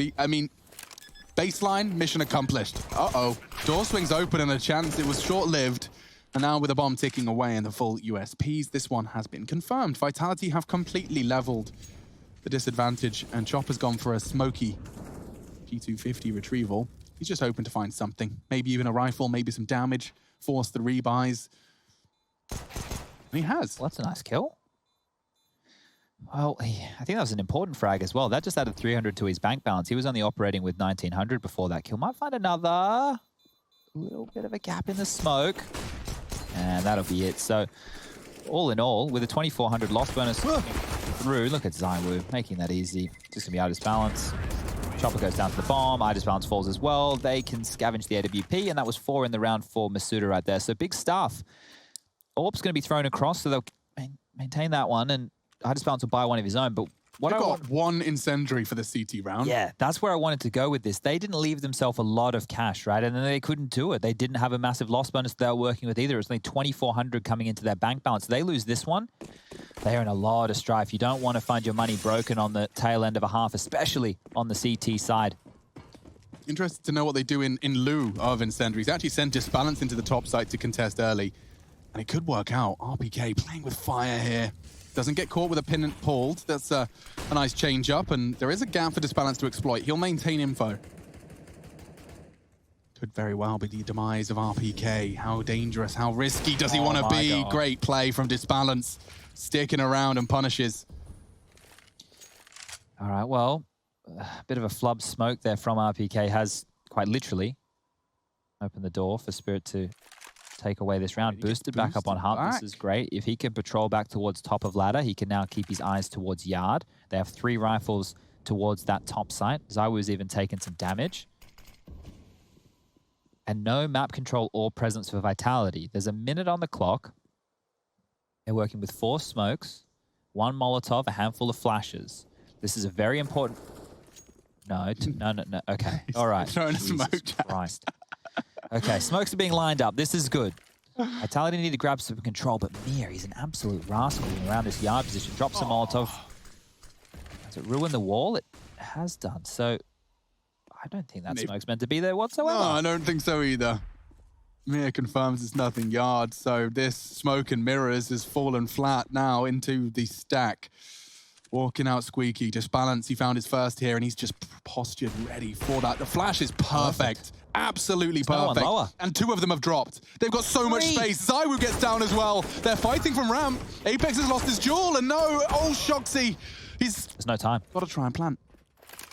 baseline, mission accomplished. Uh-oh. Door swings open and a chance. It was short-lived. And now with a bomb ticking away and the full USPs, this one has been confirmed. Vitality have completely leveled the disadvantage, and Chopper's gone for a smoky P250 retrieval. He's just hoping to find something. Maybe even a rifle, maybe some damage, force the rebuys. And he has. Well, that's a nice kill. Well, I think that was an important frag as well. That just added 300 to his bank balance. He was only operating with 1900 before that kill. Might find another little bit of a gap in the smoke. And that'll be it. So, all in all, with a 2400 loss bonus through, look at ZywOo making that easy. Just going to be out of balance. Chopper goes down to the bomb. Ida's balance falls as well. They can scavenge the AWP, and that was 4 in the round for Masuda right there. So big stuff. AWP's going to be thrown across, so they'll maintain that one, and Ida's balance will buy one of his own. But what I got one incendiary for the CT round. Yeah, that's where I wanted to go with this. They didn't leave themselves a lot of cash, right? And then they couldn't do it. They didn't have a massive loss bonus they were working with either. It was only 2,400 coming into their bank balance. They lose this one, they're in a lot of strife. You don't want to find your money broken on the tail end of a half, especially on the CT side. Interested to know what they do in lieu of incendiaries. They actually send Disbalance into the top site to contest early. And it could work out. RPK playing with fire here. Doesn't get caught with a pin and pulled. That's a nice change up, and there is a gap for Disbalance to exploit. He'll maintain info. Could very well be the demise of RPK. How dangerous, how risky does he want to be? God. Great play from Disbalance. Sticking around and punishes. All right, well, bit of a flub smoke there from RPK has quite literally opened the door for Spirit to take away this round. Boosted back up on Hunt. This is great. If he can patrol back towards top of ladder, he can now keep his eyes towards yard. They have 3 rifles towards that top site. Zywoo's even taken some damage. And no map control or presence for Vitality. There's a minute on the clock. They're working with 4 smokes, 1 Molotov, a handful of flashes. This is a very important... No. Okay. All right. Throwing a smoke. Christ. Okay, smokes are being lined up. This is good. Vitality need to grab some control, but Mir, he's an absolute rascal around this yard position. Drops a Molotov. Does it ruin the wall? It has done. So I don't think that smoke's meant to be there whatsoever. No, I don't think so either. Mir confirms it's nothing yard, so this smoke and mirrors has fallen flat now into the stack. Walking out Squeaky, just balance. He found his first here, and he's just postured ready for that. The flash is perfect. Absolutely perfect. No one lower. And 2 of them have dropped. They've got so much space. Zywoo gets down as well. They're fighting from ramp. Apex has lost his jewel, and no, oh, Shoxy. There's no time. Got to try and plant.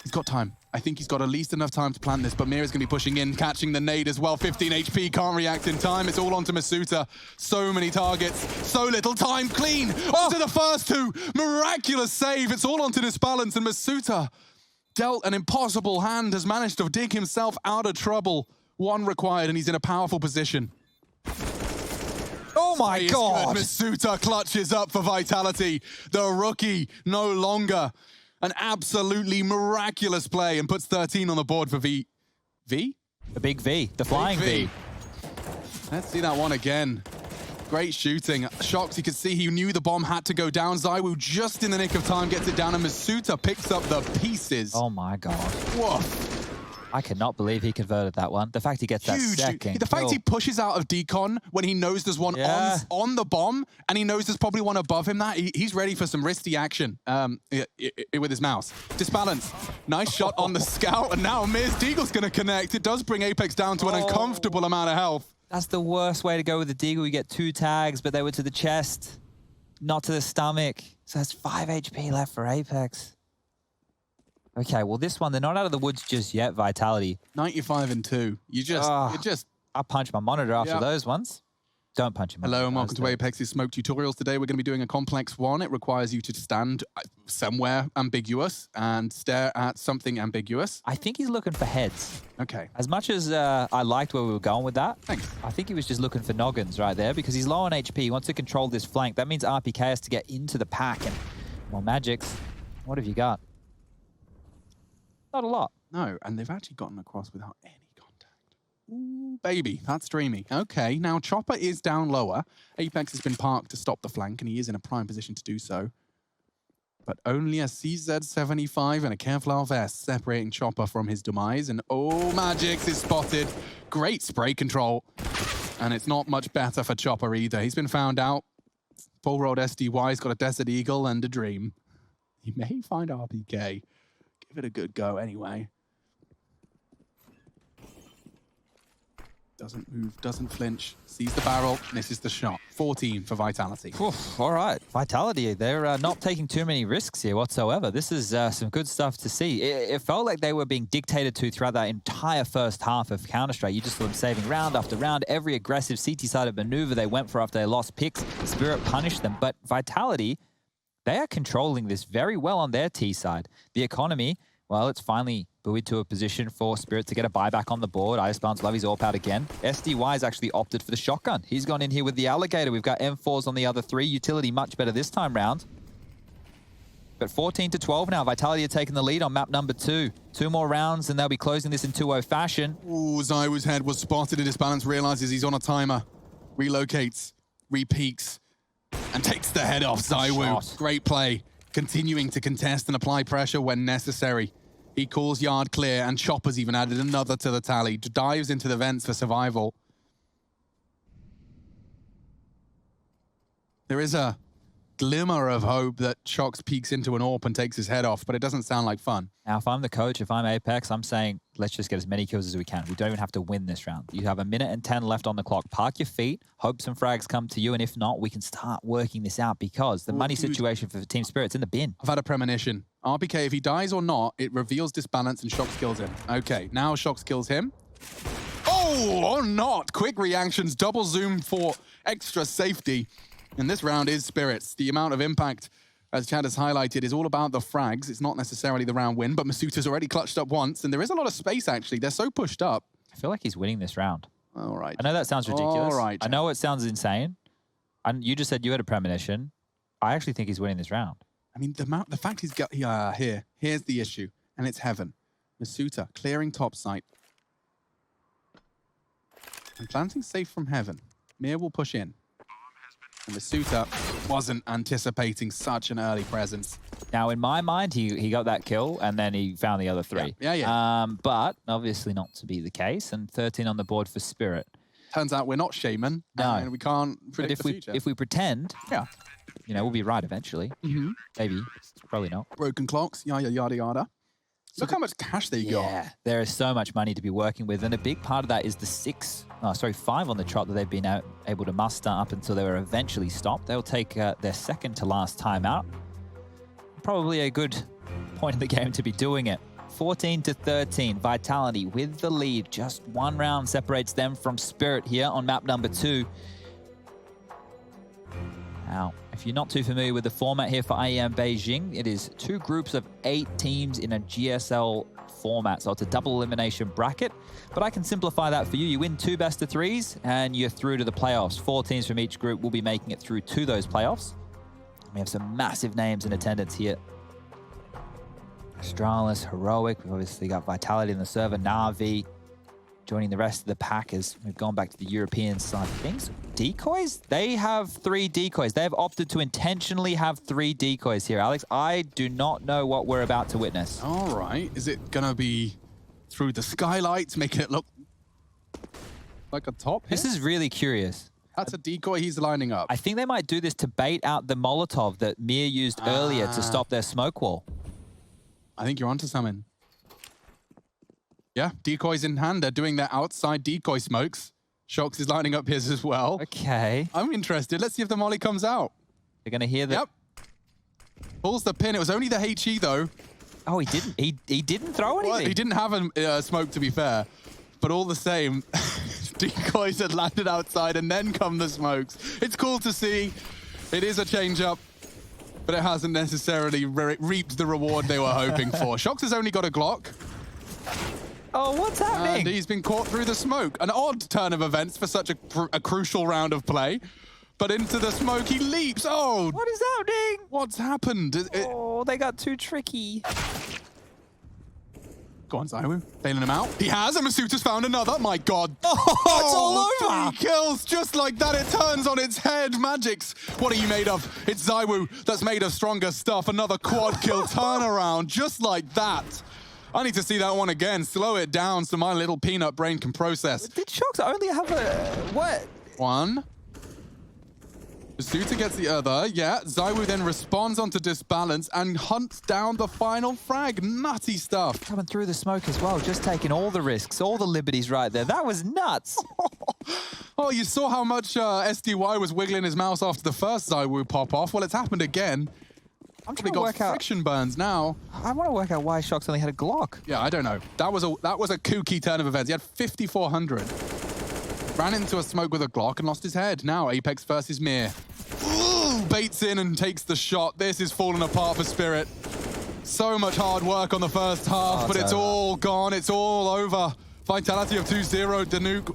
He's got time. I think he's got at least enough time to plant this, but Mira's going to be pushing in, catching the nade as well. 15 HP, can't react in time. It's all onto Masuta. So many targets, so little time. Clean onto the first 2. Miraculous save. It's all onto this balance, and Masuta, dealt an impossible hand, has managed to dig himself out of trouble. 1 required, and he's in a powerful position. Oh my God! Masuta clutches up for Vitality. The rookie no longer. An absolutely miraculous play, and puts 13 on the board for V? The big V, the flying V. Let's see that one again. Great shooting. Shocked, you could see he knew the bomb had to go down. Zywoo just in the nick of time gets it down, and Masuta picks up the pieces. Oh my God. Woof. I cannot believe he converted that one. The fact he gets that second The fact he pushes out of decon when he knows there's one on the bomb, and he knows there's probably one above him. He's ready for some risky action with his mouse. Disbalance. Nice shot on the scout, and now Mir's Deagle's going to connect. It does bring Apex down to an uncomfortable amount of health. That's the worst way to go with the Deagle. You get 2 tags, but they were to the chest, not to the stomach. So that's 5 HP left for Apex. Okay, well, this one, they're not out of the woods just yet, Vitality. 95 and 2. I punch my monitor after those ones. Don't punch him. Hello and welcome to Apex's Smoke Tutorials. Today we're going to be doing a complex one. It requires you to stand somewhere ambiguous and stare at something ambiguous. I think he's looking for heads. Okay. As much as I liked where we were going with that, thanks. I think he was just looking for noggins right there because he's low on HP. He wants to control this flank. That means RPK has to get into the pack and more magics. What have you got? Not a lot. No, and they've actually gotten across without any contact. Ooh, baby, that's dreamy. Okay, now Chopper is down lower. Apex has been parked to stop the flank, and he is in a prime position to do so. But only a CZ75 and a Kevlar vest separating Chopper from his demise. And oh, Magix is spotted. Great spray control. And it's not much better for Chopper either. He's been found out. Full road SDY's got a Desert Eagle and a Dream. He may find RPK. Give it a good go anyway. Doesn't move, doesn't flinch. Sees the barrel, misses the shot. 14 for Vitality. Oof, all right, Vitality, they're not taking too many risks here whatsoever. This is some good stuff to see. It felt like they were being dictated to throughout that entire first half of Counter-Strike. You just saw them saving round after round. Every aggressive CT-sided maneuver they went for after they lost picks, Spirit punished them. But Vitality, they are controlling this very well on their T side. The economy, well, it's finally buoyed to a position for Spirit to get a buyback on the board. Icebound's love his AWP out again. SDY has actually opted for the shotgun. He's gone in here with the Alligator. We've got M4s on the other 3. Utility much better this time round. But 14 to 12 now. Vitality are taking the lead on map number 2. 2 more rounds and they'll be closing this in 2-0 fashion. Ooh, Zywoo's head was spotted in Disbalance, realizes he's on a timer. Relocates, repeaks, and takes the head off Zywoo. Great play. Continuing to contest and apply pressure when necessary. He calls yard clear, and Chopper's even added another to the tally. Dives into the vents for survival. There is a glimmer of hope that Shox peeks into an AWP and takes his head off, but it doesn't sound like fun. Now, if I'm the coach, if I'm Apex, I'm saying, let's just get as many kills as we can. We don't even have to win this round. You have 1 minute and 10 left on the clock. Park your feet, hope some frags come to you, and if not, we can start working this out because the money situation for Team Spirit's in the bin. I've had a premonition. RPK, if he dies or not, it reveals disbalance and Shox kills him. Okay, now Shox kills him. Oh, or not. Quick reactions, double zoom for extra safety. And this round is Spirits. The amount of impact, as Chad has highlighted, is all about the frags. It's not necessarily the round win, but Masuta's already clutched up once, and there is a lot of space, actually. They're so pushed up. I feel like he's winning this round. All right. I know that sounds ridiculous. All right. I know it sounds insane. And you just said you had a premonition. I actually think he's winning this round. I mean, the fact he's got here. Here's the issue, and it's heaven. Masuta clearing top site. And planting safe from heaven. Mir will push in. And Masuta wasn't anticipating such an early presence. Now, in my mind, he got that kill, and then he found the other 3. Yeah. But obviously not to be the case, and 13 on the board for Spirit. Turns out we're not Shaman, and we can't predict the future. If we pretend, you know, we'll be right eventually. Maybe, probably not. Broken clocks, yada, yada. Look how much cash they got. Yeah, there is so much money to be working with, and a big part of that is the 5 on the trot that they've been able to muster up until they were eventually stopped. They'll take their second to last timeout. Probably a good point in the game to be doing it. 14-13, Vitality with the lead. Just 1 round separates them from Spirit here on map number 2. Now, if you're not too familiar with the format here for IEM Beijing, it is 2 groups of 8 teams in a GSL format. So it's a double elimination bracket, but I can simplify that for you. You win 2 best of 3s and you're through to the playoffs. 4 teams from each group will be making it through to those playoffs. We have some massive names in attendance here. Astralis, Heroic, we've obviously got Vitality in the server, Na'Vi, joining the rest of the pack as we've gone back to the European side of things. Decoys? They have 3 decoys. They have opted to intentionally have 3 decoys here, Alex. I do not know what we're about to witness. All right. Is it going to be through the skylights, making it look like a top hit? This is really curious. That's a decoy he's lining up. I think they might do this to bait out the Molotov that Mir used earlier to stop their smoke wall. I think you're onto something. Yeah, decoys in hand. They're doing their outside decoy smokes. Shox is lining up his as well. Okay. I'm interested. Let's see if the molly comes out. They're going to hear that. Yep. Pulls the pin. It was only the HE, though. Oh, he didn't. He didn't throw anything. Well, he didn't have a smoke, to be fair. But all the same, decoys had landed outside and then come the smokes. It's cool to see. It is a change-up, but it hasn't necessarily reaped the reward they were hoping for. Shox has only got a Glock. Oh, what's happening? And he's been caught through the smoke. An odd turn of events for such a crucial round of play. But into the smoke, he leaps. Oh! What is happening? What's happened? Oh, they got too tricky. Go on, Zywoo. Bailing him out. He has, and Masuta's found another. My God. Oh, it's all over. 3 kills. Just like that, it turns on its head. Magix, what are you made of? It's Zywoo that's made of stronger stuff. Another quad kill turnaround, just like that. I need to see that one again. Slow it down so my little peanut brain can process. Did Shox only have a... what? 1. Masuta gets the other. Yeah, Zywoo then responds onto disbalance and hunts down the final frag. Nutty stuff. Coming through the smoke as well, just taking all the risks, all the liberties right there. That was nuts. Oh, you saw how much SDY was wiggling his mouse after the first Zywoo pop-off. Well, it's happened again. I'm trying to got work out... friction burns now. I want to work out why Shox only had a Glock. Yeah, I don't know. That was a kooky turn of events. He had 5,400. Ran into a smoke with a Glock and lost his head. Now Apex versus Mir. Ooh, baits in and takes the shot. This is falling apart for Spirit. So much hard work on the first half, but it's all gone. It's all over. Vitality of 2-0, Danuke.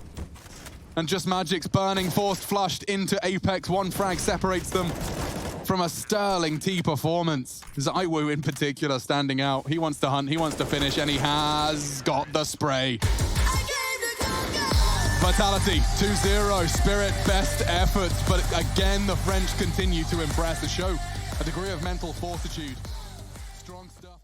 And just Magic's burning, forced flushed into Apex. 1 frag separates them from a sterling T performance. Zywoo in particular standing out. He wants to hunt, he wants to finish, and he has got the spray. Vitality 2-0, Spirit best efforts, but again the French continue to impress and show a degree of mental fortitude. Strong stuff.